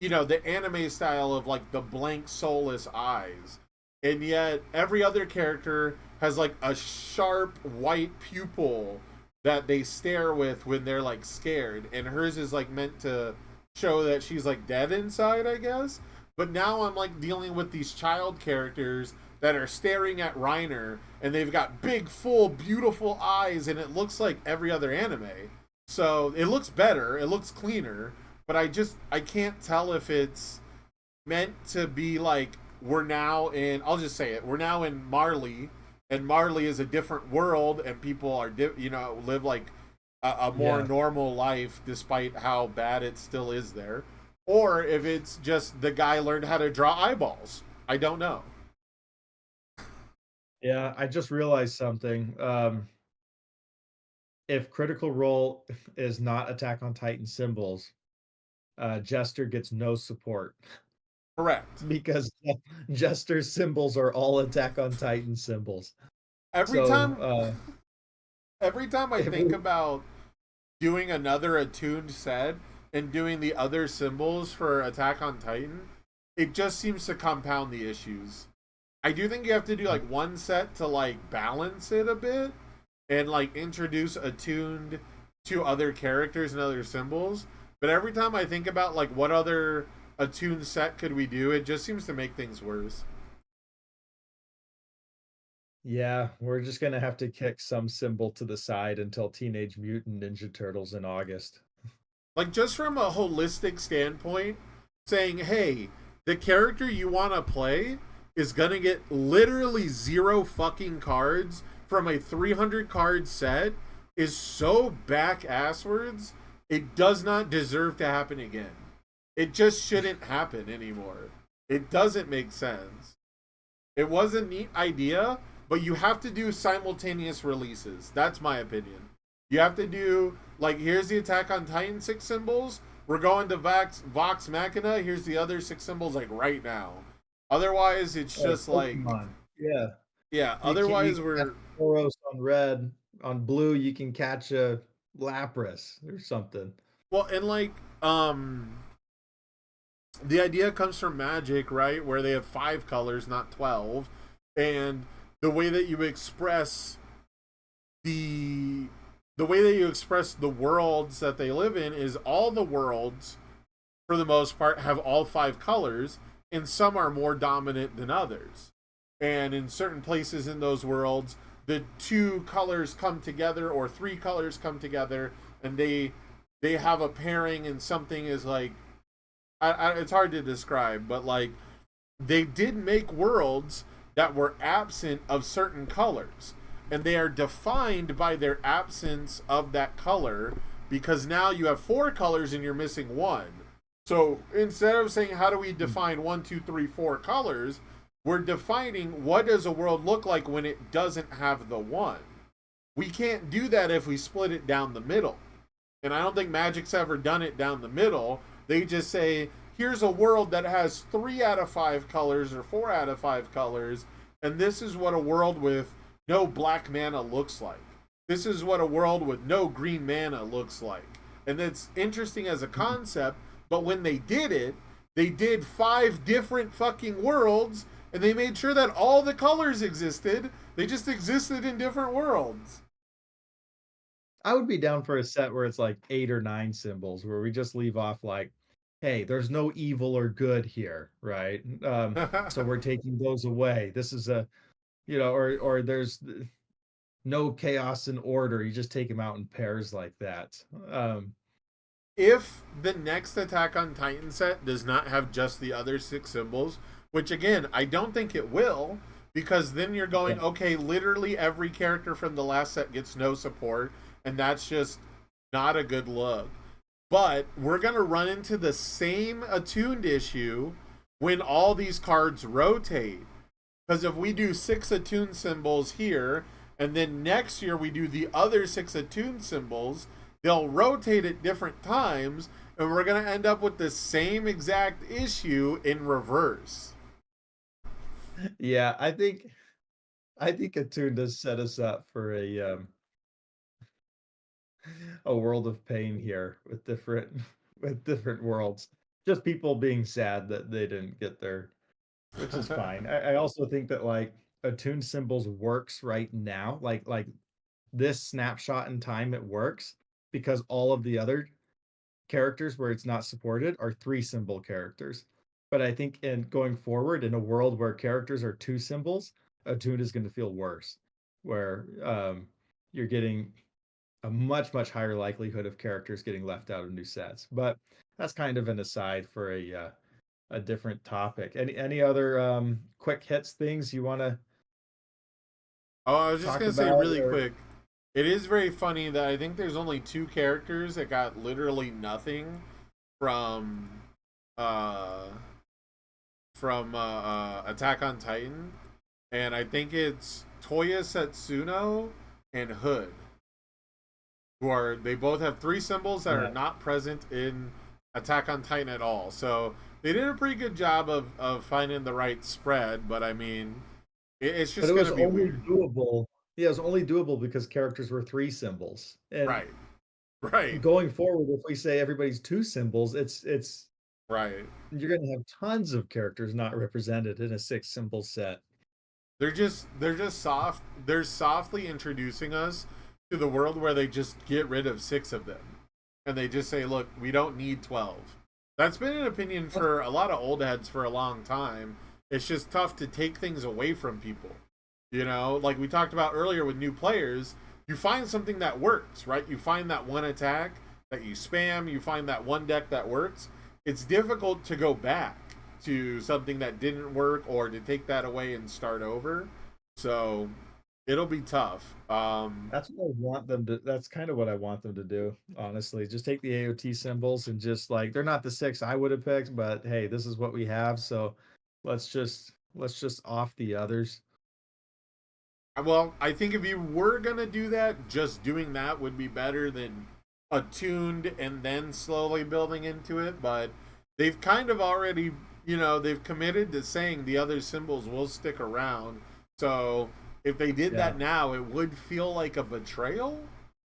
you know, the anime style of like the blank soulless eyes, and yet every other character has like a sharp white pupil that they stare with when they're like scared, and hers is like meant to show that she's like dead inside, I guess. But now I'm like dealing with these child characters that are staring at Reiner, and they've got big, full, beautiful eyes, and it looks like every other anime. So it looks better, it looks cleaner, but I can't tell if it's meant to be like we're now in. I'll just say it. We're now in Marley, and Marley is a different world, and people are you know, live like a more Yeah. normal life despite how bad it still is there, or if it's just the guy learned how to draw eyeballs. I don't know. Yeah, I just realized something. If Critical Role is not Attack on Titan symbols, Jester gets no support Correct. because Jester's symbols are all Attack on Titan symbols. Every So, time, every time I if think we, about doing another attuned set and doing the other symbols for Attack on Titan, it just seems to compound the issues. I do think you have to do like one set to like balance it a bit and like introduce attuned to other characters and other symbols. But every time I think about like what other attuned set could we do, it just seems to make things worse. yeah, we're just gonna have to kick some symbol to the side until Teenage Mutant Ninja Turtles in August. Like just from a holistic standpoint, saying, hey, the character you want to play is going to get literally zero fucking cards from a 300 card set is so back asswards. It does not deserve to happen again. It just shouldn't happen anymore. It doesn't make sense. It was a neat idea, but you have to do simultaneous releases. That's my opinion. You have to do, like, here's the Attack on Titan 6 symbols. We're going to Vox Machina. Here's the other 6 symbols, like, right now. Otherwise, it's just like, Pokemon. Yeah. yeah, You otherwise can catch we're, Tauros on red. On blue, you can catch a Lapras or something. well, and like, the idea comes from Magic, right? Where they have 5 colors, not 12. And the way that you express the the way that you express the worlds that they live in is all the worlds for the most part have all 5 colors, and some are more dominant than others. And in certain places in those worlds, the 2 colors come together or 3 colors come together, and they have a pairing, and something is like, it's hard to describe, but like they did make worlds that were absent of certain colors, and they are defined by their absence of that color, because now you have 4 colors and you're missing 1. So instead of saying how do we define 1, 2, 3, 4 colors, we're defining what does a world look like when it doesn't have the 1. We can't do that if we split it down the middle, and I don't think Magic's ever done it down the middle. They just say, here's a world that has 3 out of 5 colors or 4 out of 5 colors, and this is what a world with no black mana looks like. This is what a world with no green mana looks like. And it's interesting as a concept, but when they did it, they did 5 different fucking worlds, and they made sure that all the colors existed. They just existed in different worlds. I would be down for a set where it's like 8 or 9 symbols, where we just leave off like, "Hey, there's no evil or good here," right? So we're taking those away. This is a, or there's no chaos and order. You just take them out in pairs like that. If the next Attack on Titan set does not have just the other six symbols, which again, I don't think it will, because then you're going, Yeah. okay, literally every character from the last set gets no support, and that's just not a good look. But we're going to run into the same attuned issue when all these cards rotate. Because if we do six attuned symbols here, and then next year we do the other six attuned symbols, they'll rotate at different times, and we're going to end up with the same exact issue in reverse. Yeah, I think Attune does set us up for a world of pain here with different with different worlds. Just people being sad that they didn't get there, which is fine. I also think that like Attune symbols works right now. Like this snapshot in time, it works because all of the other characters where it's not supported are three symbol characters. But I think in going forward in a world where characters are two symbols, Attune is going to feel worse, where you're getting a much higher likelihood of characters getting left out of new sets. But that's kind of an aside for a different topic. Any other quick hits things you want to Oh, I was just talk going to say about really or quick. It is very funny that I think there's only two characters that got literally nothing from uh Attack on Titan, and I think it's Toya Setsuno and Hood, who are they both have three symbols that are yeah. not present in Attack on Titan at all. So they did a pretty good job of finding the right spread, but I mean, it's But just it was gonna be only weird. doable. Yeah, it was only doable because characters were three symbols. And Right, right, going forward, if we say everybody's two symbols, it's right. you're going to have tons of characters not represented in a six symbol set. They're just soft. They're softly introducing us to the world where they just get rid of six of them, and they just say, "Look, we don't need 12." That's been an opinion for a lot of old heads for a long time. It's just tough to take things away from people. Like we talked about earlier with new players, you find something that works, right? You find that one attack that you spam, you find that one deck that works. It's difficult to go back to something that didn't work or to take that away and start over. So it'll be tough. That's what I want them to. That's kind of what I want them to do, honestly. Just take the AOT symbols and just like they're not the six I would have picked, but hey, this is what we have, so let's just off the others. Well, I think if you were gonna do that, just doing that would be better than attuned and then slowly building into it. But they've kind of already, they've committed to saying the other symbols will stick around. So if they did Yeah, that now, it would feel like a betrayal.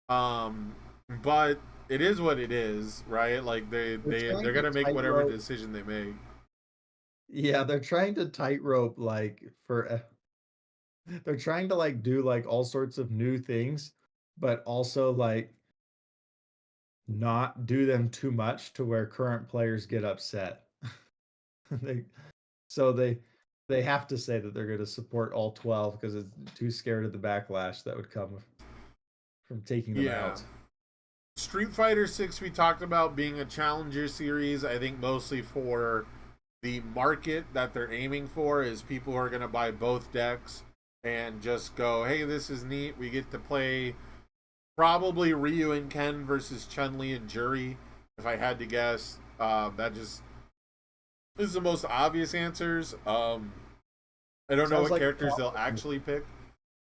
Um, but it is what it is, right? Like they they're they trying they're to gonna make whatever tightrope. decision they make. Yeah, they're trying to tightrope like they're trying to like do like all sorts of new things, but also like not do them too much to where current players get upset. They so they have to say that they're going to support all 12 because it's too scared of the backlash that would come from taking them Yeah. out. Street Fighter 6 we talked about being a challenger series, I think mostly for the market that they're aiming for is people who are going to buy both decks and just go, "Hey, this is neat. We get to play probably Ryu and Ken versus Chun-Li and Juri." If I had to guess, that just is the most obvious answers. I don't know Sounds what like a characters problem. they'll actually pick.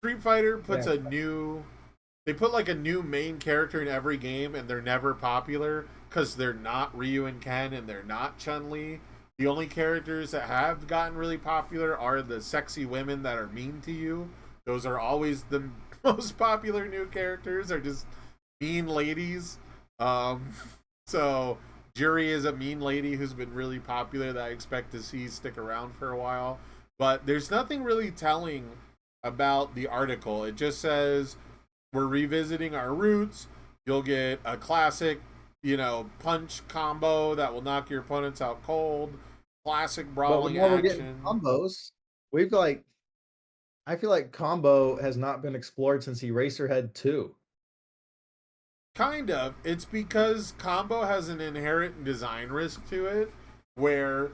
Street Fighter puts Yeah. a new they put like a new main character in every game and they're never popular because they're not Ryu and Ken and they're not Chun Li. The only characters that have gotten really popular are the sexy women that are mean to you. Those are always the most popular new characters. Are just mean ladies. Um, so Jury is a mean lady who's been really popular that I expect to see stick around for a while. But there's nothing really telling about the article. It just says we're revisiting our roots. You'll get a classic, punch combo that will knock your opponents out cold. Classic But brawling now we're getting action. combos. We've like I feel like combo has not been explored since Eraserhead 2. Kind of. It's because combo has an inherent design risk to it where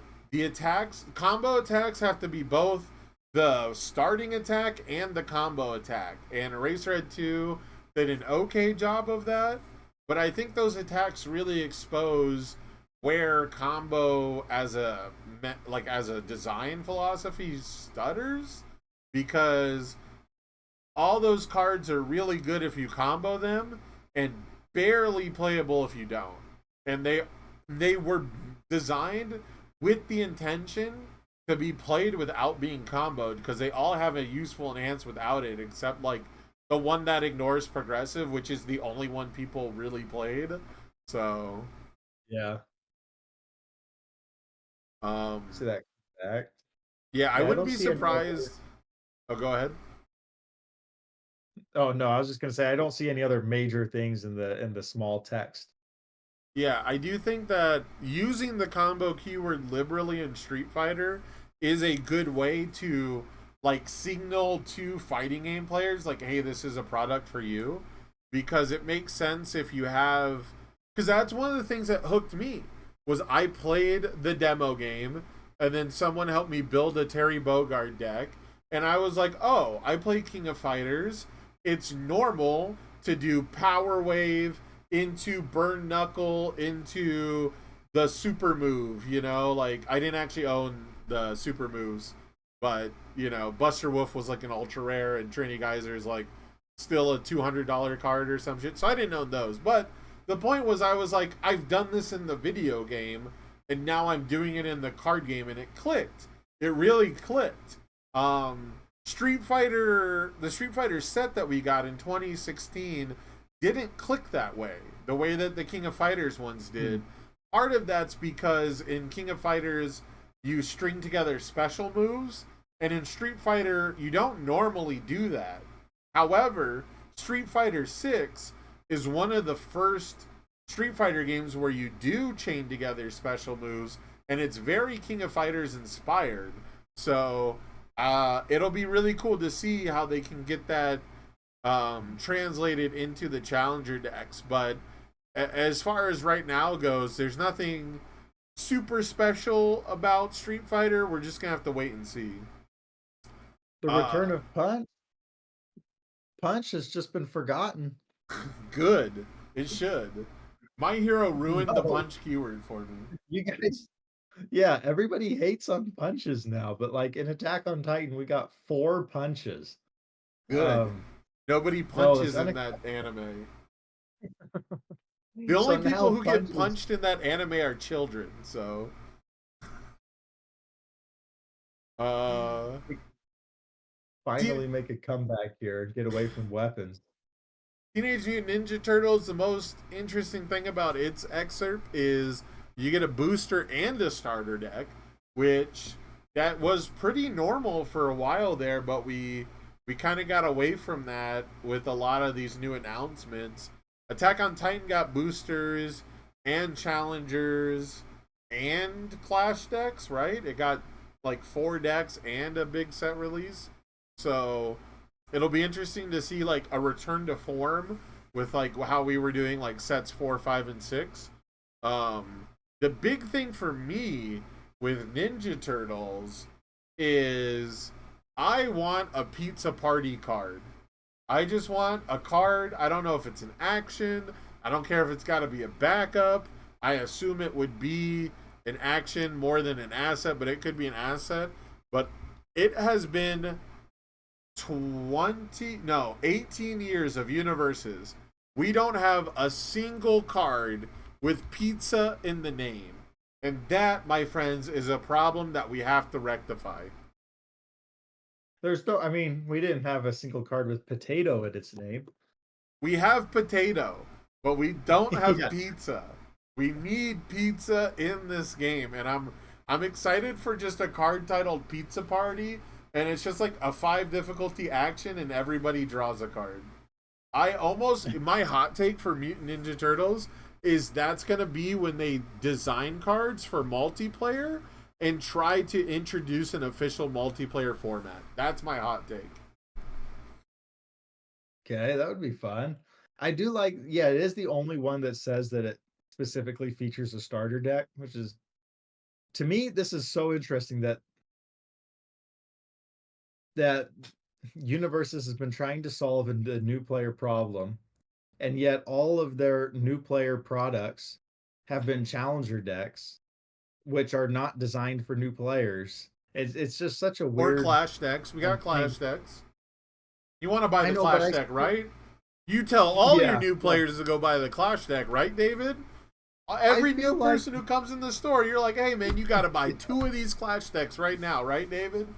combo attacks have to be both the starting attack and the combo attack. And Eraserhead 2 did an okay job of that, but I think those attacks really expose where combo as a design philosophy stutters, because all those cards are really good if you combo them and barely playable if you don't. And they were designed with the intention to be played without being comboed, because they all have a useful enhance without it, except like the one that ignores progressive, which is the only one people really played. So Yeah. See that back. yeah, I Yeah, I wouldn't don't be see any surprised. other. Oh, go ahead. Oh no, I was just gonna say I don't see any other major things in the small text. Yeah, I do think that using the combo keyword liberally in Street Fighter is a good way to like signal to fighting game players like, hey, this is a product for you, because it makes sense if you have, because that's one of the things that hooked me was I played the demo game and then someone helped me build a Terry Bogard deck, and I was like, "Oh, I play King of Fighters. It's normal to do Power Wave into Burn Knuckle into the super move, like I didn't actually own the super moves, but Buster Wolf was like an ultra rare and Trini Geyser is like still a $200 card or some shit, so I didn't own those. But the point was, I was like, I've done this in the video game and now I'm doing it in the card game, and it clicked. It really clicked. The Street Fighter set that we got in 2016 didn't click that way, the way that the King of Fighters ones did. Part of that's because in King of Fighters you string together special moves, and in Street Fighter you don't normally do that. However, Street Fighter 6 is one of the first Street Fighter games where you do chain together special moves, and it's very King of Fighters inspired. So it'll be really cool to see how they can get that translated into the challenger decks. But as far as right now goes, there's nothing super special about Street Fighter. We're just gonna have to wait and see. The Uh, return of Punch. Punch has just been forgotten. Good. It should. My Hero ruined the No, punch keyword for me. you guys. Yeah, everybody hates on punches now, but like in Attack on Titan, we got 4 punches. Good. Nobody No, that's punches in that anime. The so only people now who get punches punched in that anime are children. So, uh, Te- finally make a comeback here and get away from weapons. Teenage Mutant Ninja Turtles. The most interesting thing about its excerpt is you get a booster and a starter deck, which that was pretty normal for a while there, but we kind of got away from that with a lot of these new announcements. Attack on Titan got boosters and challengers and clash decks, right? It got like 4 decks and a big set release. So it'll be interesting to see like a return to form with like how we were doing like sets 4, 5, and 6. The big thing for me with Ninja Turtles is I want a pizza party card. I just want a card. I don't know if it's an action. I don't care if it's got to be a backup. I assume it would be an action more than an asset, but it could be an asset. But it has been 18 years of universes. We don't have a single card with pizza in the name. And that, my friends, is a problem that we have to rectify. There's no, I mean, we didn't have a single card with potato in its name. We have potato, but we don't have Yeah. pizza. We need pizza in this game, and I'm excited for just a card titled Pizza Party, and it's just like a 5 difficulty action, and everybody draws a card. I almost my hot take for Mutant Ninja Turtles is that's gonna be when they design cards for multiplayer and try to introduce an official multiplayer format. That's my hot take. Okay, that would be fun. I do like, yeah, it is the only one that says that it specifically features a starter deck, which is, to me, this is so interesting that Universes has been trying to solve a new player problem, and yet all of their new player products have been challenger decks, which are not designed for new players. It's just such a Or weird Clash decks. We got Clash thing. decks. You want to buy I the know, but Clash I deck, still, right? You tell all your yeah, new yeah. players to go buy the Clash deck, right, David? I Every new feel like, person who comes in the store, you're like, hey man, you got to buy two of these Clash decks right now, right, David?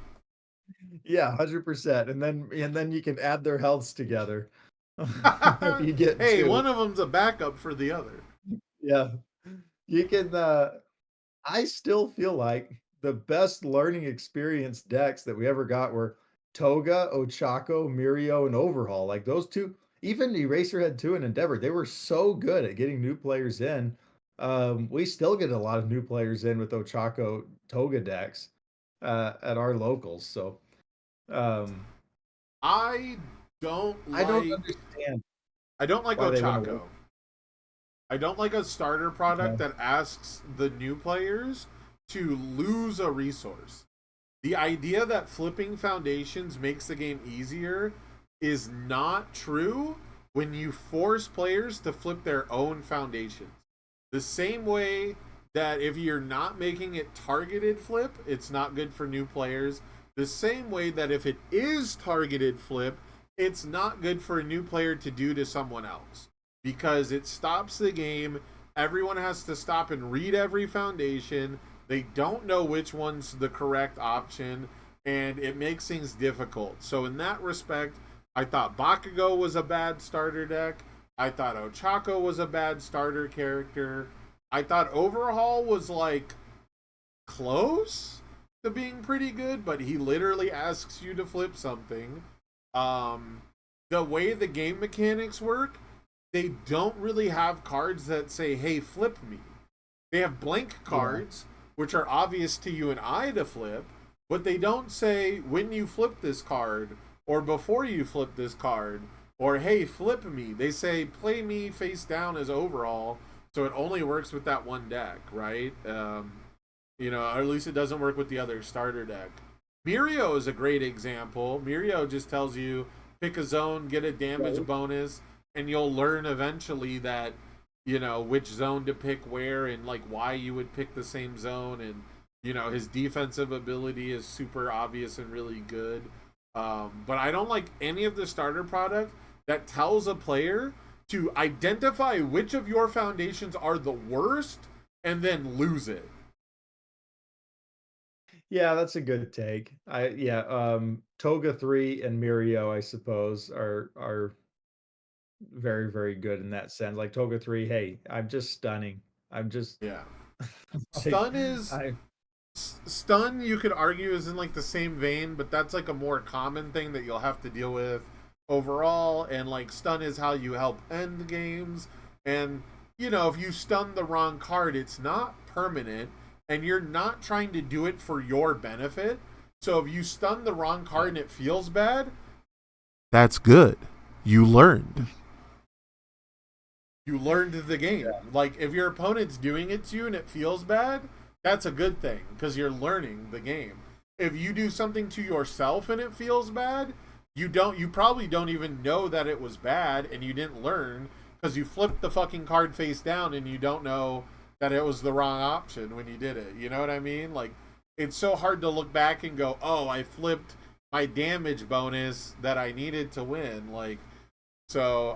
yeah, 100%. And then you can add their healths together if you get Hey, two. one of them's a backup for the other. Yeah. You can I still feel like the best learning experience decks that we ever got were Toga, Ochako, Mirio, and Overhaul. Like those two, even Eraserhead 2 and Endeavor, they were so good at getting new players in. We still get a lot of new players in with Ochako Toga decks at our locals. So um, I don't I don't like understand I don't like why they went away. Ochako. I don't like a starter product Okay. that asks the new players to lose a resource. The idea that flipping foundations makes the game easier is not true when you force players to flip their own foundations. The same way that if you're not making it targeted flip, it's not good for new players. The same way that if it is targeted flip, it's not good for a new player to do to someone else because it stops the game. Everyone has to stop and read every foundation. They don't know which one's the correct option, and it makes things difficult. So, in that respect, I thought Bakugo was a bad starter deck. I thought Ochako was a bad starter character. I thought Overhaul was like close to being pretty good, but he literally asks you to flip something. Um, the way the game mechanics work, they don't really have cards that say, hey, flip me. They have blank Yeah. cards, which are obvious to you and I to flip, but they don't say when you flip this card or before you flip this card or hey, flip me. They say play me face down as overall, so it only works with that one deck, right? Or at least it doesn't work with the other starter deck. Mirio is a great example. Mirio just tells you pick a zone, get a damage Right. bonus, and you'll learn eventually that which zone to pick where and like why you would pick the same zone and his defensive ability is super obvious and really good. But I don't like any of the starter product that tells a player to identify which of your foundations are the worst and then lose it. Yeah, that's a good take. Toga 3 and Mirio, I suppose, are very, very good in that sense. Like Toga 3, hey, I'm just stunning. I'm just Yeah, like stun is I stun. You could argue is in like the same vein, but that's like a more common thing that you'll have to deal with overall. And like stun is how you help end games. And if you stun the wrong card, it's not permanent, and you're not trying to do it for your benefit. So if you stun the wrong card yeah. and it feels bad, that's good. You learned. You learned the game. Like if your opponent's doing it to you and it feels bad, that's a good thing because you're learning the game. If you do something to yourself and it feels bad, you probably don't even know that it was bad and you didn't learn because you flipped the fucking card face down and you don't know that it was the wrong option when you did it. You know what I mean? Like it's so hard to look back and go, "Oh, I flipped my damage bonus that I needed to win."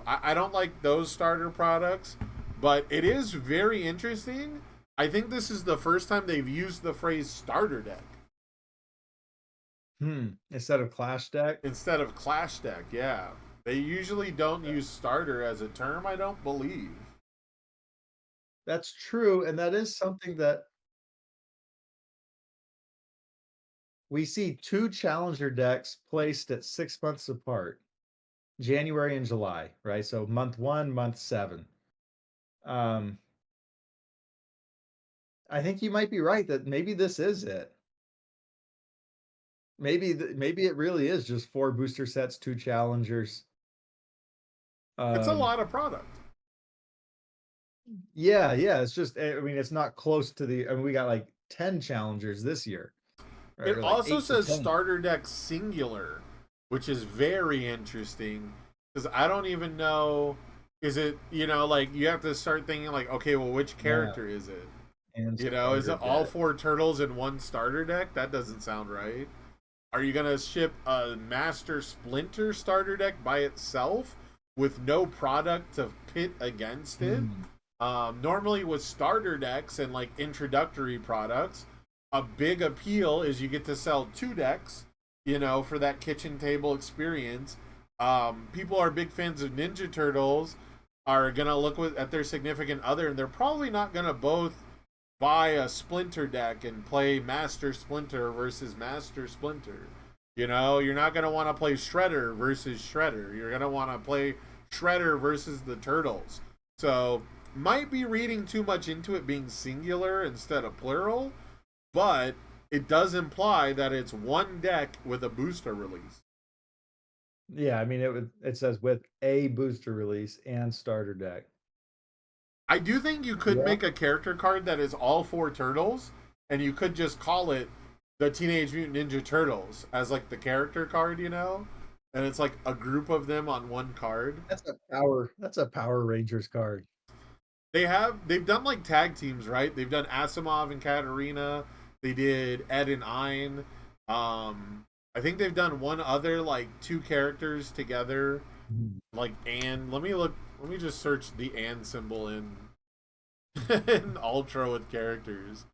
I don't like those starter products, but it is very interesting. I think this is the first time they've used the phrase starter deck Instead of Clash deck. instead of clash deck. Yeah. They usually don't use starter as a term, I don't believe. That's true, and that is something that we see two challenger decks placed at 6 months apart. January and July, right? So month one, month seven. Um, I think you might be right that maybe this is it. Maybe it really is just four booster sets, two challengers. It's a Um, lot of product. yeah, yeah. It's just, I mean, it's not close to the. I mean, we got like 10 challengers this year, right? It Or like also 8 to says 10. starter deck singular, which is very interesting because I don't even know. Is it, like you have to start thinking like, okay, well, which Yeah, character is it? and Is starter it all deck. four turtles in one starter deck? That doesn't sound right. Are you gonna ship a Master Splinter starter deck by itself with no product to pit against it? Hmm. Normally, with starter decks and like introductory products, a big appeal is you get to sell two decks, for that kitchen table experience. People are big fans of Ninja Turtles, are gonna look at their significant other, and they're probably not gonna both buy a Splinter deck and play Master Splinter versus Master Splinter. You're not going to want to play Shredder versus Shredder. You're going to want to play Shredder versus the Turtles. So, might be reading too much into it being singular instead of plural, but it does imply that it's one deck with a booster release. Yeah, I mean, it says with a booster release and starter deck. I do think you could Yeah, make a character card that is all four turtles, and you could just call it the Teenage Mutant Ninja Turtles as like the character card, and it's like a group of them on one card. that's a Power Rangers card. They've done like tag teams, right? They've done Asimov and Katarina. They did Ed and Ein. I think they've done one other like two characters together, Mhm. like and let me look. Let me just search the and symbol in in Ultra with characters.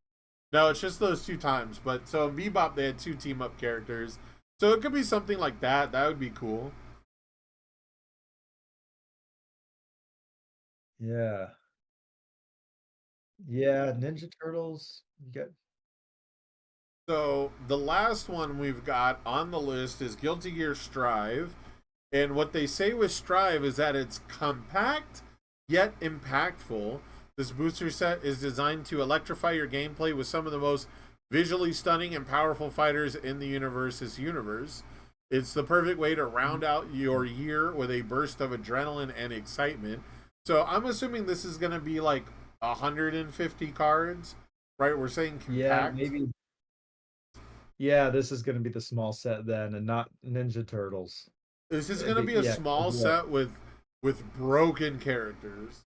No, it's just those two times. But so in Bebop they had two team up characters. So it could be something like that. That would be cool. Yeah. Yeah, Ninja Turtles. You got So the last one we've got on the list is Guilty Gear Strive. And what they say with Strive is that it's compact yet impactful. This booster set is designed to electrify your gameplay with some of the most visually stunning and powerful fighters in the universe. It's the perfect way to round out your year with a burst of adrenaline and excitement. So I'm assuming this is going to be like 150 cards, right? We're saying yeah, compact. maybe yeah, this is gonna be the small set then and not Ninja Turtles. This is going to be a Yeah, 'cause small what? set with broken characters.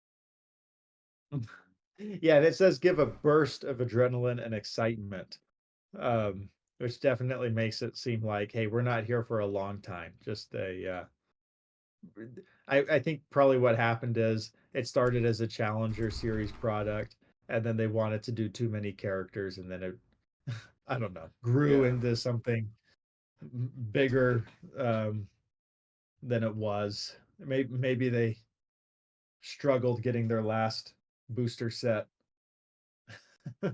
Yeah, and it says give a burst of adrenaline and excitement. Which definitely makes it seem like, hey, we're not here for a long time. Just I think probably what happened is it started as a Challenger series product, and then they wanted to do too many characters, and then it, I don't know, grew Yeah. into something bigger um, than it was. Maybe they struggled getting their last booster set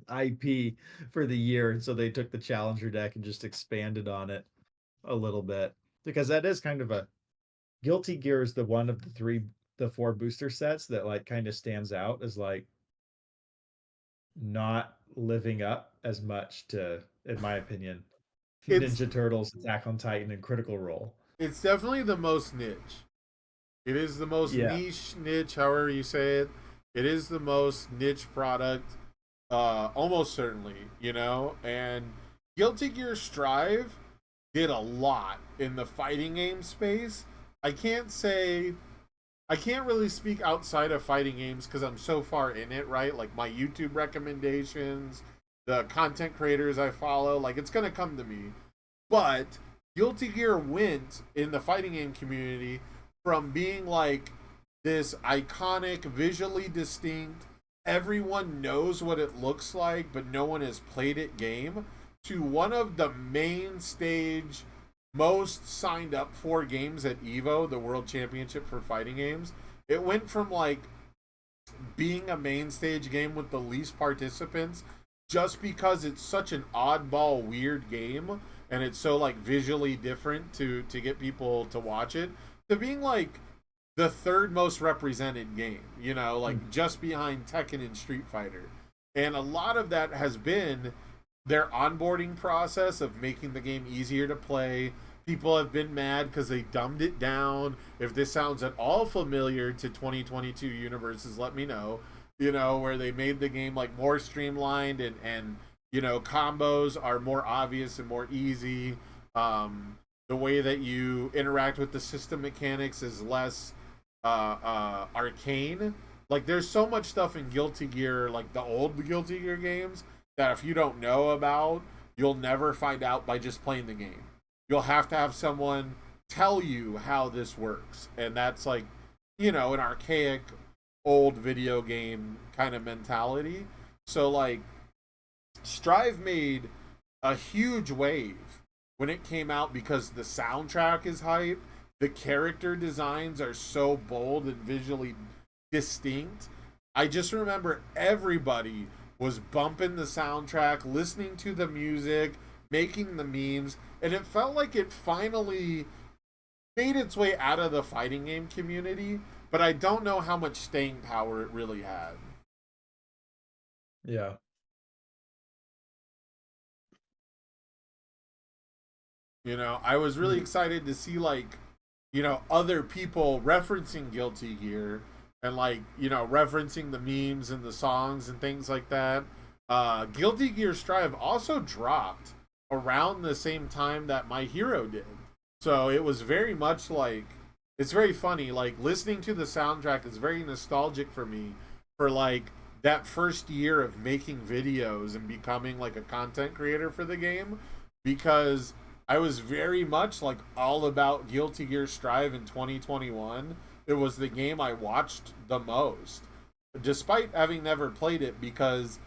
IP for the year, and so they took the Challenger deck and just expanded on it a little bit because that is kind of a Guilty Gear is the one of the four booster sets that like kind of stands out as like not living up as much to, in my opinion, It's Ninja Turtles, Attack on Titan, and Critical Role. it's definitely the most niche. It is the most Yeah, niche, however you say it. It is the most niche product, almost certainly. And Guilty Gear Strive did a lot in the fighting game space. I can't say I can't really speak outside of fighting games because I'm so far in it, right? Like my YouTube recommendations, the content creators I follow, like it's gonna come to me. But Guilty Gear went in the fighting game community from being like this iconic, visually distinct, everyone knows what it looks like, but no one has played it game, to one of the main stage, most signed up for games at EVO, the World Championship for fighting games. It went from like being a main stage game with the least participants just because it's such an oddball weird game and it's so like visually different to get people to watch it, to being like the third most represented game, you know, like just behind Tekken and Street Fighter. And a lot of that has been their onboarding process of making the game easier to play. People have been mad because they dumbed it down. If this sounds at all familiar to 2022 universes, let me know. You know, where they made the game like more streamlined and you know, combos are more obvious and more easy. The way that you interact with the system mechanics is less arcane. Like there's so much stuff in Guilty Gear, like the old Guilty Gear games, that if you don't know about, you'll never find out by just playing the game. You'll have to have someone tell you how this works, and that's like, you know, an archaic old video game kind of mentality. So like Strive made a huge wave when it came out because the soundtrack is hype, the character designs are so bold and visually distinct. I just remember everybody was bumping the soundtrack, listening to the music, making the memes, and it felt like it finally made its way out of the fighting game community, but I don't know how much staying power it really had. Yeah. You know, I was really excited to see like, you know, other people referencing Guilty Gear and like, you know, referencing the memes and the songs and things like that. Guilty Gear Strive also dropped around the same time that My Hero did. So it was very much like, it's very funny. Like listening to the soundtrack is very nostalgic for me for like that first year of making videos and becoming like a content creator for the game, because I was very much like all about Guilty Gear Strive in 2021. It was the game I watched the most, despite having never played it, because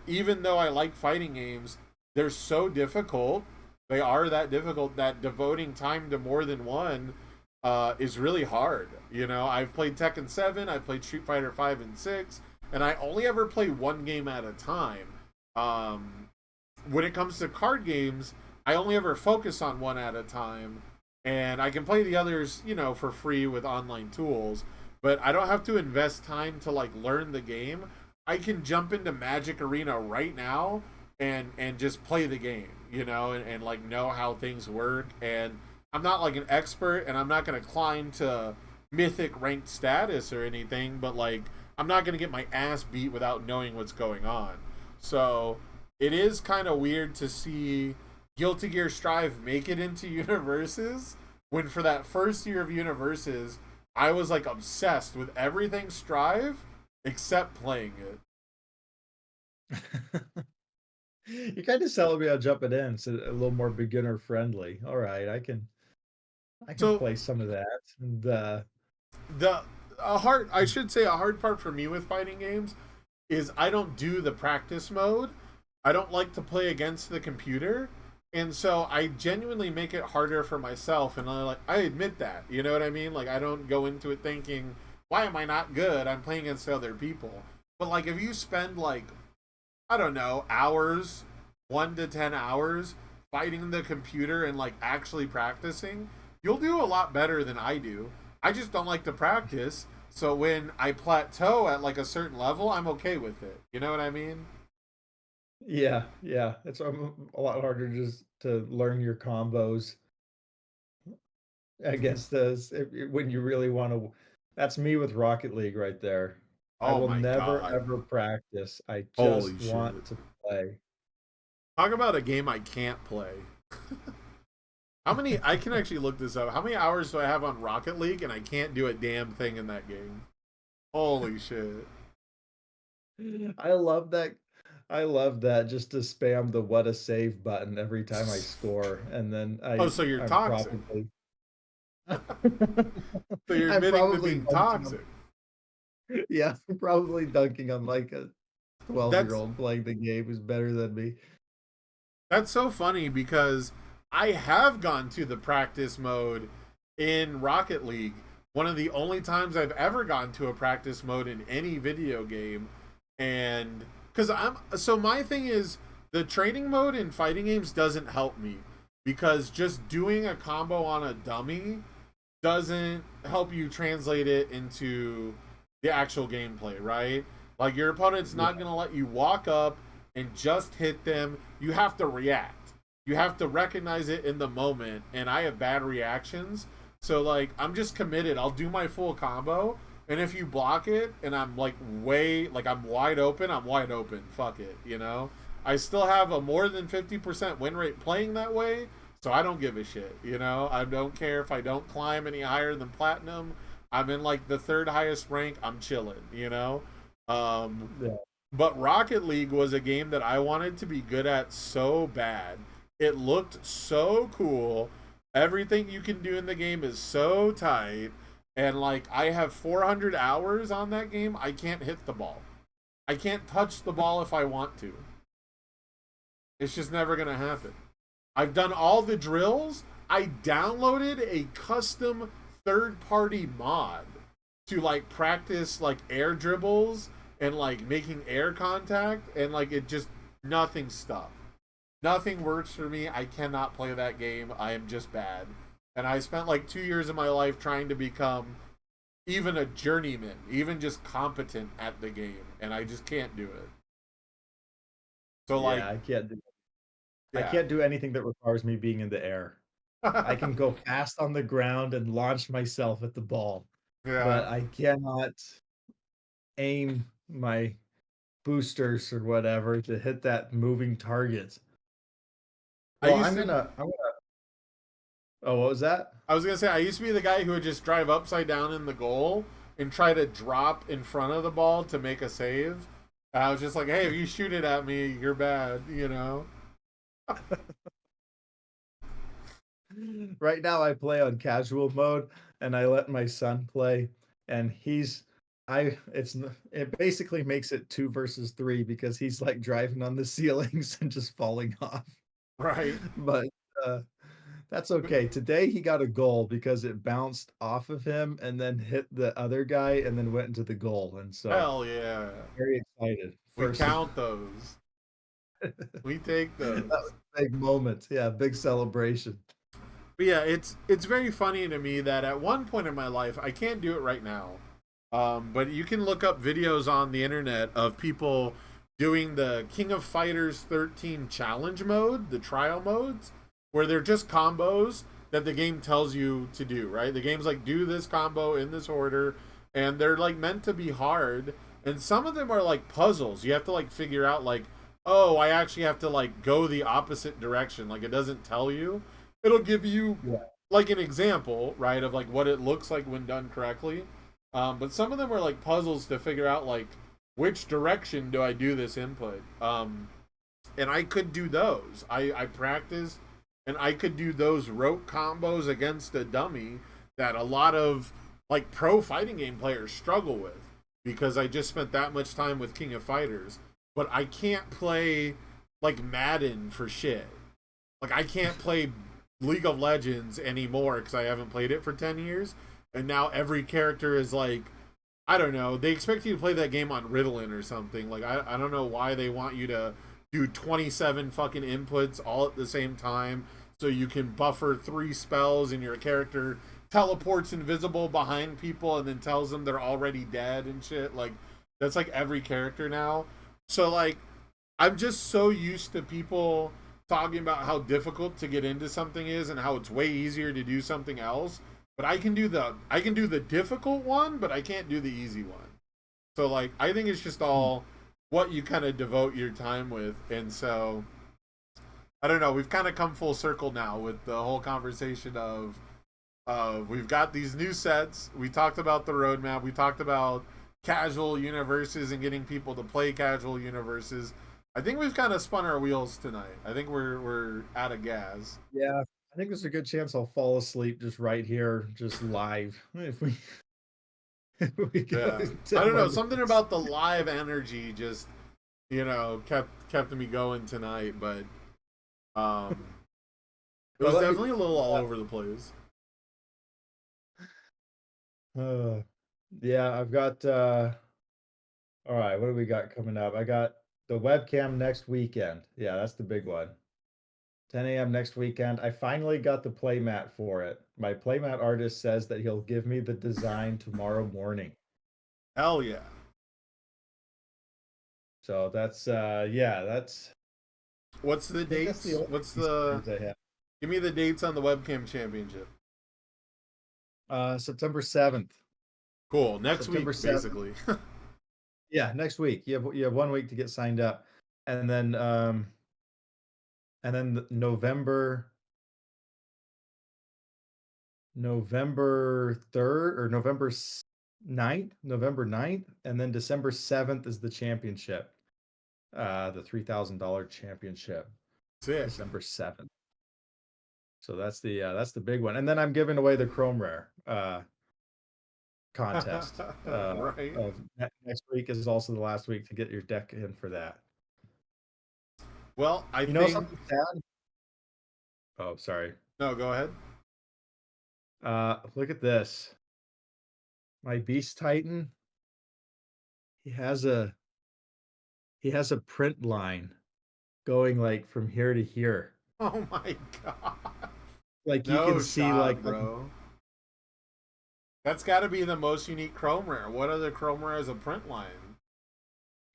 even though I like fighting games, they're so difficult. They are that difficult that devoting time to more than one is really hard. You know, I've played Tekken 7, I've played Street Fighter 5 and 6, and I only ever play one game at a time. When it comes to card games, I only ever focus on one at a time, and I can play the others, you know, for free with online tools, but I don't have to invest time to like learn the game. I can jump into Magic Arena right now and just play the game, you know, and like know how things work. And I'm not like an expert, and I'm not going to climb to mythic ranked status or anything, but like I'm not going to get my ass beat without knowing what's going on. So it is kind of weird to see Guilty Gear Strive make it into universes when for that first year of universes I was like obsessed with everything Strive except playing it. You're kind of selling me on jumping in. It's a little more beginner friendly. All right, I can So play some of that. And the I should say a hard part for me with fighting games is I don't do the practice mode. I don't like to play against the computer. And so I genuinely make it harder for myself, and I admit that. You know what I mean? Like I don't go into it thinking, why am I not good? I'm playing against other people. But like if you spend like, I don't know, hours, 1 to 10 hours fighting the computer and like actually practicing, you'll do a lot better than I do. I just don't like to practice. So when I plateau at like a certain level, I'm okay with it. You know what I mean? yeah, yeah, it's a lot harder just to learn your combos against those when you really want to. That's me with Rocket League right there. I Oh will my never god. ever practice. I Holy just want shit. to play. Talk about a game I can't play. How many I can actually look this up. How many hours do I have on Rocket League and I can't do a damn thing in that game? Holy shit. I love that. I love that just to spam the what a save button every time I score, and then Oh, so you're I'm toxic. probably So you're I'm admitting to probably being dunking on toxic. yeah, I'm probably dunking on like a 12-year-old That's year old playing the game who's better than me. that's so funny because I have gone to the practice mode in Rocket League. One of the only times I've ever gone to a practice mode in any video game, and because I'm so my thing is the training mode in fighting games doesn't help me because just doing a combo on a dummy doesn't help you translate it into the actual gameplay, right? Like your opponent's Yeah. not going to let you walk up and just hit them. You have to react. You have to recognize it in the moment, and I have bad reactions. So like I'm just committed. I'll do my full combo, and if you block it and I'm like way like I'm wide open, I'm wide open. Fuck it, you know? I still have a more than 50% win rate playing that way, so I don't give a shit, you know? I don't care if I don't climb any higher than platinum. I'm in like the third highest rank. I'm chilling, you know? Um, Yeah. but Rocket League was a game that I wanted to be good at so bad. It looked so cool. Everything you can do in the game is so tight. And like I have 400 hours on that game, I can't hit the ball. I can't touch the ball if I want to. It's just never going to happen. I've done all the drills. I downloaded a custom third party mod to like practice like air dribbles and like making air contact, and like it just nothing stuck. Nothing works for me. I cannot play that game. I am just bad. And I spent like 2 years of my life trying to become even a journeyman, even just competent at the game, and I just can't do it. So like, Yeah, I yeah, can't do anything that requires me being in the air. I can go fast on the ground and launch myself at the ball, yeah. but I cannot aim my boosters or whatever to hit that moving target. I Well, used to oh, what was that? I was gonna say I used to be the guy who would just drive upside down in the goal and try to drop in front of the ball to make a save. And I was just like, hey, if you shoot it at me, you're bad, you know? Right now I play on casual mode and I let my son play and it basically makes it 2 versus 3 because he's like driving on the ceilings and just falling off. Right? But uh that's okay. Today he got a goal because it bounced off of him and then hit the other guy and then went into the goal. And so Hell yeah. very excited. We First count those. We take that was those. a big moment. Yeah, big celebration. But yeah, it's very funny to me that at one point in my life, I can't do it right now. But you can look up videos on the internet of people doing the King of Fighters 13 challenge mode, the trial modes, where they're just combos that the game tells you to do, right? The game's like, do this combo in this order, and they're like meant to be hard. And some of them are like puzzles. You have to like figure out, like, oh, I actually have to like go the opposite direction. Like, it doesn't tell you, it'll give you Yeah. like an example, right, of like what it looks like when done correctly. But some of them are like puzzles to figure out like which direction do I do this input. And I could do those. I practiced and I could do those rope combos against a dummy that a lot of like pro fighting game players struggle with because I just spent that much time with King of Fighters. But I can't play like Madden for shit. Like I can't play League of Legends anymore because I haven't played it for 10 years, and now every character is like, I don't know. They expect you to play that game on Ritalin or something. Like I don't know why they want you to do 27 fucking inputs all at the same time so you can buffer 3 spells and your character teleports invisible behind people and then tells them they're already dead and shit. Like that's like every character now. So like I'm just so used to people talking about how difficult to get into something is and how it's way easier to do something else. But I can do the difficult one, but I can't do the easy one. So like I think it's just all what you kind of devote your time with. And so I don't know, we've kind of come full circle now with the whole conversation of we've got these new sets. We talked about the roadmap. We talked about casual universes and getting people to play casual universes. I think we've kind of spun our wheels tonight. I think we're out of gas. Yeah, I think there's a good chance I'll fall asleep just right here, just live. If we if we go Yeah, I 10 don't more know. Something minutes. about the live energy just kept me going tonight. But um, it Well, was let me definitely a little all over the place. uh, yeah, I've got all right, what do we got coming up? I got the webcam next weekend. Yeah, that's the big one. 10 a.m. next weekend. I finally got the playmat for it. My playmat artist says that he'll give me the design tomorrow morning. Hell yeah. So that's yeah, that's What's the I think that's the dates? only What's piece of the news I have. Give me the dates on the webcam championship. September 7th. Cool. Next week, September 7th. basically. Yeah, next week. You have 1 week to get signed up. And then November 3rd or November 9th, and then December 7th is the championship. The $3,000 championship, Sick. December 7th. So that's the big one. And then I'm giving away the Chrome Rare contest. Right. Of next week is also the last week to get your deck in for that. Well, I You know think. something sad? Oh, sorry. No, go ahead. Look at this. My Beast Titan, he has a he has a print line going like from here to here. Oh my god. Like you can No see like shot, bro. That's got to be the most unique Chrome Rare. What other Chrome Rare has a print line?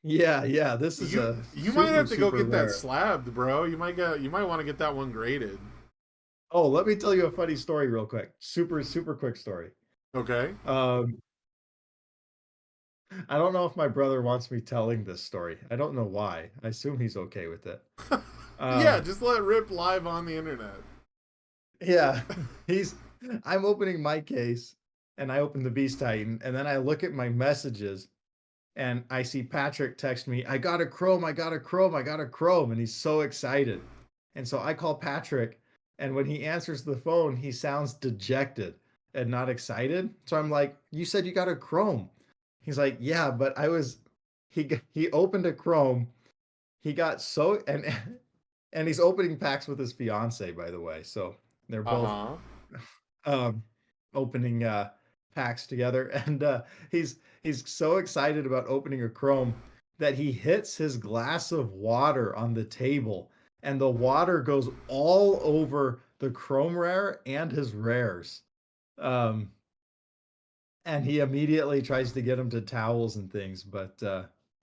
yeah, this is You a you might have to go super get that rare. slabbed, bro. You might want to get that one graded. Oh, let me tell you a funny story real quick. Super quick story. Okay. Um, I don't know if my brother wants me telling this story. I don't know why. I assume he's okay with it. Yeah, Um, just let it rip live on the internet. yeah, he's I'm opening my case and I open the Beast Titan and then I look at my messages and I see Patrick text me, I got a Chrome, I got a Chrome, I got a Chrome, and he's so excited. And so I call Patrick, and when he answers the phone, he sounds dejected and not excited. So I'm like, "You said you got a Chrome." He's like, "Yeah, but I was." He opened a Chrome. He got so and he's opening packs with his fiance, by the way. So they're Uh both huh. um, opening packs together, and he's so excited about opening a Chrome that he hits his glass of water on the table, and the water goes all over the Chrome Rare and his rares. Um, and he immediately tries to get him to towels and things, but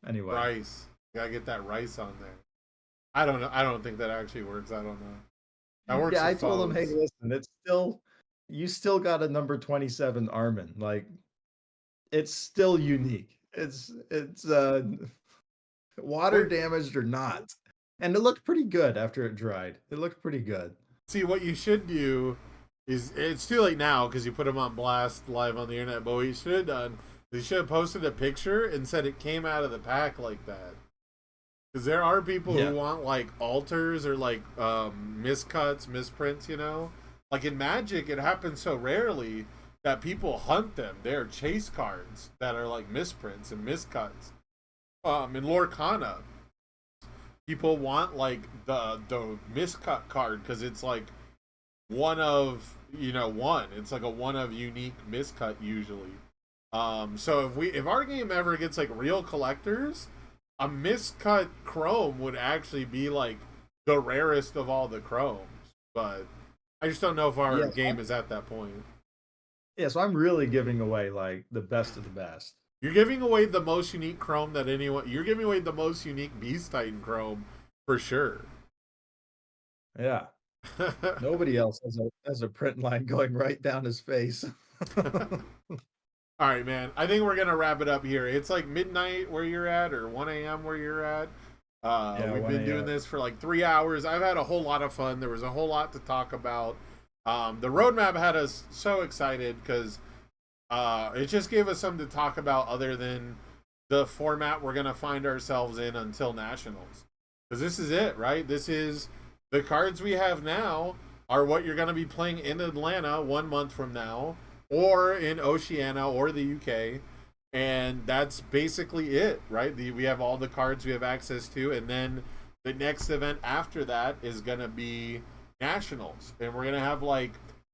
anyway. Rice. You gotta get that rice on there. I don't know. I don't think that actually works. I don't know. That works Yeah, for I told him, hey, phones. listen, it's still you still got a number 27 Armin. Like it's still unique. It's water What? damaged or not. And it looked pretty good after it dried. It looked pretty good. See, what you should do is it's too late now because you put them on blast live on the internet. But what you should have done is you should have posted a picture and said it came out of the pack like that. Because there are people Yeah. who want like alters or like miscuts, misprints. Like in Magic, it happens so rarely that people hunt them. They're chase cards that are like misprints and miscuts. In Lorcana, people want like the miscut card because it's like one of one. It's like a one of unique miscut usually. So if our game ever gets like real collectors, a miscut chrome would actually be like the rarest of all the chromes. But I just don't know if our Yeah. game is at that point. Yeah, so I'm really giving away like the best of the best. You're giving away the most unique chrome that anyone. You're giving away the most unique Beast Titan chrome for sure. Yeah. Nobody else has a print line going right down his face. All right, man. I think we're gonna wrap it up here. It's like midnight where you're at, or 1 a.m. where you're at. Yeah, We've 1 been doing a.m. this for like 3 hours. I've had a whole lot of fun. There was a whole lot to talk about. The roadmap had us so excited because it just gave us something to talk about other than the format we're gonna find ourselves in until nationals. Because this is it, right? This is the cards we have now are what you're gonna be playing in Atlanta 1 month from now, or in Oceania or the UK, and that's basically it, right? We have all the cards we have access to, and then the next event after that is gonna be nationals, and we're gonna have like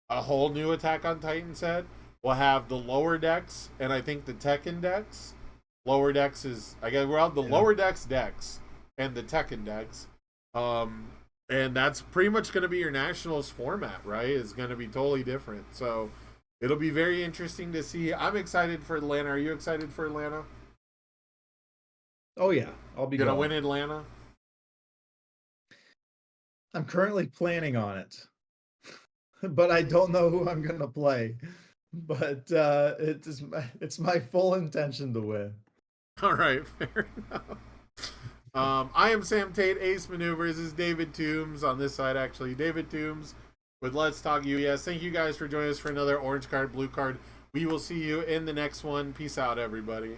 a whole new Attack on Titan set. We'll have the lower decks, and I think the Tekken decks. Lower decks is I guess we'll have the Yeah. lower decks and the Tekken decks. And that's pretty much going to be your nationals format, right? It's going to be totally different. So it'll be very interesting to see. I'm excited for Atlanta. Are you excited for Atlanta? Oh yeah, I'll be Gonna going. win Atlanta? I'm currently planning on it, but I don't know who I'm gonna play. But it's my full intention to win. All right, fair enough. I am Sam Tate, Ace Maneuvers. This is David Toombs on this side, actually. David Toombs with Let's Talk UES. Thank you guys for joining us for another Orange Card, Blue Card. We will see you in the next one. Peace out, everybody.